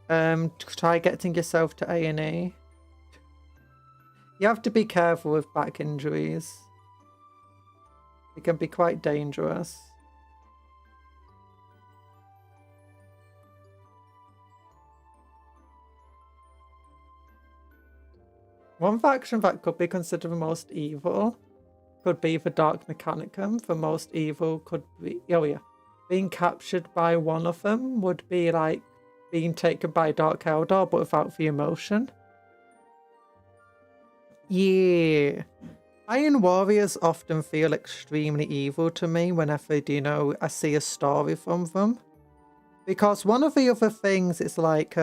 try getting yourself to A&E. You have to be careful with back injuries. It can be quite dangerous. One faction that could be considered the most evil could be the Dark Mechanicum. The most evil could be, oh yeah, being captured by one of them would be like being taken by Dark Eldar, but without the emotion. Yeah. Iron Warriors often feel extremely evil to me whenever, you know, I see a story from them. Because one of the other things is like,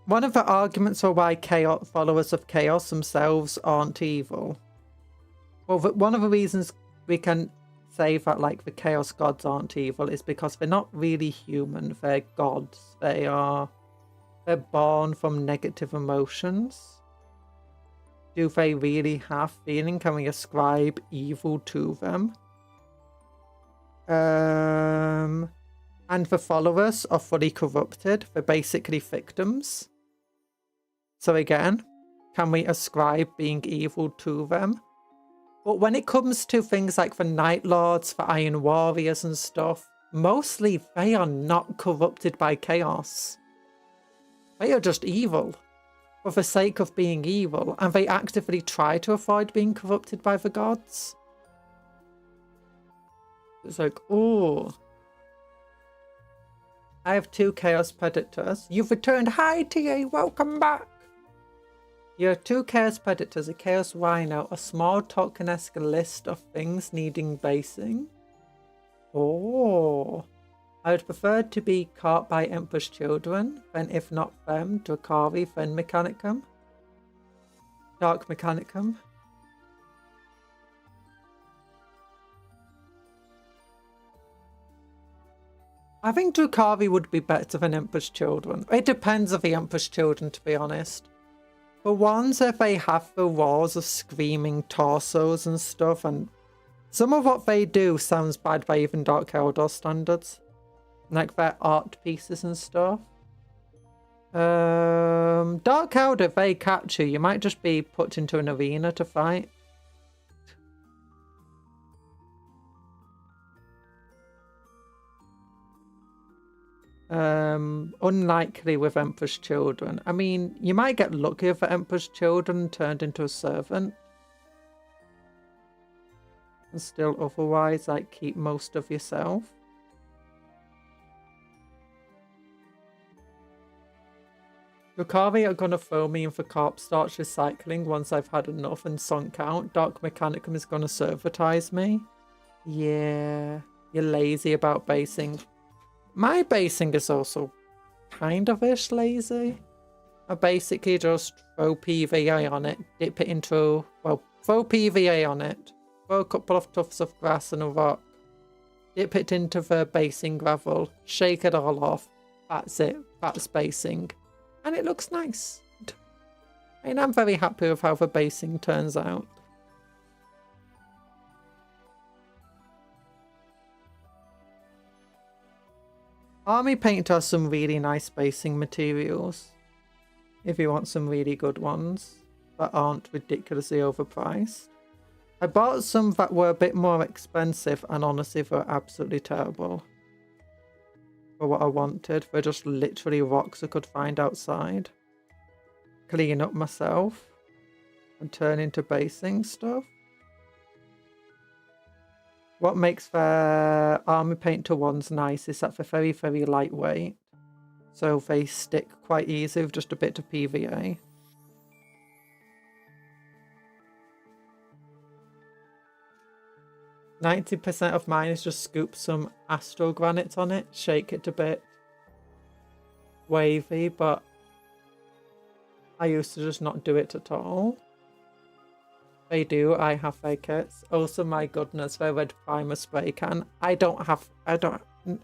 one of the arguments for why chaos followers of chaos themselves aren't evil. Well, one of the reasons we can say that like the chaos gods aren't evil is because they're not really human. They're gods. They're born from negative emotions. Do they really have feeling? Can we ascribe evil to them? And the followers are fully corrupted. They're basically victims. So again, can we ascribe being evil to them? But when it comes to things like the Night Lords, the Iron Warriors and stuff, mostly they are not corrupted by chaos. They are just evil for the sake of being evil, and they actively try to avoid being corrupted by the gods. It's like, oh. I have 2 Chaos Predators. You've returned. Hi, TA. Welcome back. You have 2 Chaos Predators, a Chaos Rhino, a small Tolkien-esque list of things needing basing. Oh. I would prefer to be caught by Emperor's children, then if not them, Drakari, then Mechanicum. Dark Mechanicum. I think Drakari would be better than Emperor's children. It depends on the Emperor's children, to be honest. The ones where they have the wars of screaming torsos and stuff, and some of what they do sounds bad by even Dark Eldar standards. Like their art pieces and stuff. Dark Eldar, if they catch you, you might just be put into an arena to fight. Unlikely with Emperor's children. I mean, you might get lucky if the Emperor's children turned into a servant. And still otherwise, like, keep most of yourself. Drakari are gonna throw me in for Corp Starch Recycling once I've had enough and sunk out. Dark Mechanicum is gonna servitize me. Yeah, you're lazy about basing. My basing is also kind of-ish lazy. I basically just throw PVA on it, dip it into, well, throw PVA on it, throw a couple of tufts of grass and a rock, dip it into the basing gravel, shake it all off. That's it. That's basing. And it looks nice. I mean, I'm very happy with how the basing turns out. Army Painter has some really nice basing materials. If you want some really good ones that aren't ridiculously overpriced. I bought some that were a bit more expensive and honestly they were absolutely terrible. For what I wanted. They're just literally rocks I could find outside. Clean up myself. And turn into basing stuff. What makes their Army Painter ones nice is that they're very, very lightweight. So they stick quite easy with just a bit of PVA. %90 of mine is just scoop some Astro Granite on it, shake it a bit wavy, but I used to just not do it at all. They do, I have their kits. Also, my goodness, their red primer spray can. I do have an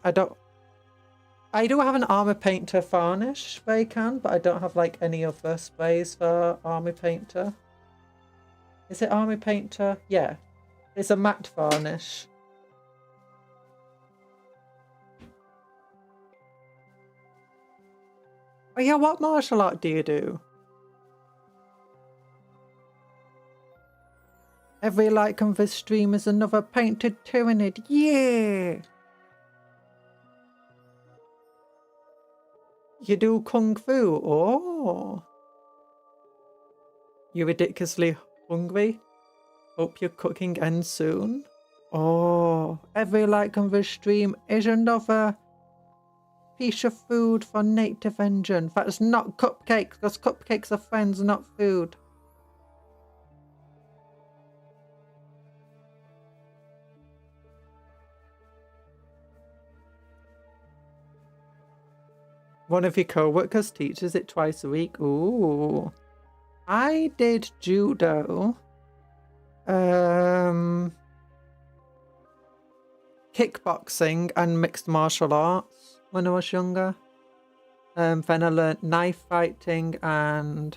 Armor Painter varnish spray can, but I don't have like any other sprays for Army Painter. Is it Army Painter? Yeah. It's a matte varnish. Oh yeah, what martial art do you do? Every like on this stream is another painted Tyranid. Yeah! You do Kung Fu? Oh! You ridiculously hungry? Hope your cooking ends soon. Oh, every like on this stream is another piece of food for native engine. That's not cupcakes, because cupcakes are friends, not food. One of your co-workers teaches it twice a week. Ooh. I did judo. Kickboxing and mixed martial arts when I was younger. Then I learnt knife fighting and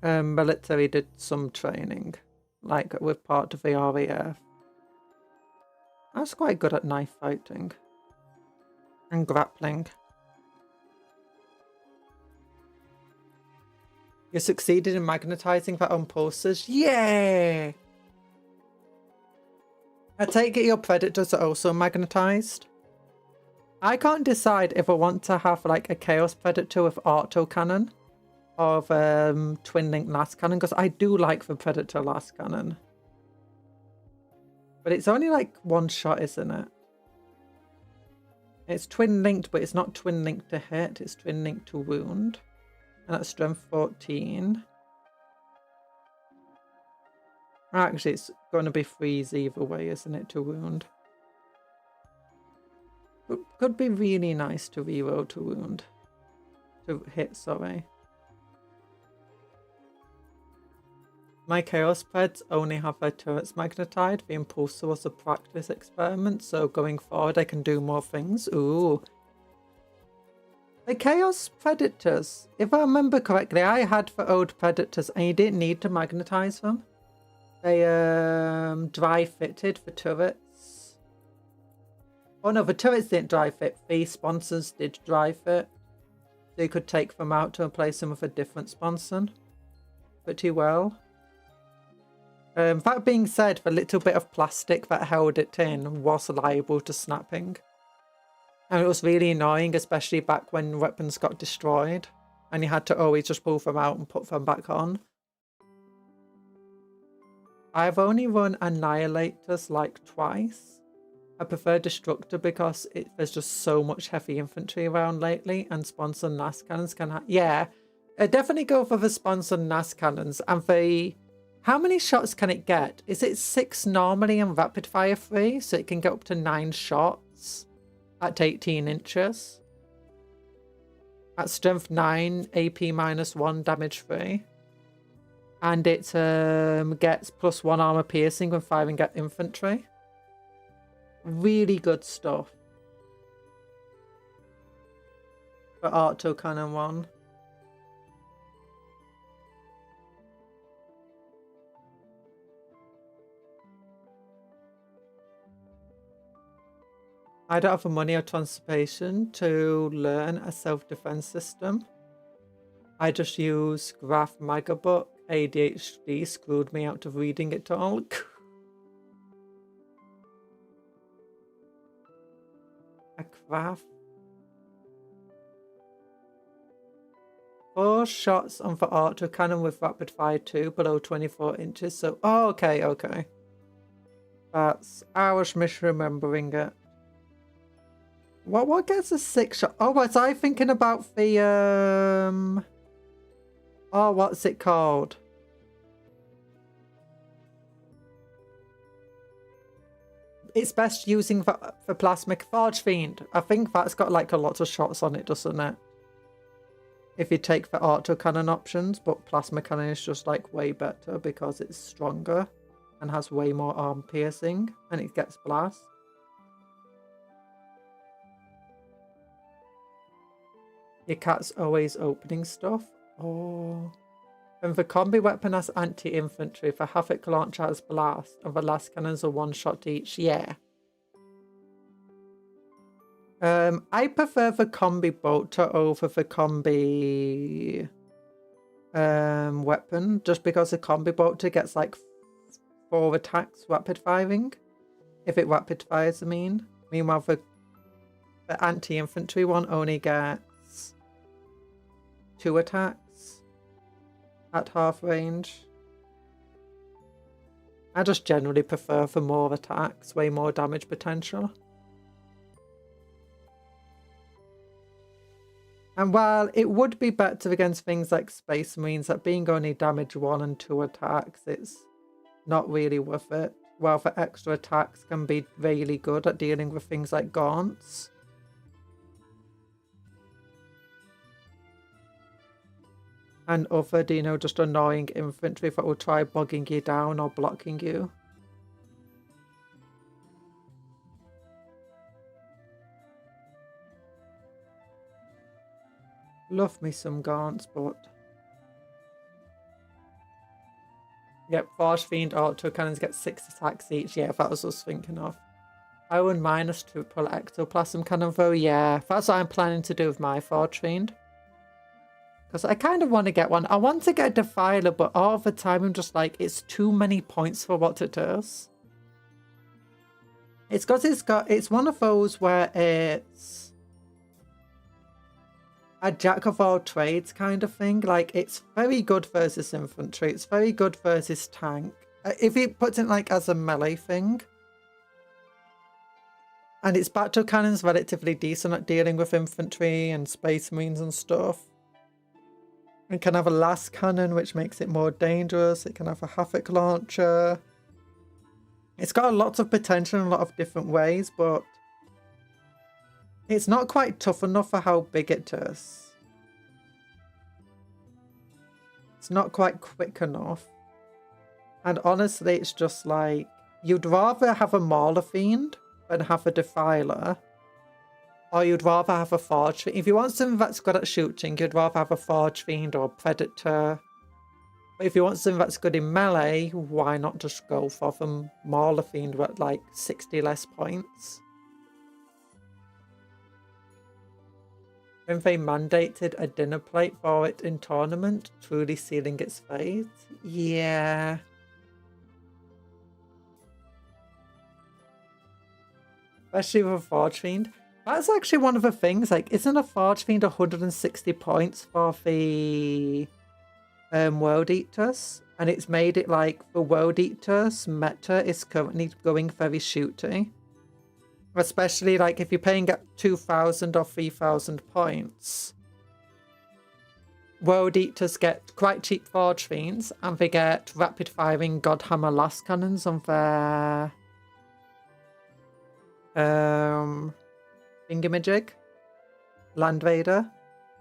military did some training, like with part of the RAF. I was quite good at knife fighting and grappling. You succeeded in magnetizing that on posters? Yeah! I take it your predators are also magnetized. I can't decide if I want to have like a Chaos Predator with autocannon or twin link last cannon, because I do like the Predator last cannon. But it's only like one shot, isn't it? It's twin linked, but it's not twin linked to hit, it's twin linked to wound. And that's strength 14. Actually, it's going to be freeze either way, isn't it, to wound? But could be really nice to reroll to wound. To hit, sorry. My Chaos Preds only have their turrets magnetized. The Impulsor was a practice experiment, so going forward I can do more things. Ooh. The Chaos Predators, if I remember correctly, I had the old Predators and you didn't need to magnetize them. They dry fitted for turrets. Oh no, the turrets didn't dry fit, the sponsors did dry fit. So you could take them out to replace them with a different sponsor. Pretty well. That being said, the little bit of plastic that held it in was liable to snapping. And it was really annoying, especially back when weapons got destroyed. And you had to always just pull them out and put them back on. I've only run Annihilators like twice. I prefer Destructor because there's just so much heavy infantry around lately. And sponsor NAS cannons can yeah, I definitely go for the sponsor NAS cannons. And the... How many shots can it get? Is it 6 normally and rapid fire 3? So it can get up to 9 shots. At 18 inches. At strength 9, AP -1, damage 3. And it gets +1 armor piercing when firing at infantry. Really good stuff. For autocannon 1. I don't have the money or transportation to learn a self-defense system. I just use Graph Magabook. ADHD screwed me out of reading it all. A craft. 4 shots on the autocannon with rapid fire 2 below 24 inches. So, oh, okay, okay. I was misremembering it. What gets a 6 shot? Oh, was I thinking about the oh, what's it called? It's best using for Plasmic Forge Fiend. I think that's got like a lot of shots on it, doesn't it? If you take the autocannon options, but Plasma Cannon is just like way better because it's stronger and has way more arm piercing and it gets blast. Your cat's always opening stuff. Oh. And the combi weapon has anti-infantry, the Havoc launcher has blast, and the last cannons are 1 shot each. Yeah. I prefer the combi bolter over the combi weapon, just because the combi bolter gets like 4 attacks rapid firing. If it rapid fires, I mean. Meanwhile, the anti-infantry one only gets 2 attacks at half range. I just generally prefer for more attacks, way more damage potential. And while it would be better against things like Space Marines, that being only damage 1 and 2 attacks, it's not really worth it. While the extra attacks can be really good at dealing with things like gaunts. And other, you know, just annoying infantry that will try bogging you down or blocking you. Love me some gaunts, but... Yep, Forge Fiend autocannons get 6 attacks each. Yeah, that was us thinking of. I wouldn't mind a triple ectoplasm cannon though. Yeah, that's what I'm planning to do with my Forge Fiend. Because I kind of want to get one. I want to get a Defiler, but all the time I'm just like, it's too many points for what it does. It's because it's one of those where it's a jack of all trades kind of thing. Like, it's very good versus infantry. It's very good versus tank. If he puts it like as a melee thing. And its battle cannon's relatively decent at dealing with infantry and Space Marines and stuff. It can have a last cannon, which makes it more dangerous. It can have a Havoc launcher. It's got a lot of potential in a lot of different ways, but it's not quite tough enough for how big it is. It's not quite quick enough. And honestly, it's just like, you'd rather have a Mauler Fiend than have a Defiler. Or you'd rather have a Forge Fiend. If you want something that's good at shooting, you'd rather have a Forge Fiend or a Predator. But if you want something that's good in melee, why not just go for the Mauler Fiend with like 60 less points? When they mandated a dinner plate for it in tournament, truly sealing its fate? Yeah. Especially with a Forge Fiend. That's actually one of the things, like, isn't a Forge Fiend 160 points for the World Eaters? And it's made it like the World Eaters meta is currently going very shooty. Especially like if you're paying at 2,000 or 3,000 points. World Eaters get quite cheap Forge Fiends and they get rapid firing Godhammer last cannons on their thingamajig, Land Raider.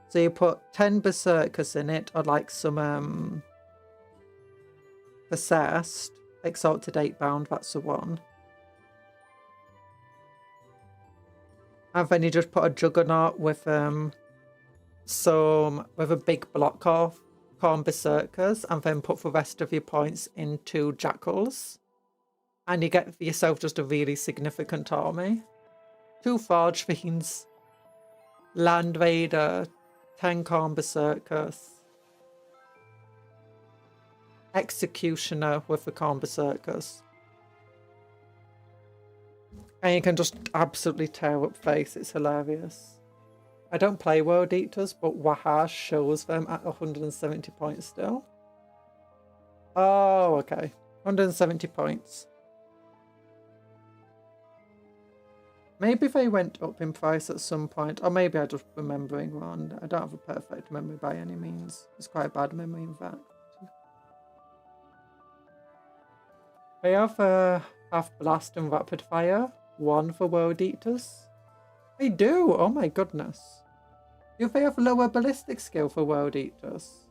So you put 10 Berserkers in it, or like some Possessed, Exalted 8-bound, that's the one. And then you just put a Juggernaut with a big block of Khorne Berserkers, and then put the rest of your points into Jackals. And you get yourself just a really significant army. 2 Forge Fiends, Land Raider, 10 Corn Berserkers, Executioner with the Corn Berserkers. And you can just absolutely tear up face, it's hilarious. I don't play World Eaters, but Wahash shows them at 170 points still. Oh, okay. 170 points. Maybe they went up in price at some point, or maybe I'm just remembering wrong. I don't have a perfect memory by any means. It's quite a bad memory, in fact. They have Half Blast and Rapid Fire, 1 for World Eaters. They do! Oh my goodness. Do they have lower ballistic skill for World Eaters?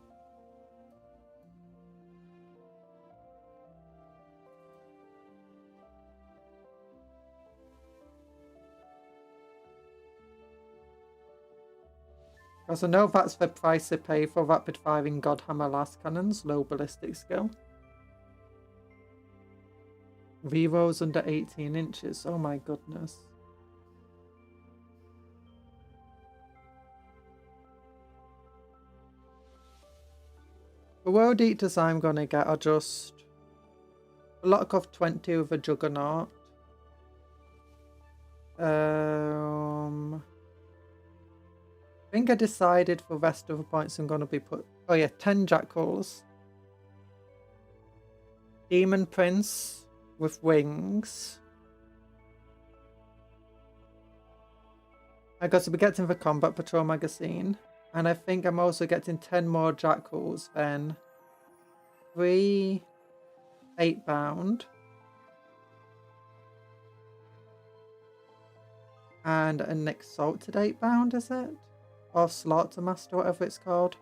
Because I know that's the price they pay for rapid firing Godhammer last cannons, low ballistic skill. Rerows under 18 inches, oh my goodness. The World Eaters I'm gonna get are just a Lock of 20 with a Juggernaut. I think I decided for the rest of the points I'm going to be put... Oh yeah, 10 Jackals. Demon Prince with wings. I got to be getting the Combat Patrol magazine. And I think I'm also getting 10 more Jackals, then 3 8-bound. And an Exalted 8-bound, is it? Or Slaughter Master, whatever it's called.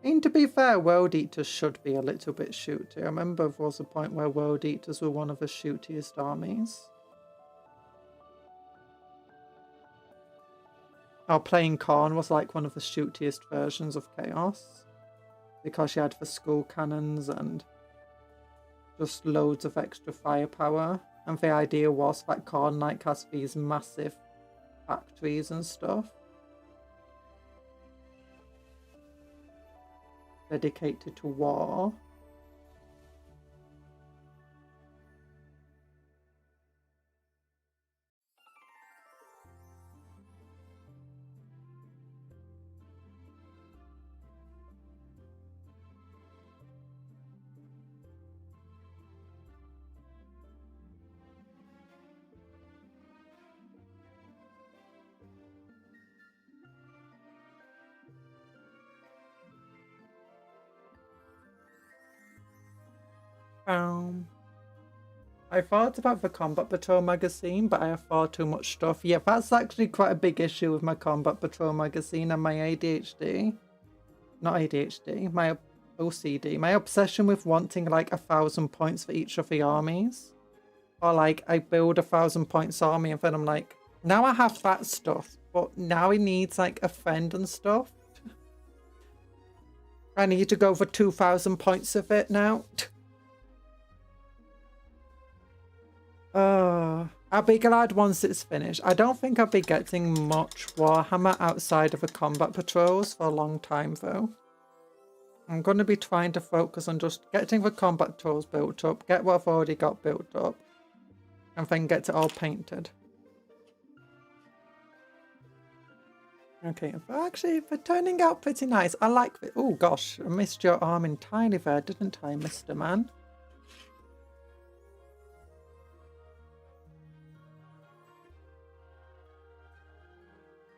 And to be fair, World Eaters should be a little bit shooty. I remember there was a point where World Eaters were one of the shootiest armies. Or playing Khorne was like one of the shootiest versions of Chaos. Because you had the skull cannons and just loads of extra firepower. And the idea was that Khorne like has these massive factories and stuff. Dedicated to war. I thought about the Combat Patrol magazine, but I have far too much stuff. Yeah, that's actually quite a big issue with my Combat Patrol magazine and my ADHD. Not ADHD, my OCD. My obsession with wanting like 1,000 points for each of the armies. Or like, I build 1,000 points army and then I'm like, now I have that stuff, but now it needs like a friend and stuff. I need to go for 2,000 points of it now. I'll be glad once it's finished. I don't think I'll be getting much Warhammer outside of the Combat Patrols for a long time though. I'm going to be trying to focus on just getting the Combat Patrols built up, get what I've already got built up, and then get it all painted. Okay, actually they're turning out pretty nice. I like it. Oh gosh, I missed your arm entirely there, didn't I, Mr. Man?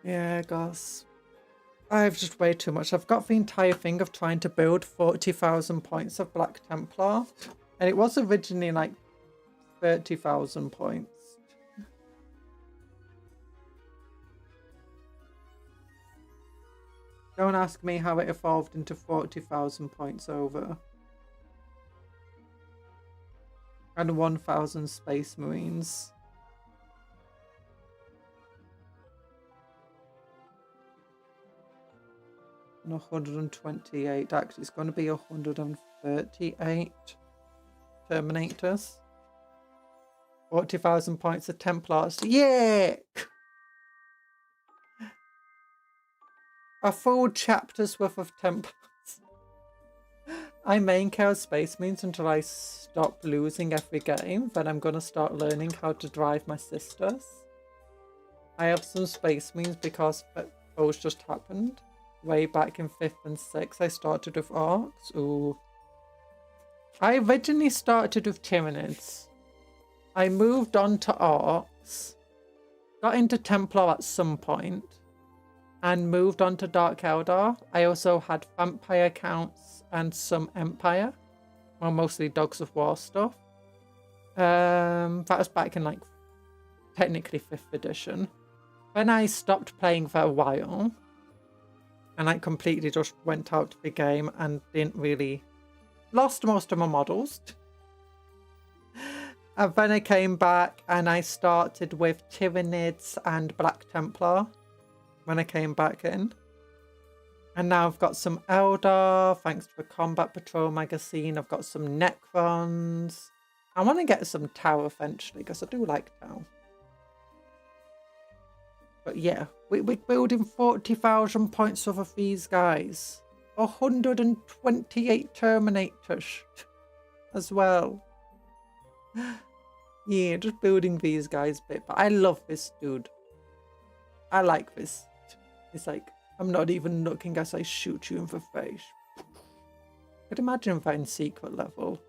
Yeah, guys. I have just way too much. I've got the entire thing of trying to build 40,000 points of Black Templar. And it was originally like 30,000 points. Don't ask me how it evolved into 40,000 points over. And 1,000 Space Marines. and 128. Actually, it's going to be 138 Terminators. 40,000 points of Templars. Yeah! A full chapter's worth of Templars. I main Chaos Space Marines until I stop losing every game. Then I'm going to start learning how to drive my sisters. I have some Space Marines because those just happened. Way back in 5th and 6th, I started with Orcs. Ooh. I originally started with Tyranids. I moved on to Orcs. Got into Templar at some point. And moved on to Dark Eldar. I also had Vampire accounts and some Empire. Well, mostly Dogs of War stuff. That was back in, like, technically 5th edition. When I stopped playing for a while, and I completely just went out of the game and didn't really... Lost most of my models. And then I came back and I started with Tyranids and Black Templar when I came back in. And now I've got some Eldar, thanks to the Combat Patrol magazine. I've got some Necrons. I want to get some Tau eventually, because I do like Tau. But yeah, we're building 40,000 points over these guys. 128 Terminators as well. Yeah, just building these guys a bit. But I love this dude. I like this. It's like, I'm not even looking as I shoot you in the face. I could imagine that in secret level.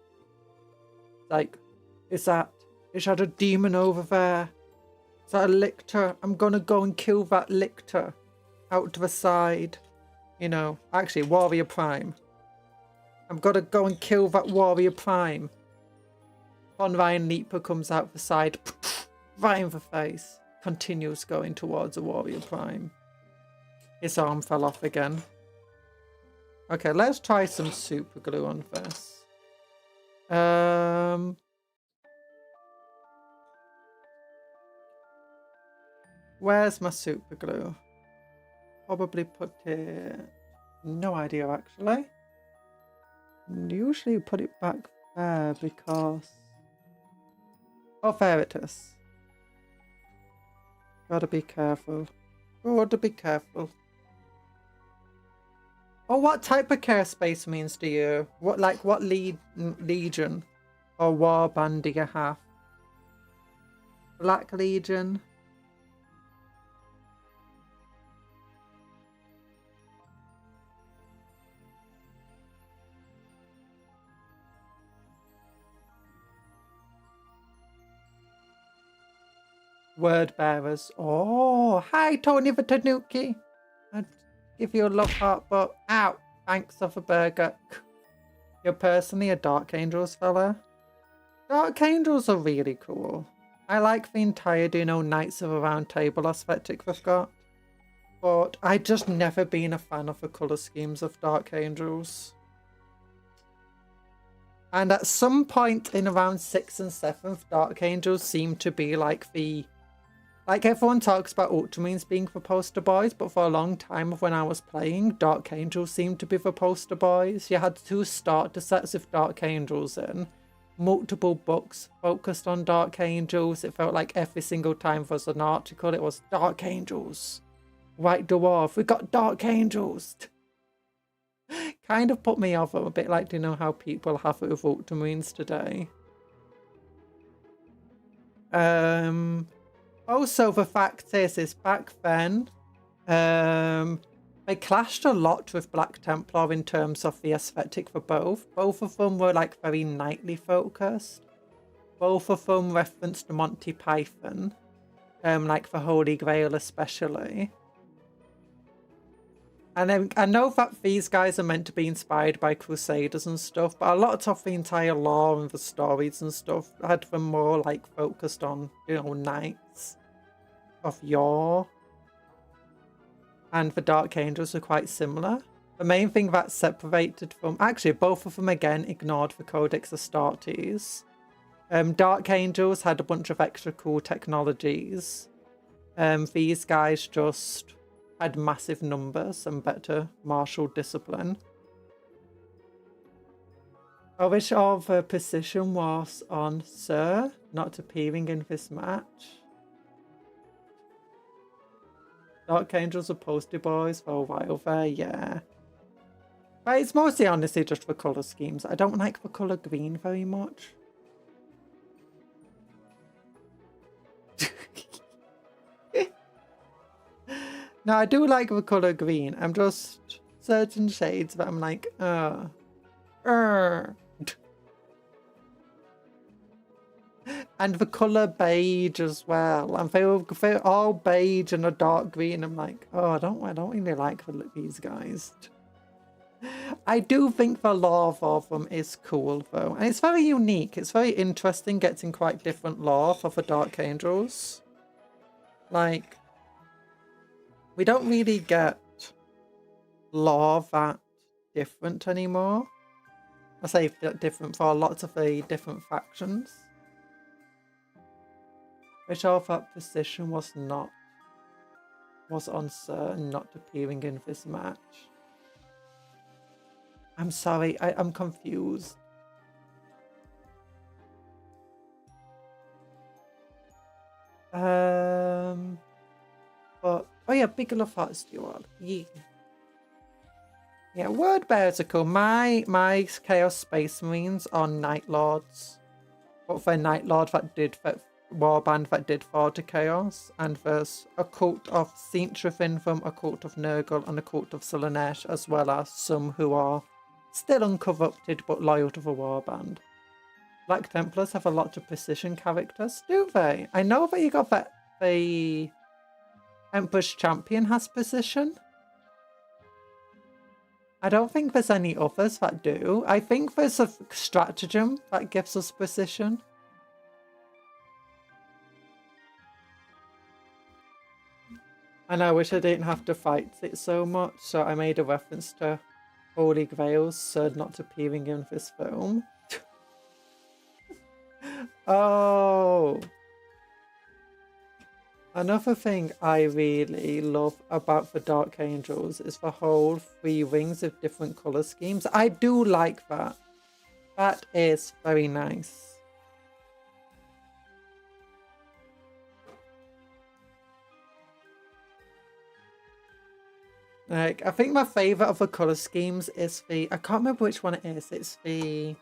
Like, is that a demon over there? Is that a lictor? I'm gonna go and kill that lictor out to the side. You know, actually, Warrior Prime. I'm gonna go and kill that Warrior Prime. Von Ryan Leaper comes out the side, right in the face. Continues going towards a Warrior Prime. His arm fell off again. Okay, let's try some super glue on this. Where's my super glue? Probably put it... No idea, actually. Usually put it back there because... Oh, there it is. Gotta be careful. Gotta be careful. Oh, what type of Chaos Space Marines do you... What Legion or Warband do you have? Black Legion? Word bearers. Oh, hi, Tony the Tanuki. I'd give you a love heart, but ow, thanks of a burger. You're personally a Dark Angels fella. Dark Angels are really cool. I like the entire, Knights of the Round Table aesthetic they've got. But I've just never been a fan of the colour schemes of Dark Angels. And at some point in around 6th and 7th, Dark Angels seem to be like the... Like, everyone talks about Ultramarines being the poster boys, but for a long time of when I was playing, Dark Angels seemed to be the poster boys. You had 2 starter sets of Dark Angels in. Multiple books focused on Dark Angels. It felt like every single time there was an article, it was Dark Angels. White Dwarf, we got Dark Angels. Kind of put me off a bit, like, how people have it with Ultramarines today. Also, the fact is back then, they clashed a lot with Black Templar in terms of the aesthetic for both. Both of them were, like, very knightly focused. Both of them referenced Monty Python, like the Holy Grail especially. And then I know that these guys are meant to be inspired by Crusaders and stuff, but a lot of the entire lore and the stories and stuff had them more like focused on, knights of yore. And the Dark Angels are quite similar. The main thing that separated from... Actually, both of them again ignored the Codex Astartes. Dark Angels had a bunch of extra cool technologies. These guys just... had massive numbers and better martial discipline. I wish all the position was on Sir, not appearing in this match. Dark Angels are posty boys for a while there, yeah. But it's mostly honestly just the colour schemes. I don't like the colour green very much. No, I do like the colour green. I'm just certain shades that I'm like, And the colour beige as well. And they're all beige and a dark green. I'm like, oh, I don't really like these guys. I do think the lore of them is cool though. And it's very unique. It's very interesting getting quite different lore for the Dark Angels. Like, we don't really get lore that different anymore. I say different for lots of the different factions. Which of that position was uncertain, not appearing in this match. I'm sorry, I'm confused. But oh yeah, Bigelow Thought Steward. Yeah. Yeah, word bears are cool. My Chaos Space Marines are Night Lords. But for Night Lord that did that warband that did fall to Chaos, and there's a cult of Saint within them, a cult of Nurgle, and a cult of Solanesh, as well as some who are still uncorrupted but loyal to the warband. Black Templars have a lot of precision characters, do they? I know that you got that the Emperor's Champion has precision. I don't think there's any others that do. I think there's a stratagem that gives us precision. And I wish I didn't have to fight it so much, so I made a reference to Holy Grails, so not appearing in this film. Oh! Another thing I really love about the Dark Angels is the whole 3 rings of different colour schemes. I do like that. That is very nice. Like, I think my favourite of the colour schemes is the... I can't remember which one it is. It's the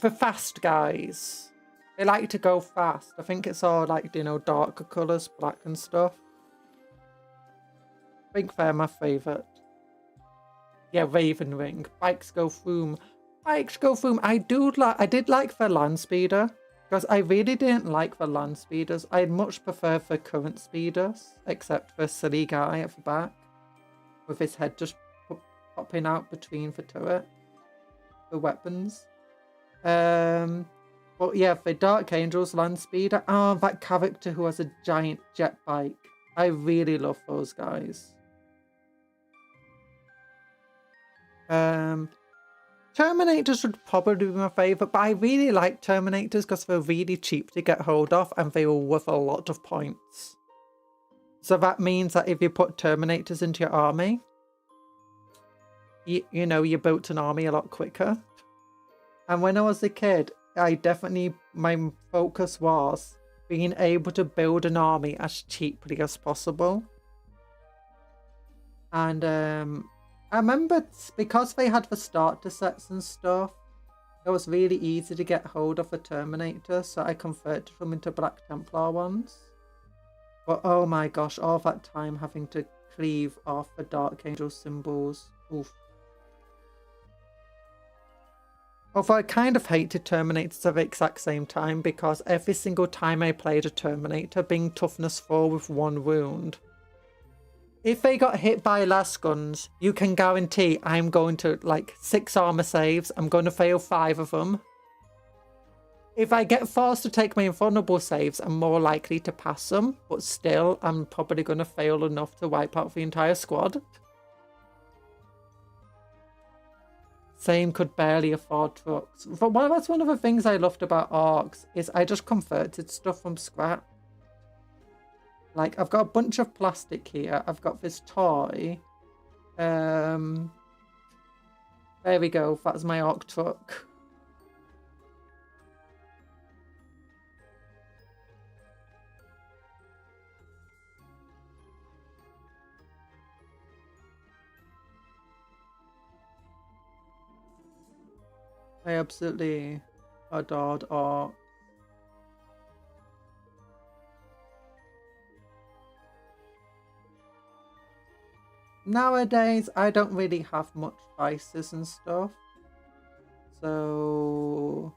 fast guys. They like to go fast. I think it's all like, you know, darker colours, black and stuff. I think they're my favourite. Yeah, Raven Ring. Bikes go through. Bikes go through. I did like the land speeder. Because I really didn't like the land speeders. I'd much prefer the current speeders, except for silly guy at the back, with his head just popping out between the turret, the weapons. But yeah, the Dark Angels land speeder. Oh, that character who has a giant jet bike. I really love those guys. Terminators would probably be my favourite, but I really like Terminators because they're really cheap to get hold of and they are worth a lot of points. So that means that if you put Terminators into your army, you know, you built an army a lot quicker. And when I was a kid, my focus was being able to build an army as cheaply as possible. And I remember because they had the starter sets and stuff, it was really easy to get hold of the Terminator, so I converted them into Black Templar ones. But oh my gosh, all that time having to cleave off the Dark Angel symbols. Oof. Although I kind of hated Terminators at the exact same time, because every single time I played a Terminator, being toughness 4 with 1 wound, if they got hit by lasguns, you can guarantee I'm going to, like, 6 armor saves. I'm going to fail 5 of them. If I get forced to take my invulnerable saves, I'm more likely to pass them. But still, I'm probably going to fail enough to wipe out the entire squad. Same could barely afford trucks. But that's one of the things I loved about Orcs, is I just converted stuff from scrap. Like, I've got a bunch of plastic here. I've got this toy. There we go. That's my orc truck. I absolutely adored orc. Nowadays, I don't really have much vices and stuff. So,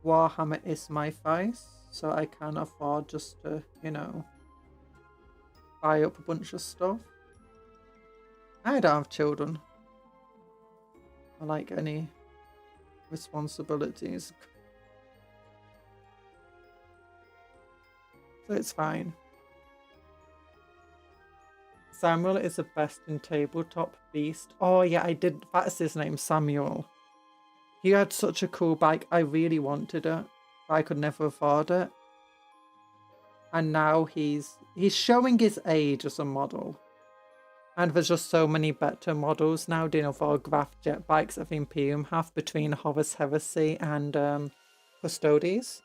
Warhammer is my vice. So I can afford just to, you know, buy up a bunch of stuff. I don't have children. I like any responsibilities. So it's fine. Samuel is the best in tabletop beast. Oh yeah, I did. That's his name, Samuel. He had such a cool bike. I really wanted it, but I could never afford it. And now he's showing his age as a model. And there's just so many better models now, you know, for graph jet bikes that Imperium have between Horus Heresy and Custodes.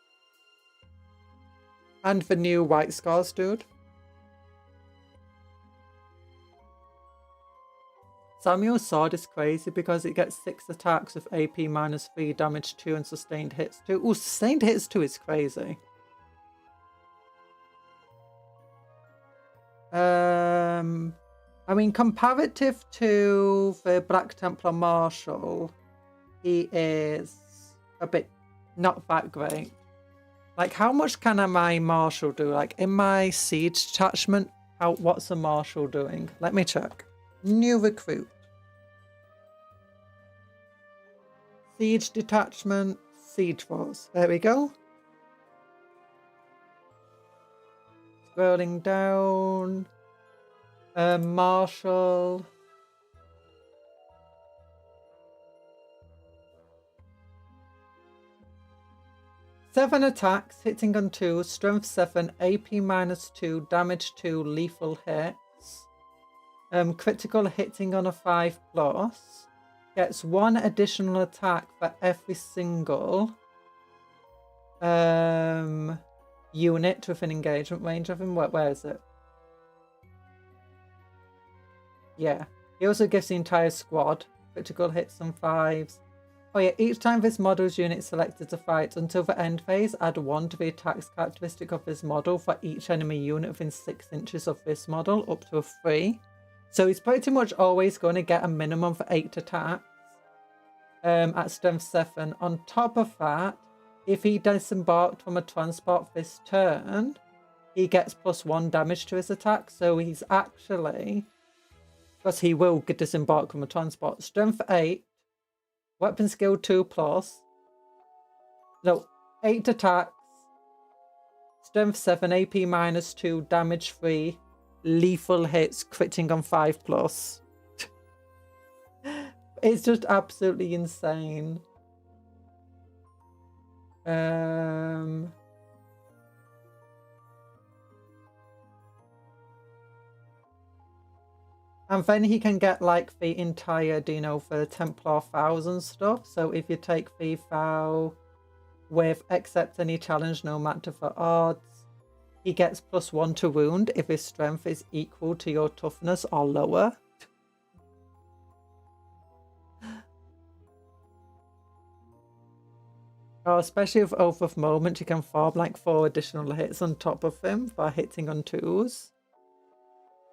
And the new White Scars dude. Samuel's sword is crazy because it gets 6 attacks with AP -3, damage 2, and sustained hits 2. Ooh, sustained hits 2 is crazy. I mean, comparative to the Black Templar Marshal, he is a bit not that great. Like, how much can my Marshal do? Like, in my Siege detachment, what's a Marshal doing? Let me check. New recruit. Siege detachment, Siege force. There we go. Scrolling down. Marshal. Seven attacks, hitting on 2, strength 7, AP -2, damage 2, lethal hits. Critical hitting on a 5+. Gets 1 additional attack for every single unit within engagement range of him. Where is it? Yeah. He also gives the entire squad critical hits on 5s. Oh yeah, each time this model's unit is selected to fight until the end phase, add 1 to the attacks characteristic of this model for each enemy unit within 6 inches of this model, up to a 3. So he's pretty much always going to get a minimum for 8 attacks at strength 7. On top of that, if he disembarked from a transport this turn, he gets +1 damage to his attack. So he's actually, because he will get disembarked from a transport, strength 8, weapon skill 2+, no, 8 attacks, strength 7, AP -2, damage 3, lethal hits, critting on 5+. It's just absolutely insane. And then he can get like the entire, you know, for Templar 1000 stuff. So if you take the vow with accept any challenge, no matter for odds, he gets +1 to wound if his strength is equal to your toughness or lower. Oh, especially with Oath of Moment, you can farm like 4 additional hits on top of him by hitting on 2s.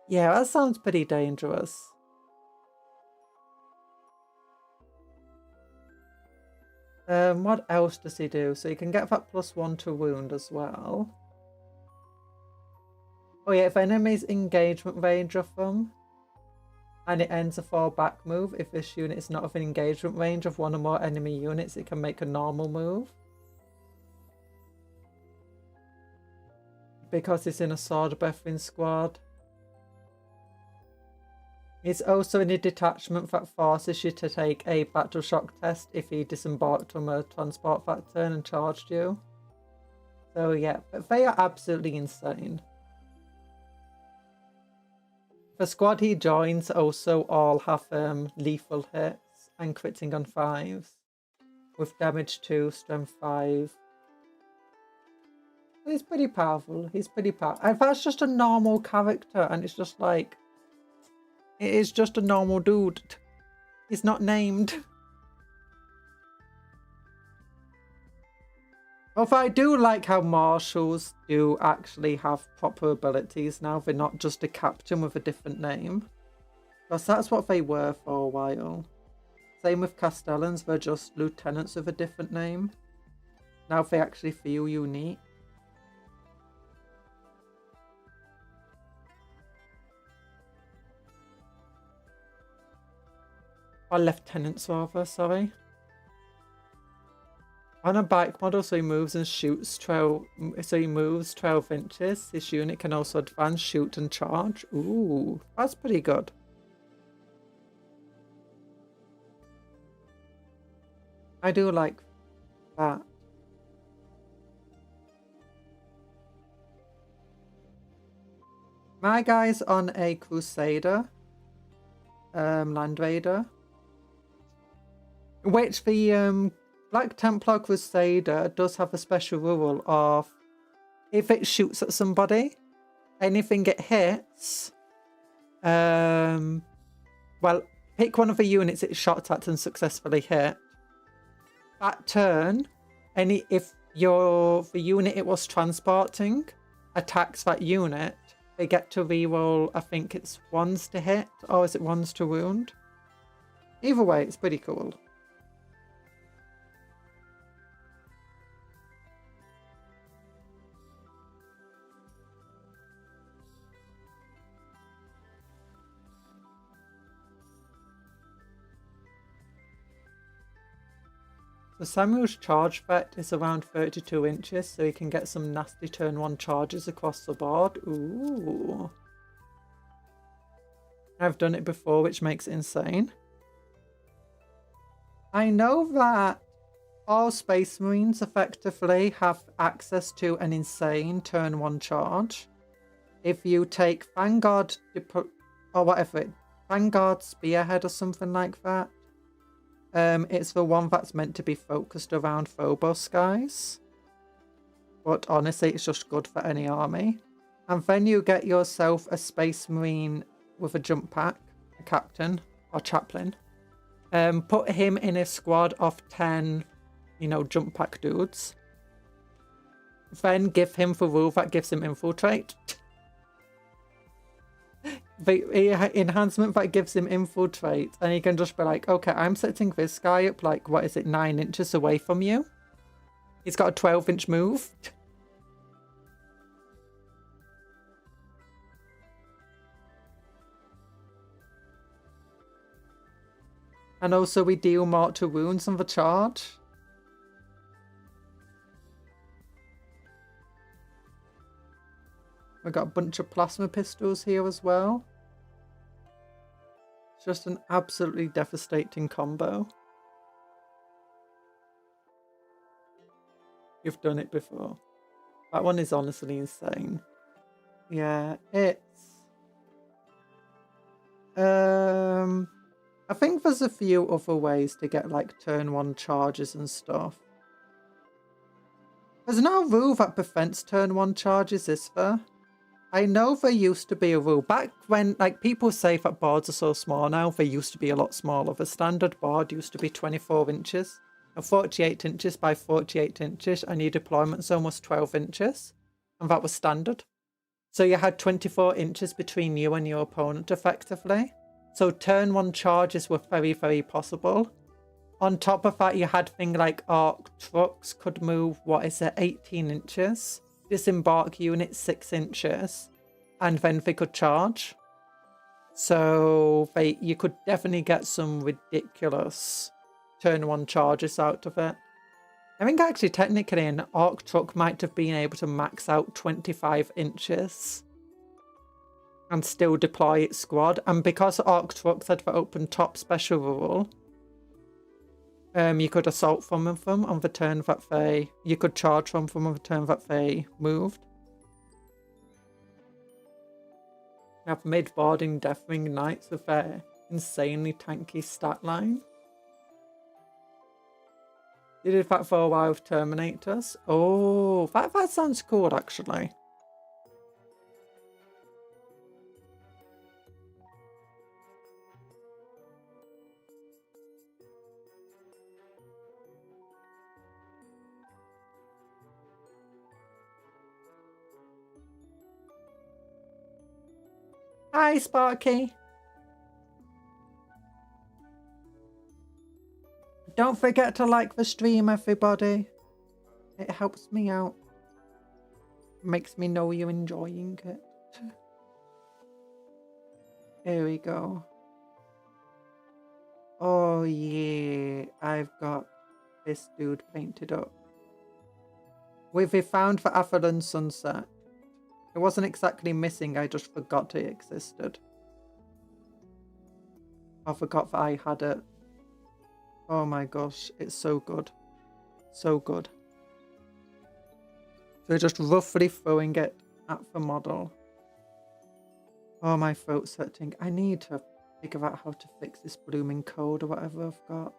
Yeah, that sounds pretty dangerous. What else does he do? So you can get that +1 to wound as well. Oh yeah, if enemies engagement range of them, and it ends a fall back move, if this unit is not within engagement range of 1 or more enemy units, it can make a normal move. Because it's in a sword breathing squad. He's also in a detachment that forces you to take a battle shock test if he disembarked from a transport that turn and charged you. So yeah, but they are absolutely insane. The squad he joins also all have lethal hits and critting on 5s with damage 2, strength 5. He's pretty powerful. He's pretty powerful. If that's just a normal character and it's just like, it is just a normal dude. He's not named. Although I do like how marshals do actually have proper abilities now. They're not just a captain with a different name. Because that's what they were for a while. Same with Castellans, they're just lieutenants with a different name. Now they actually feel unique. Or lieutenants rather, sorry. On a bike model, so he moves and shoots 12. So he moves 12 inches. This unit can also advance, shoot, and charge. Ooh, that's pretty good. I do like that. My guy's on a Crusader, Land Raider, which the Black Templar Crusader does have a special rule of if it shoots at somebody, anything it hits, well, pick one of the units it shot at and successfully hit. That turn, if the unit it was transporting attacks that unit, they get to reroll, I think it's 1s to hit, or is it 1s to wound? Either way, it's pretty cool. So Samuel's charge threat is around 32 inches, so he can get some nasty turn 1 charges across the board. Ooh. I've done it before, which makes it insane. I know that all Space Marines effectively have access to an insane turn 1 charge. If you take Vanguard, or whatever, Vanguard Spearhead or something like that. It's the one that's meant to be focused around Phobos skies. But honestly, it's just good for any army. And then you get yourself a Space Marine with a jump pack, a captain or chaplain. Put him in a squad of 10, jump pack dudes. Then give him the rule that gives him infiltrate. The enhancement that gives him infiltrate, and he can just be like, okay, I'm setting this guy up like, 9 inches away from you. He's got a 12-inch move. And also we deal mortal wounds on the charge. We've got a bunch of plasma pistols here as well. It's just an absolutely devastating combo. You've done it before. That one is honestly insane. Yeah, it's... I think there's a few other ways to get like turn 1 charges and stuff. There's no rule that prevents turn 1 charges, is there? I know there used to be a rule. Back when, people say that boards are so small now, they used to be a lot smaller. The standard board used to be 24 inches, and 48 inches by 48 inches, and your deployment zone was 12 inches, and that was standard. So you had 24 inches between you and your opponent, effectively. So turn 1 charges were very, very possible. On top of that, you had things like arc trucks could move, 18 inches. Disembark unit 6 inches, and then they could charge. So you could definitely get some ridiculous turn 1 charges out of it. I think actually technically an arc truck might have been able to max out 25 inches and still deploy its squad. And because arc trucks had the open top special rule, you could assault from them on the turn that you could charge from them on the turn that they moved. We have mid-boarding Deathwing Knights with their insanely tanky stat line. You did that for a while with Terminators. Oh, that sounds cool, actually. Hi, Sparky. Don't forget to like the stream, everybody. It helps me out. Makes me know you're enjoying it. Here we go. Oh yeah, I've got this dude painted up. We found the Atherland sunset. It wasn't exactly missing, I just forgot it existed. I forgot that I had it. Oh my gosh, it's so good. So good. So we're just roughly throwing it at the model. Oh, my throat's hurting. I need to figure out how to fix this blooming code or whatever I've got.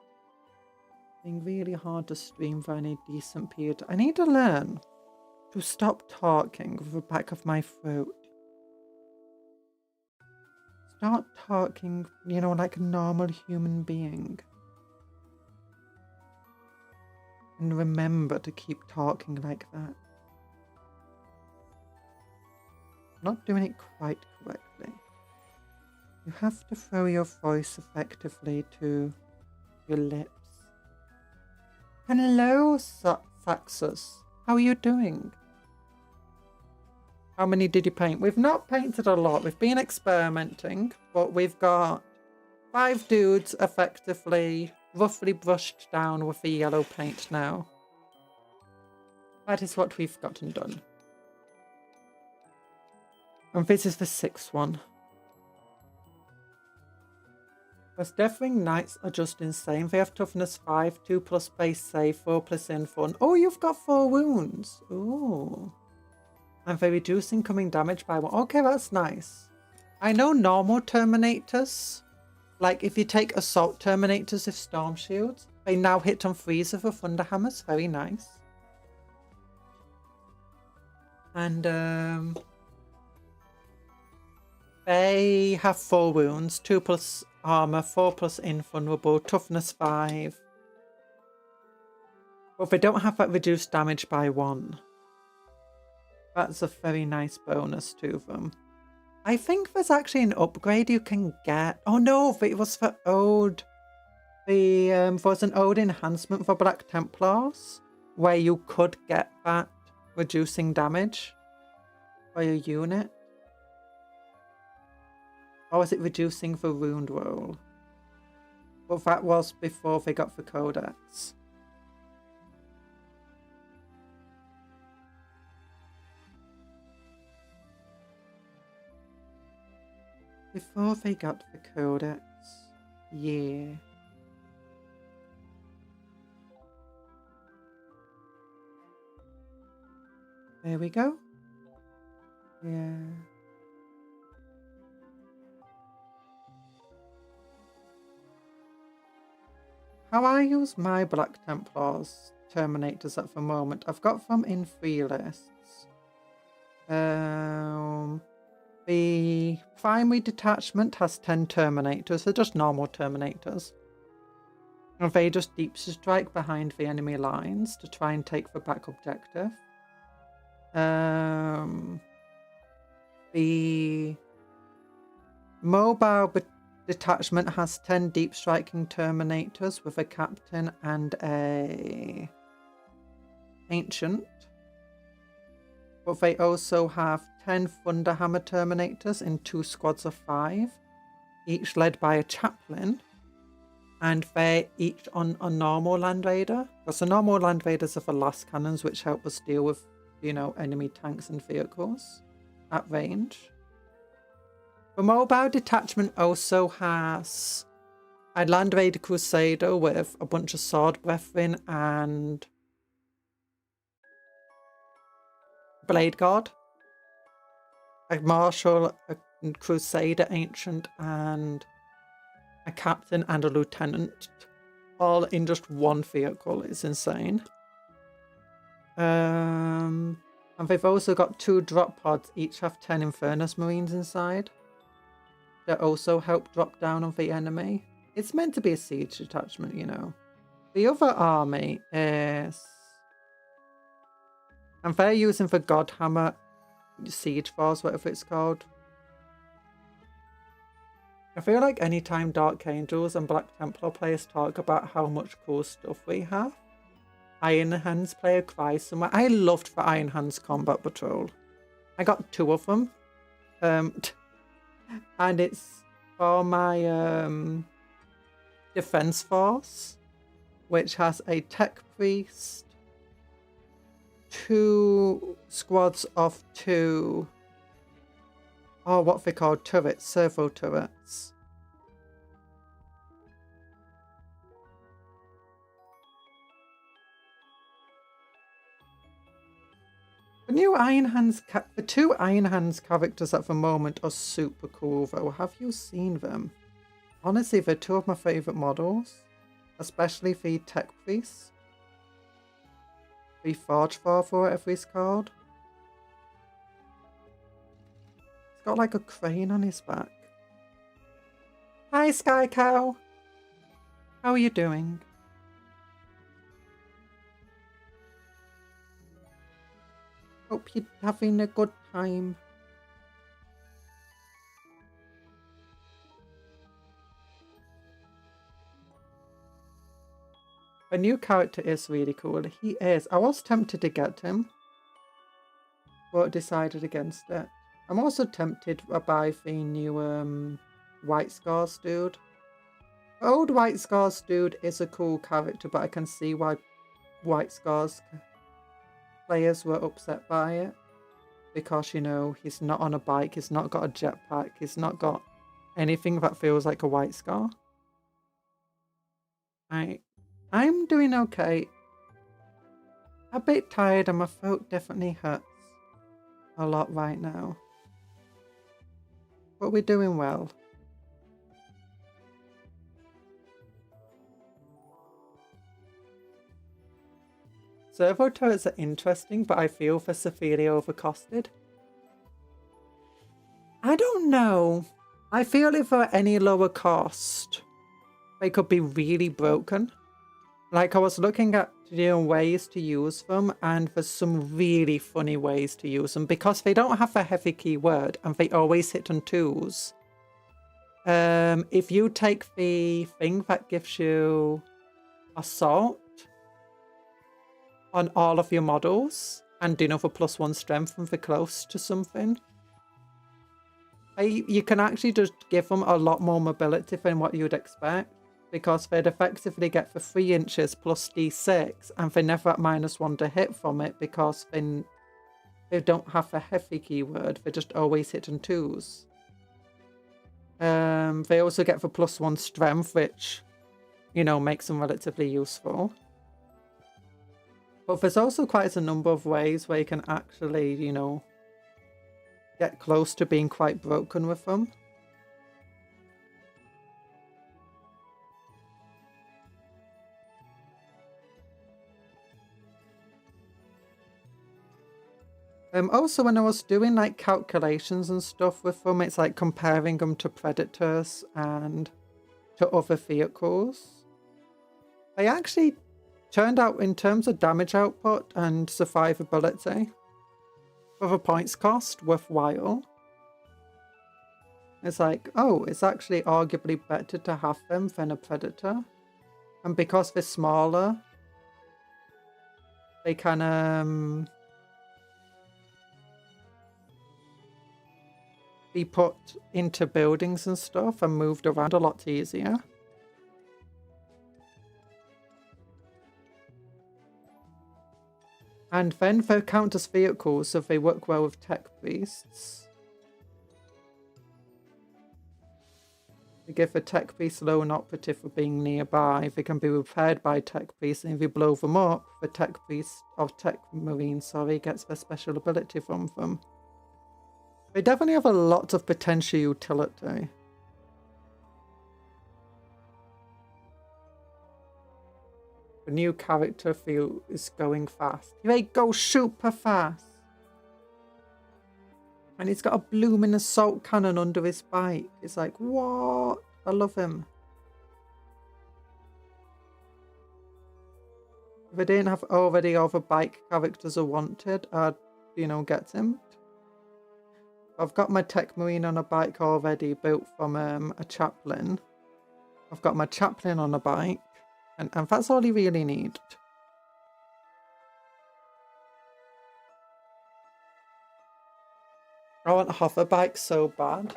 It's being really hard to stream for any decent period. I need to learn to stop talking with the back of my throat. Start talking, you know, like a normal human being. And remember to keep talking like that. Not doing it quite correctly. You have to throw your voice effectively to your lips. Hello, Saxus. How are you doing? How many did you paint? We've not painted a lot. We've been experimenting, but we've got 5 dudes effectively, roughly brushed down with the yellow paint now. That is what we've gotten done. And this is the 6th one. Those Deathwing Knights are just insane. They have toughness 5, 2+ base save, 4+ info. Oh, you've got 4 wounds. Ooh. And they reduce incoming damage by 1. Okay, that's nice. I know normal Terminators, like if you take Assault Terminators with Storm Shields, they now hit on 3s with the Thunder Hammers. Very nice. And they have 4 wounds, 2+ armor, 4+ invulnerable, toughness 5. But they don't have that reduced damage by 1. That's a very nice bonus to them. I think there's actually an upgrade you can get. Oh no, it was for Ode. There was an Ode enhancement for Black Templars where you could get that reducing damage for your unit. Or was it reducing the wound roll? But that was before they got the Codex. Before they got the Codex, yeah. There we go. Yeah. How I use my Black Templars Terminators at the moment, I've got them in 3 lists. The primary detachment has 10 Terminators, they're just normal Terminators. And they just deep strike behind the enemy lines to try and take the back objective. The mobile detachment has 10 deep striking Terminators with a captain and a ancient. But they also have 10 Thunderhammer Terminators in 2 squads of 5, each led by a chaplain. And they're each on a normal Land Raider. Because the normal Land Raiders are the last cannons, which help us deal with, you know, enemy tanks and vehicles at range. The mobile detachment also has a Land Raider Crusader with a bunch of Sword Brethren and Blade Guard. A Marshal, a crusader ancient and a captain and a lieutenant, all in just one vehicle. It's insane. And they've also got 2 drop pods, each have 10 Infernus Marines inside, that also help drop down on the enemy. It's meant to be a siege detachment, you know. The other army is... and they're using the Godhammer Siege Force, whatever it's called. I feel like anytime Dark Angels and Black Templar players talk about how much cool stuff we have, Iron Hands player cries somewhere. I loved the Iron Hands Combat Patrol. I got 2 of them. And it's for my defense force, which has a tech priest, 2 squads of 2, oh, what they call turrets, servo turrets. The new Iron Hands, the 2 Iron Hands characters at the moment are super cool though. Have you seen them? Honestly, they're 2 of my favourite models, especially the tech priest. The Forge Father, whatever he's called. He's got like a crane on his back. Hi, Sky Cow. How are you doing? Hope you're having a good time. A new character is really cool. He is. I was tempted to get him, but decided against it. I'm also tempted by the new White Scars dude. The old White Scars dude is a cool character, but I can see why White Scars players were upset by it. Because, you know, he's not on a bike, he's not got a jetpack, he's not got anything that feels like a White Scar. I'm doing okay. A bit tired and my throat definitely hurts a lot right now. But we're doing well. Servo turrets are interesting, but I feel they're severely overcosted. I don't know. I feel if they're any lower cost, they could be really broken. Like, I was looking at ways to use them, and there's some really funny ways to use them because they don't have a heavy keyword and they always hit on 2s. If you take the thing that gives you assault on all of your models and do another +1 strength when they're close to something, you can actually just give them a lot more mobility than what you'd expect. Because they'd effectively get for 3 inches plus D6, and they never at -1 to hit from it because they don't have a heavy keyword. They just always hit on 2s. They also get for +1 strength, which, you know, makes them relatively useful. But there's also quite a number of ways where you can actually, you know, get close to being quite broken with them. Also, when I was doing like calculations and stuff with them, it's like comparing them to Predators and to other vehicles. They actually turned out, in terms of damage output and survivability, for the points cost, worthwhile. It's like, oh, it's actually arguably better to have them than a Predator. And because they're smaller, they can be put into buildings and stuff and moved around a lot easier. And then they count as vehicles, so they work well with tech beasts. They give a tech beast lone operative for being nearby. They can be repaired by tech beasts, and if you blow them up, the tech beast of tech marine, gets their special ability from them. They definitely have a lot of potential utility. The new character feel is going fast. They go super fast. And he's got a blooming assault cannon under his bike. It's like, what? I love him. If I didn't have already other bike characters I wanted, I'd, you know, get him. I've got my Tech Marine on a bike already built from a chaplain. I've got my chaplain on a bike. And that's all you really need. I want a hover bike so bad.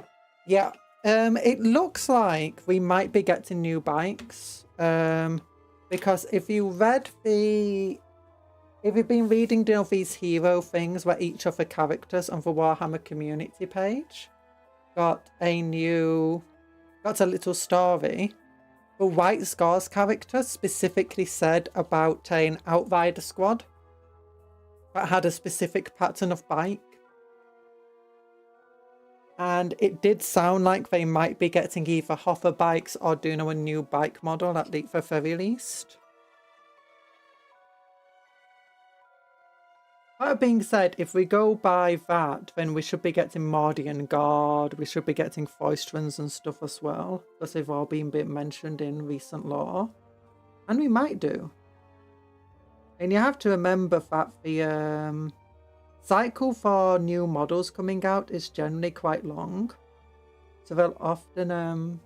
Yeah, it looks like we might be getting new bikes. Because if you've been reading these hero things where each of the characters on the Warhammer community page got a little story. The White Scars character specifically said about an Outrider squad that had a specific pattern of bike. And it did sound like they might be getting either hover bikes or doing a new bike model at the very least. That being said, if we go by that, then we should be getting Mordian Guard, we should be getting Foisterans and stuff as well, because they've all been mentioned in recent lore. And we might do. And you have to remember that the cycle for new models coming out is generally quite long. So they'll often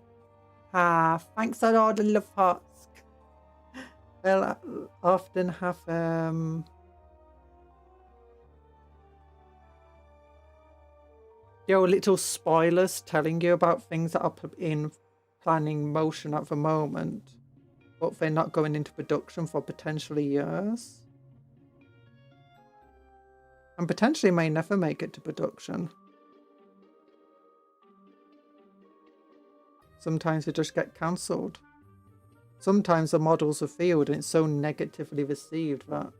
thanks a lot, love hearts. They'll often have little spoilers telling you about things that are in planning motion at the moment, but they're not going into production for potentially years. And potentially may never make it to production. Sometimes they just get cancelled. Sometimes the models are field and it's so negatively received that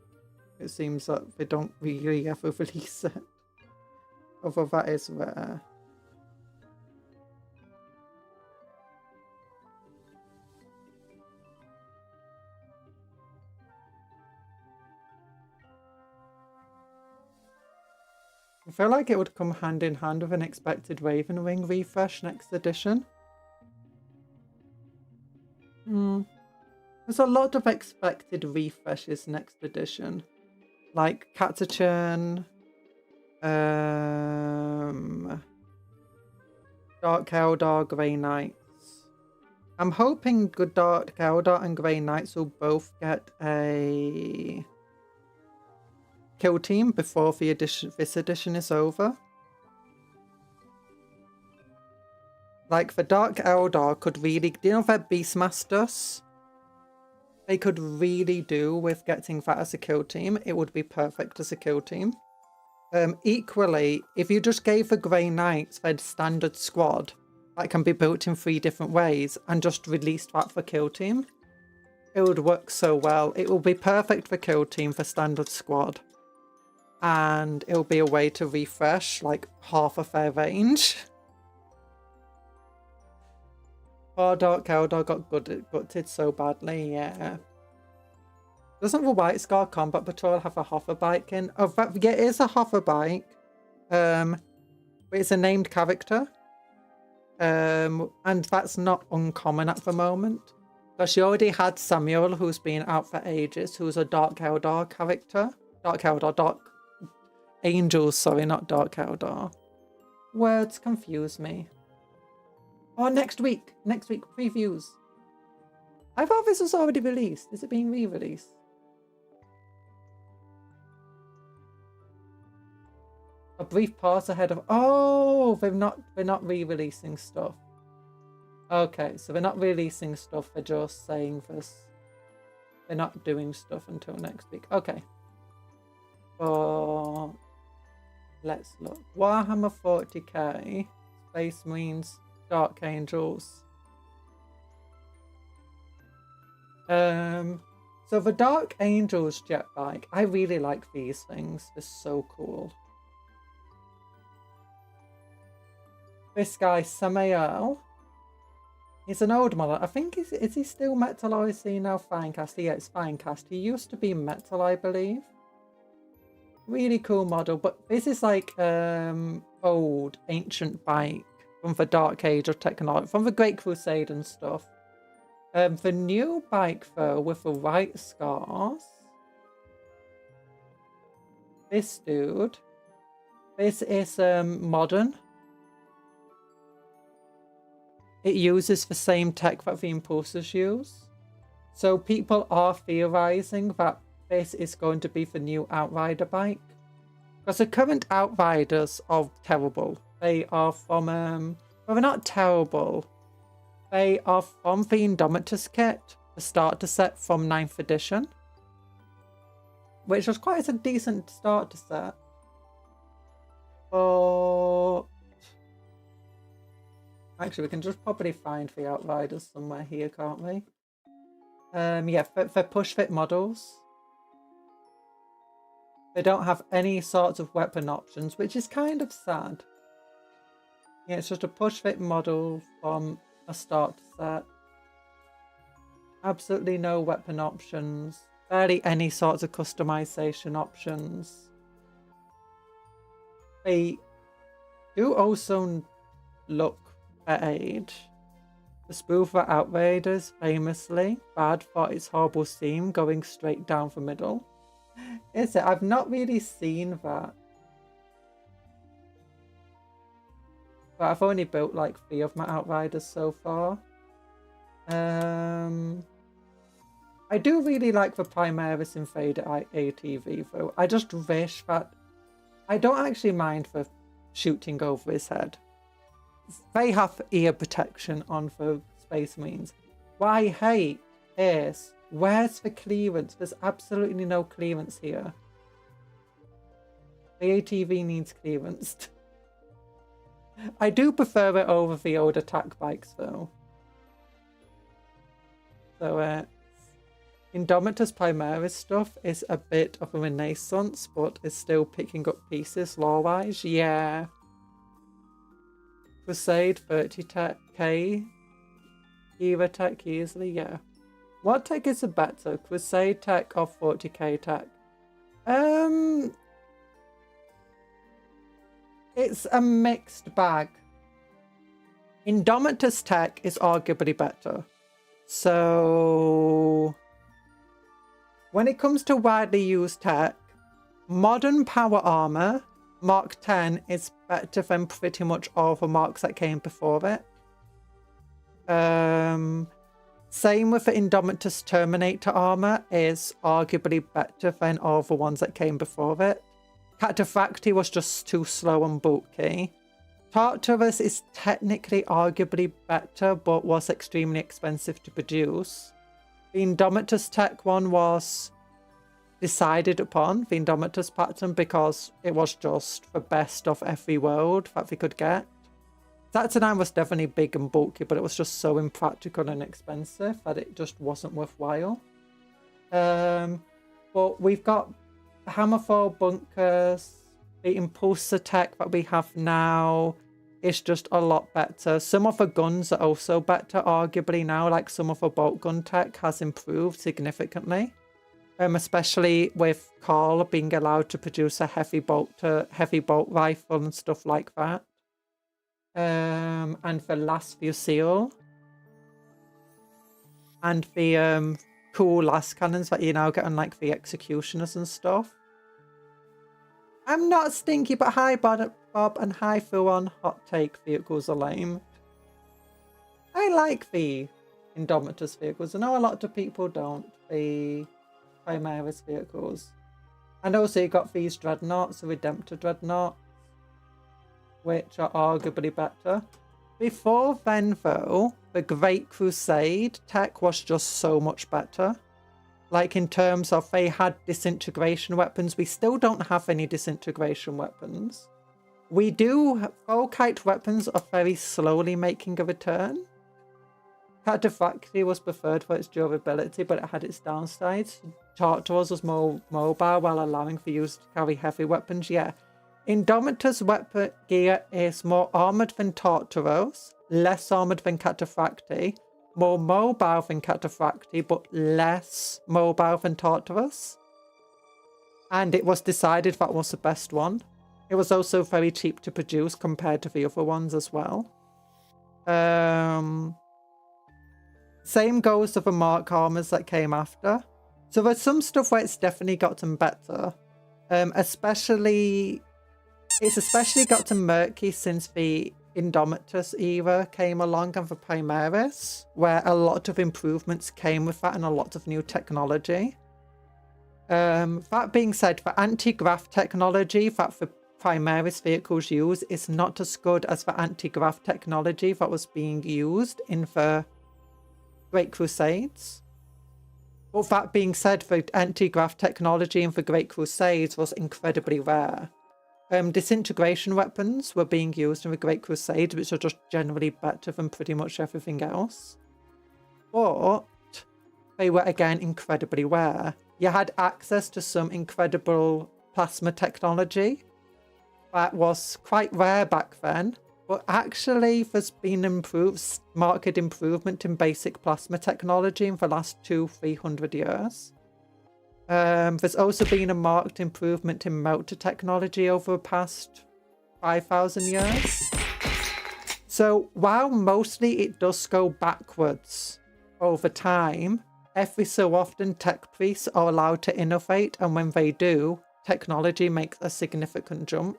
it seems that they don't really ever release it. Although that is rare. I feel like it would come hand in hand with an expected Raven Wing refresh next edition. There's a lot of expected refreshes next edition. Like Catachan, Dark Eldar, Grey Knights. I'm hoping good Dark Eldar and Grey Knights will both get a kill team before this edition is over. Like the Dark Eldar could really, you know, their Beastmasters? They could really do with getting that as a kill team. It would be perfect as a kill team. Equally, if you just gave the Grey Knights their standard squad that can be built in 3 different ways and just released that for kill team, it would work so well. It will be perfect for kill team for standard squad. And it'll be a way to refresh like half of their range. Oh, Dark Eldar got gutted so badly, yeah. Doesn't the White Scar Combat Patrol have a hover bike in? Oh, yeah, it is a hover bike. But it's a named character. And that's not uncommon at the moment. Because she already had Samuel, who's been out for ages, who's a Dark Eldar character. Dark Angels, sorry, not Dark Eldar. Words confuse me. Oh, next week, previews. I thought this was already released. Is it being re-released? A brief pause ahead of... Oh, they're not re-releasing stuff. Okay, so they're not releasing stuff. They're just saying this. They're not doing stuff until next week. Okay. Oh, let's look. Warhammer 40k, Space Marines, Dark Angels. So the Dark Angels jet bike, I really like these things. They're so cool. This guy, Samael, he's an old model. I think, is he still metal or is he now Finecast? Yeah, it's Finecast. He used to be metal, I believe. Really cool model, but this is like old, ancient bike from the Dark Age of technology, from the Great Crusade and stuff. The new bike though, with the right scars. This dude. This is modern. It uses the same tech that the Impulsors use. So people are theorizing that this is going to be the new Outrider bike. Because the current Outriders are terrible. They are from, well, they're not terrible. They are from the Indomitus kit, the starter set from 9th edition. Which was quite a decent starter set. But actually, we can just probably find the Outriders somewhere here, can't we? Yeah, for push fit models. They don't have any sorts of weapon options, which is kind of sad. Yeah, it's just a push fit model from a starter set. Absolutely no weapon options. Barely any sorts of customization options. They do also look at age. The spoofer Outriders famously bad for its horrible seam going straight down the middle. Is it? I've not really seen that. But I've only built like 3 of my Outriders so far. I do really like the Primaris Invader ATV though. I just wish that... I don't actually mind for shooting over his head. They have ear protection on for Space Marines. What I hate is, where's the clearance? There's absolutely no clearance here. The ATV needs clearance. I do prefer it over the old attack bikes though. So Indomitus Primaris stuff is a bit of a renaissance, but is still picking up pieces lore-wise. Yeah. Crusade 30k era tech easily, yeah. What tech is a better, Crusade tech or 40k tech? It's a mixed bag. Indomitus tech is arguably better. So when it comes to widely used tech, modern power armor Mark 10 is better than pretty much all the marks that came before it. Same with the Indomitus Terminator armor is arguably better than all the ones that came before it. Cataphracti was just too slow and bulky. Tartarus is technically arguably better, but was extremely expensive to produce. The Indomitus Tech one was decided upon, the Indomitus pattern, because it was just the best of every world that we could get. Saturn was definitely big and bulky, but it was just so impractical and expensive that it just wasn't worthwhile. But we've got Hammerfall bunkers. The Impulsor tech that we have now is just a lot better. Some of the guns are also better, arguably now, like some of the bolt gun tech has improved significantly. Especially with Carl being allowed to produce a heavy bolt rifle and stuff like that. And the last Fusil. And the cool last cannons that you now get on like the Executioners and stuff. I'm not stinky, but hi Bob and hi Fuon. Hot take, vehicles are lame. I like the Indomitus vehicles. I know a lot of people don't. The Primaris vehicles. And also you got these Dreadnoughts, the Redemptor Dreadnoughts, which are arguably better. Before then though, the Great Crusade tech was just so much better. Like in terms of they had disintegration weapons. We still don't have any disintegration weapons. We do, Volkite weapons are very slowly making a return. Cataphracti was preferred for its durability, but it had its downsides. Tartarus was more mobile while allowing for use to carry heavy weapons. Yeah, Indomitor's weapon gear is more armoured than Tartaros, less armoured than Cataphracti, more mobile than Cataphracti, but less mobile than Tartarus. And it was decided that was the best one. It was also very cheap to produce compared to the other ones as well. Same goes for the Mark armors that came after. So there's some stuff where it's definitely gotten better. It's especially gotten murky since the Indomitus era came along and the Primaris, where a lot of improvements came with that and a lot of new technology. That being said, the anti-grav technology that the Primaris vehicles use is not as good as the anti-grav technology that was being used in the Great Crusades. But that being said, the anti-grav technology in the Great Crusades was incredibly rare. Disintegration weapons were being used in the Great Crusade, which are just generally better than pretty much everything else. But they were again incredibly rare. You had access to some incredible plasma technology that was quite rare back then, but actually there's been marked improvement in basic plasma technology in the last 200-300 years. There's also been a marked improvement in motor technology over the past 5,000 years. So while mostly it does go backwards over time, every so often tech priests are allowed to innovate, and when they do, technology makes a significant jump.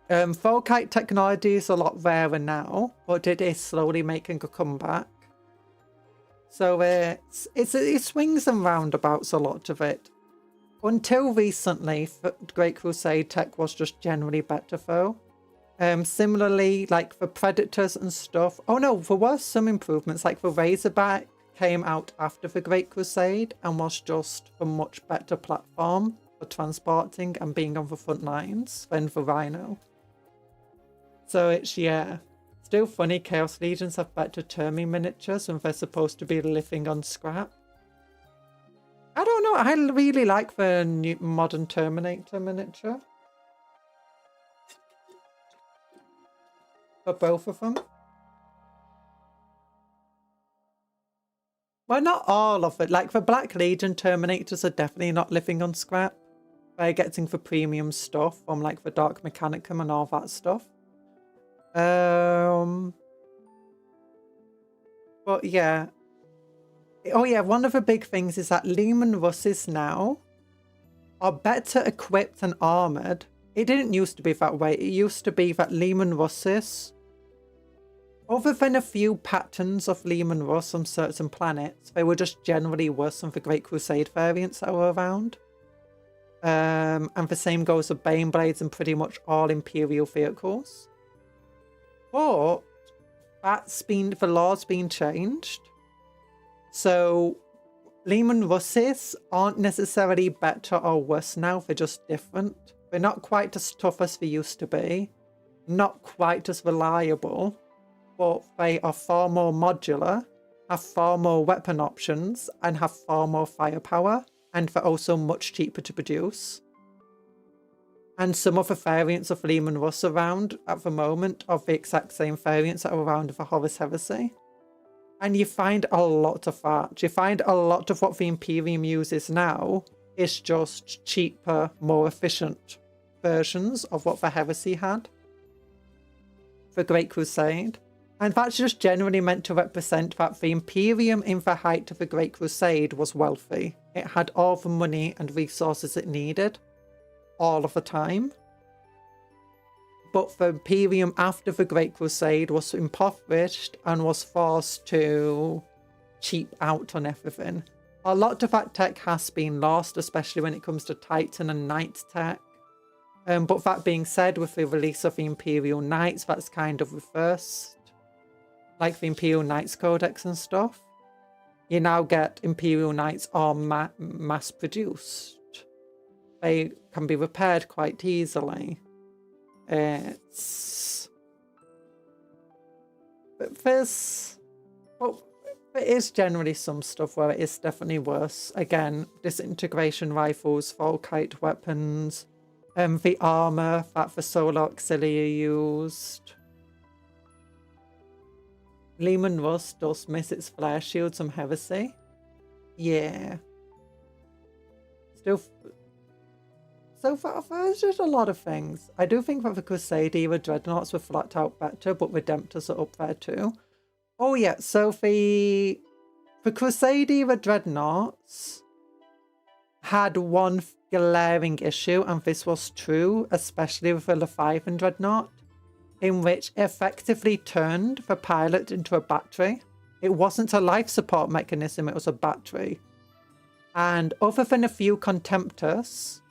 Volkite technology is a lot rarer now, but it is slowly making a comeback. So it swings and roundabouts, a lot of it. Until recently, Great Crusade tech was just generally better though. Similarly, like for Predators and stuff. Oh no, there were some improvements, like the Razorback came out after the Great Crusade and was just a much better platform for transporting and being on the front lines than the Rhino. So it's, yeah. Still funny, Chaos Legions have better Termi miniatures when they're supposed to be living on scrap. I don't know, I really like the new modern Terminator miniature. For both of them. Well, not all of it. Like the Black Legion Terminators are definitely not living on scrap. They're getting the premium stuff from like the Dark Mechanicum and all that stuff. But yeah. Oh yeah, one of the big things is that Lehman Russes now are better equipped and armoured. It didn't used to be that way. It used to be that Lehman Russes, other than a few patterns of Lehman Russ on certain planets, they were just generally worse than the Great Crusade variants that were around. And the same goes with Baneblades and pretty much all Imperial vehicles. But the law's been changed. So Lehman Russes aren't necessarily better or worse now, they're just different. They're not quite as tough as they used to be, not quite as reliable, but they are far more modular, have far more weapon options, and have far more firepower, and they're also much cheaper to produce. And some of the variants of Lehman Russ around at the moment are the exact same variants that are around for Horus Heresy. And you find a lot of that. You find a lot of what the Imperium uses now is just cheaper, more efficient versions of what the Heresy had. The Great Crusade. And that's just generally meant to represent that the Imperium in the height of the Great Crusade was wealthy. It had all the money and resources it needed. All of the time. But the Imperium after the Great Crusade was impoverished and was forced to cheap out on everything. A lot of that tech has been lost, especially when it comes to Titan and Knight tech. But that being said, with the release of the Imperial Knights, that's kind of reversed. Like the Imperial Knights Codex and stuff. You now get Imperial Knights all mass-produced. They can be repaired quite easily. But there is generally some stuff where it is definitely worse. Again, disintegration rifles, Volkite weapons, The armor that the Solar Auxilia used. Lehman Rust does miss its flare shields from Heresy. Yeah. Still. So there's just a lot of things. I do think that the Crusade era Dreadnoughts were flat out better, but Redemptors are up there too. Oh yeah, so the Crusade era Dreadnoughts had one glaring issue, and this was true, especially with the Leviathan Dreadnought, in which effectively turned the pilot into a battery. It wasn't a life support mechanism, it was a battery. And other than a few Contemptors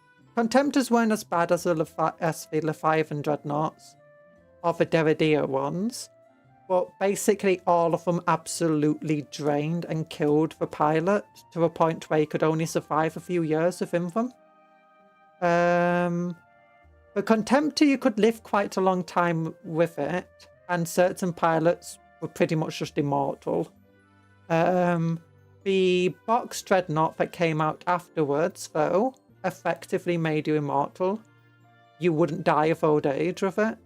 weren't as bad as the Leviathan Dreadnoughts, or the Derridia ones, but basically all of them absolutely drained and killed the pilot to a point where he could only survive a few years within them. The Contemptor, you could live quite a long time with it, and certain pilots were pretty much just immortal. The box Dreadnought that came out afterwards, though, effectively made you immortal. You wouldn't die of old age with it.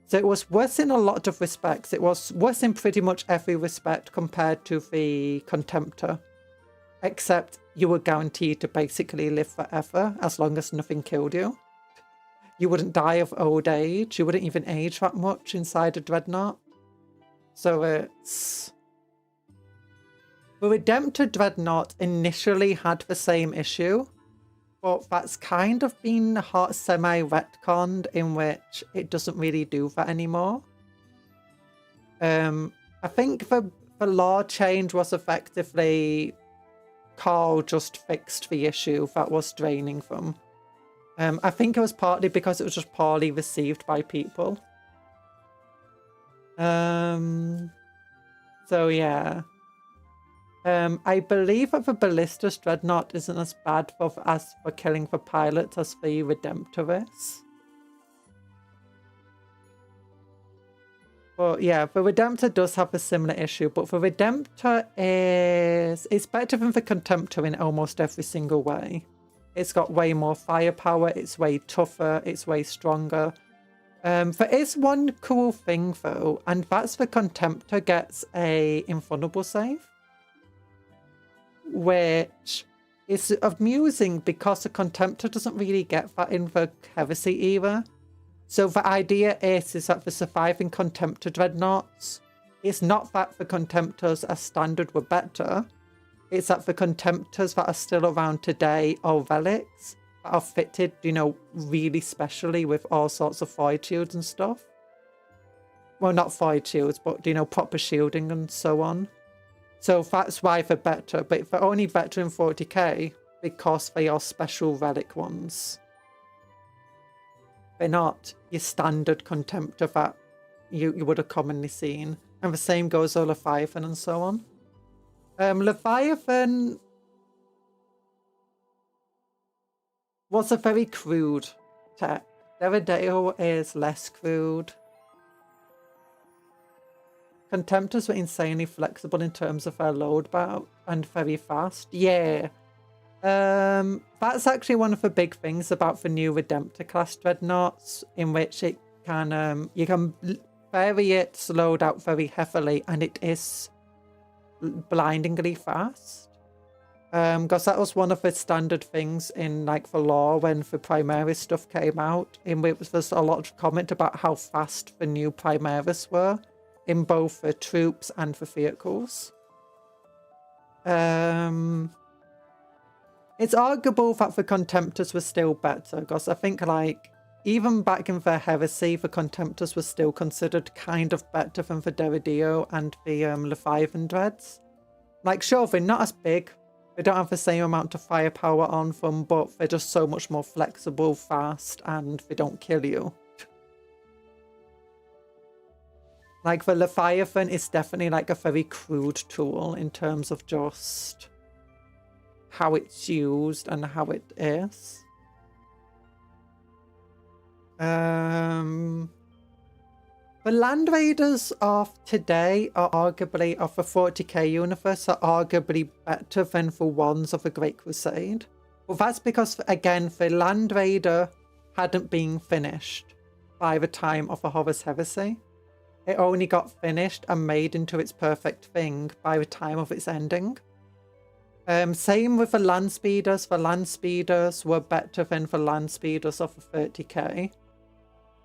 So it was worse in a lot of respects. It was worse in pretty much every respect compared to the Contemptor. Except you were guaranteed to basically live forever as long as nothing killed you. You wouldn't die of old age. You wouldn't even age that much inside a Dreadnought. So it's... The Redemptor Dreadnought initially had the same issue, but that's kind of been semi-retconned in which it doesn't really do that anymore. I think the law change was effectively Carl just fixed the issue that was draining them. I think it was partly because it was just poorly received by people. So yeah. I believe that the Ballistus Dreadnought isn't as bad as for killing the pilot as the Redemptor is. But yeah, the Redemptor does have a similar issue, but the Redemptor it's better than the Contemptor in almost every single way. It's got way more firepower, it's way tougher, it's way stronger. There is one cool thing though, and that's the Contemptor gets a invulnerable save, which is amusing because the Contemptor doesn't really get that in the Heresy era. So the idea is that the surviving Contemptor Dreadnoughts, it's not that the Contemptors as standard were better, it's that the Contemptors that are still around today are relics that are fitted, you know, really specially with all sorts of void shields and stuff. Well, not void shields, but, you know, proper shielding and so on. So that's why they're better, but they're only better in 40k because they are special relic ones. They're not your standard Contemptor that you would have commonly seen. And the same goes for Leviathan and so on. Leviathan was a very crude tech. Derrideo is less crude. Contemptors were insanely flexible in terms of their loadout and very fast. Yeah. That's actually one of the big things about the new Redemptor class Dreadnoughts, in which it can you can vary its loadout very heavily, and it is blindingly fast. Because that was one of the standard things in like the lore when the Primaris stuff came out, in which there's a lot of comment about how fast the new Primaris were in both the troops and the vehicles. It's arguable that the Contemptors were still better, because I think, like, even back in the Heresy, the Contemptors were still considered kind of better than the Derridio and the Leviathan Dreads. Like, sure, they're not as big, they don't have the same amount of firepower on them, but they're just so much more flexible, fast, and they don't kill you. Like, the Leviathan is definitely, like, a very crude tool in terms of just how it's used and how it is. The Land Raiders of today are arguably, of the 40k universe, are arguably better than the ones of the Great Crusade. Well, that's because, again, the Land Raider hadn't been finished by the time of the Horus Heresy. It only got finished and made into its perfect thing by the time of its ending. Same with the land speeders. The land speeders were better than the land speeders of the 30k.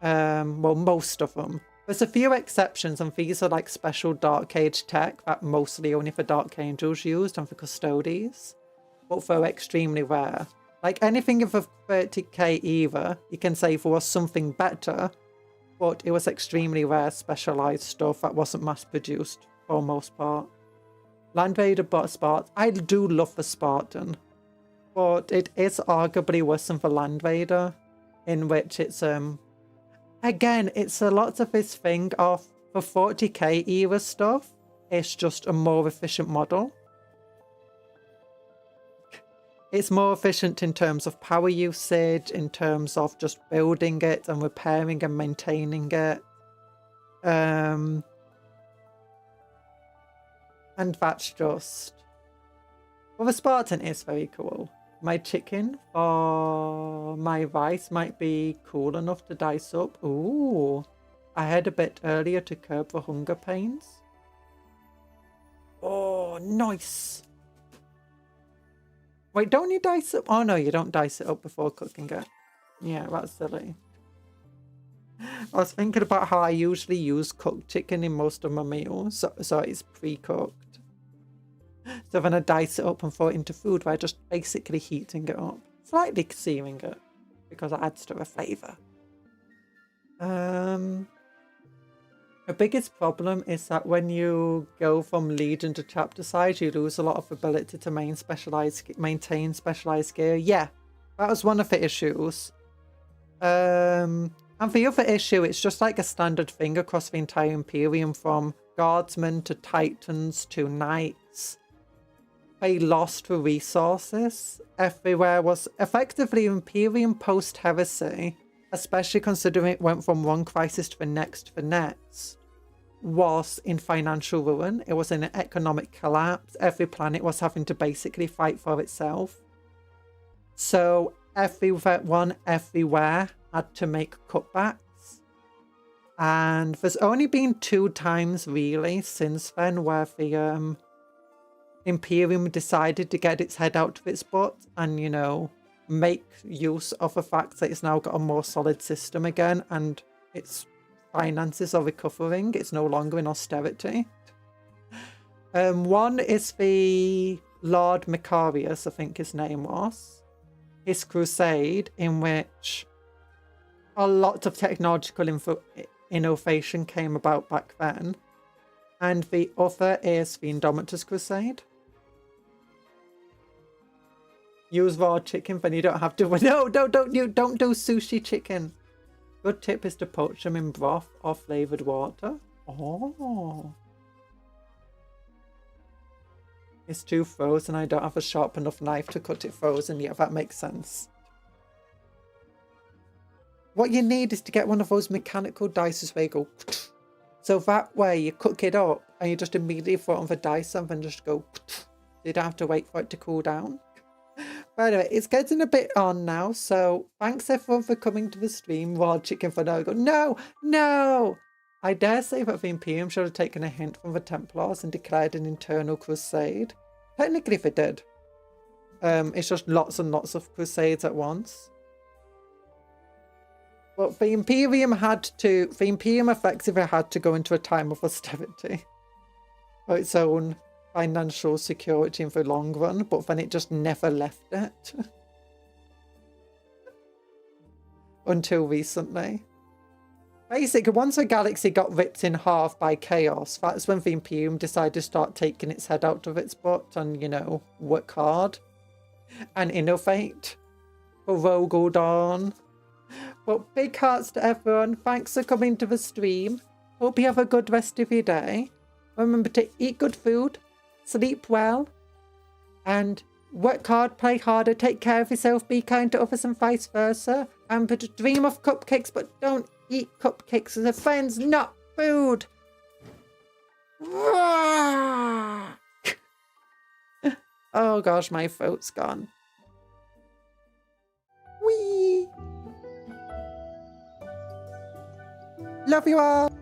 Well, most of them. There's a few exceptions, and these are like special Dark Age tech that mostly only the Dark Angels used and the Custodes. But they're extremely rare. Like anything of the 30k either, you can say there was something better, but it was extremely rare specialized stuff that wasn't mass produced for the most part. Land Raider bought Spartan. I do love the Spartan, but it is arguably worse than the Land Raider, in which it's again, it's a lot of this thing of the 40k era stuff. It's just a more efficient model. It's more efficient in terms of power usage, in terms of just building it and repairing and maintaining it. And that's just... Well, the Spartan is very cool. My chicken or my rice might be cool enough to dice up. Ooh, I had a bit earlier to curb the hunger pains. Oh, nice. Wait, don't you dice it? Oh no, you don't dice it up before cooking it. Yeah, that's silly. I was thinking about how I usually use cooked chicken in most of my meals, so it's pre-cooked. So then I dice it up and throw it into food by just basically heating it up, slightly searing it, because it adds to the flavour. The biggest problem is that when you go from Legion to chapter size, you lose a lot of ability to maintain specialized gear. Yeah, that was one of the issues. And the other issue, it's just like a standard thing across the entire Imperium, from Guardsmen to Titans to Knights. They lost the resources. Everywhere was effectively Imperium post-Heresy, especially considering it went from one crisis to the next, was in financial ruin. It was in an economic collapse. Every planet was having to basically fight for itself. So everyone everywhere had to make cutbacks. And there's only been 2 times really since then where the Imperium decided to get its head out of its butt and, you know, make use of the fact that it's now got a more solid system again and its finances are recovering. It's no longer in austerity. One is the Lord Macarius, I think his name was. His crusade, in which a lot of technological innovation came about back then. And the other is the Indomitus Crusade. Use raw chicken when you don't have to. No, don't do sushi chicken. Good tip is to poach them in broth or flavored water. Oh. It's too frozen. I don't have a sharp enough knife to cut it frozen. Yeah, that makes sense. What you need is to get one of those mechanical dices where you go. So that way you cook it up and you just immediately throw it on the dice and then just go. You don't have to wait for it to cool down. By the way, it's getting a bit on now, so thanks everyone for coming to the stream. Wild Chicken for no. No! I dare say that the Imperium should have taken a hint from the Templars and declared an internal crusade. Technically, if it did. It's just lots and lots of crusades at once. But the Imperium effectively had to go into a time of austerity. For its own financial security in the long run, but then it just never left it. Until recently. Basically, once the galaxy got ripped in half by chaos, that's when the Imperium decided to start taking its head out of its butt and, you know, work hard and innovate for Rogel Dawn. But big hearts to everyone. Thanks for coming to the stream. Hope you have a good rest of your day. Remember to eat good food, sleep well, and work hard, play harder, take care of yourself, be kind to others and vice versa. And dream of cupcakes, but don't eat cupcakes as a friends, not food. Oh gosh, my throat's gone. Whee! Love you all.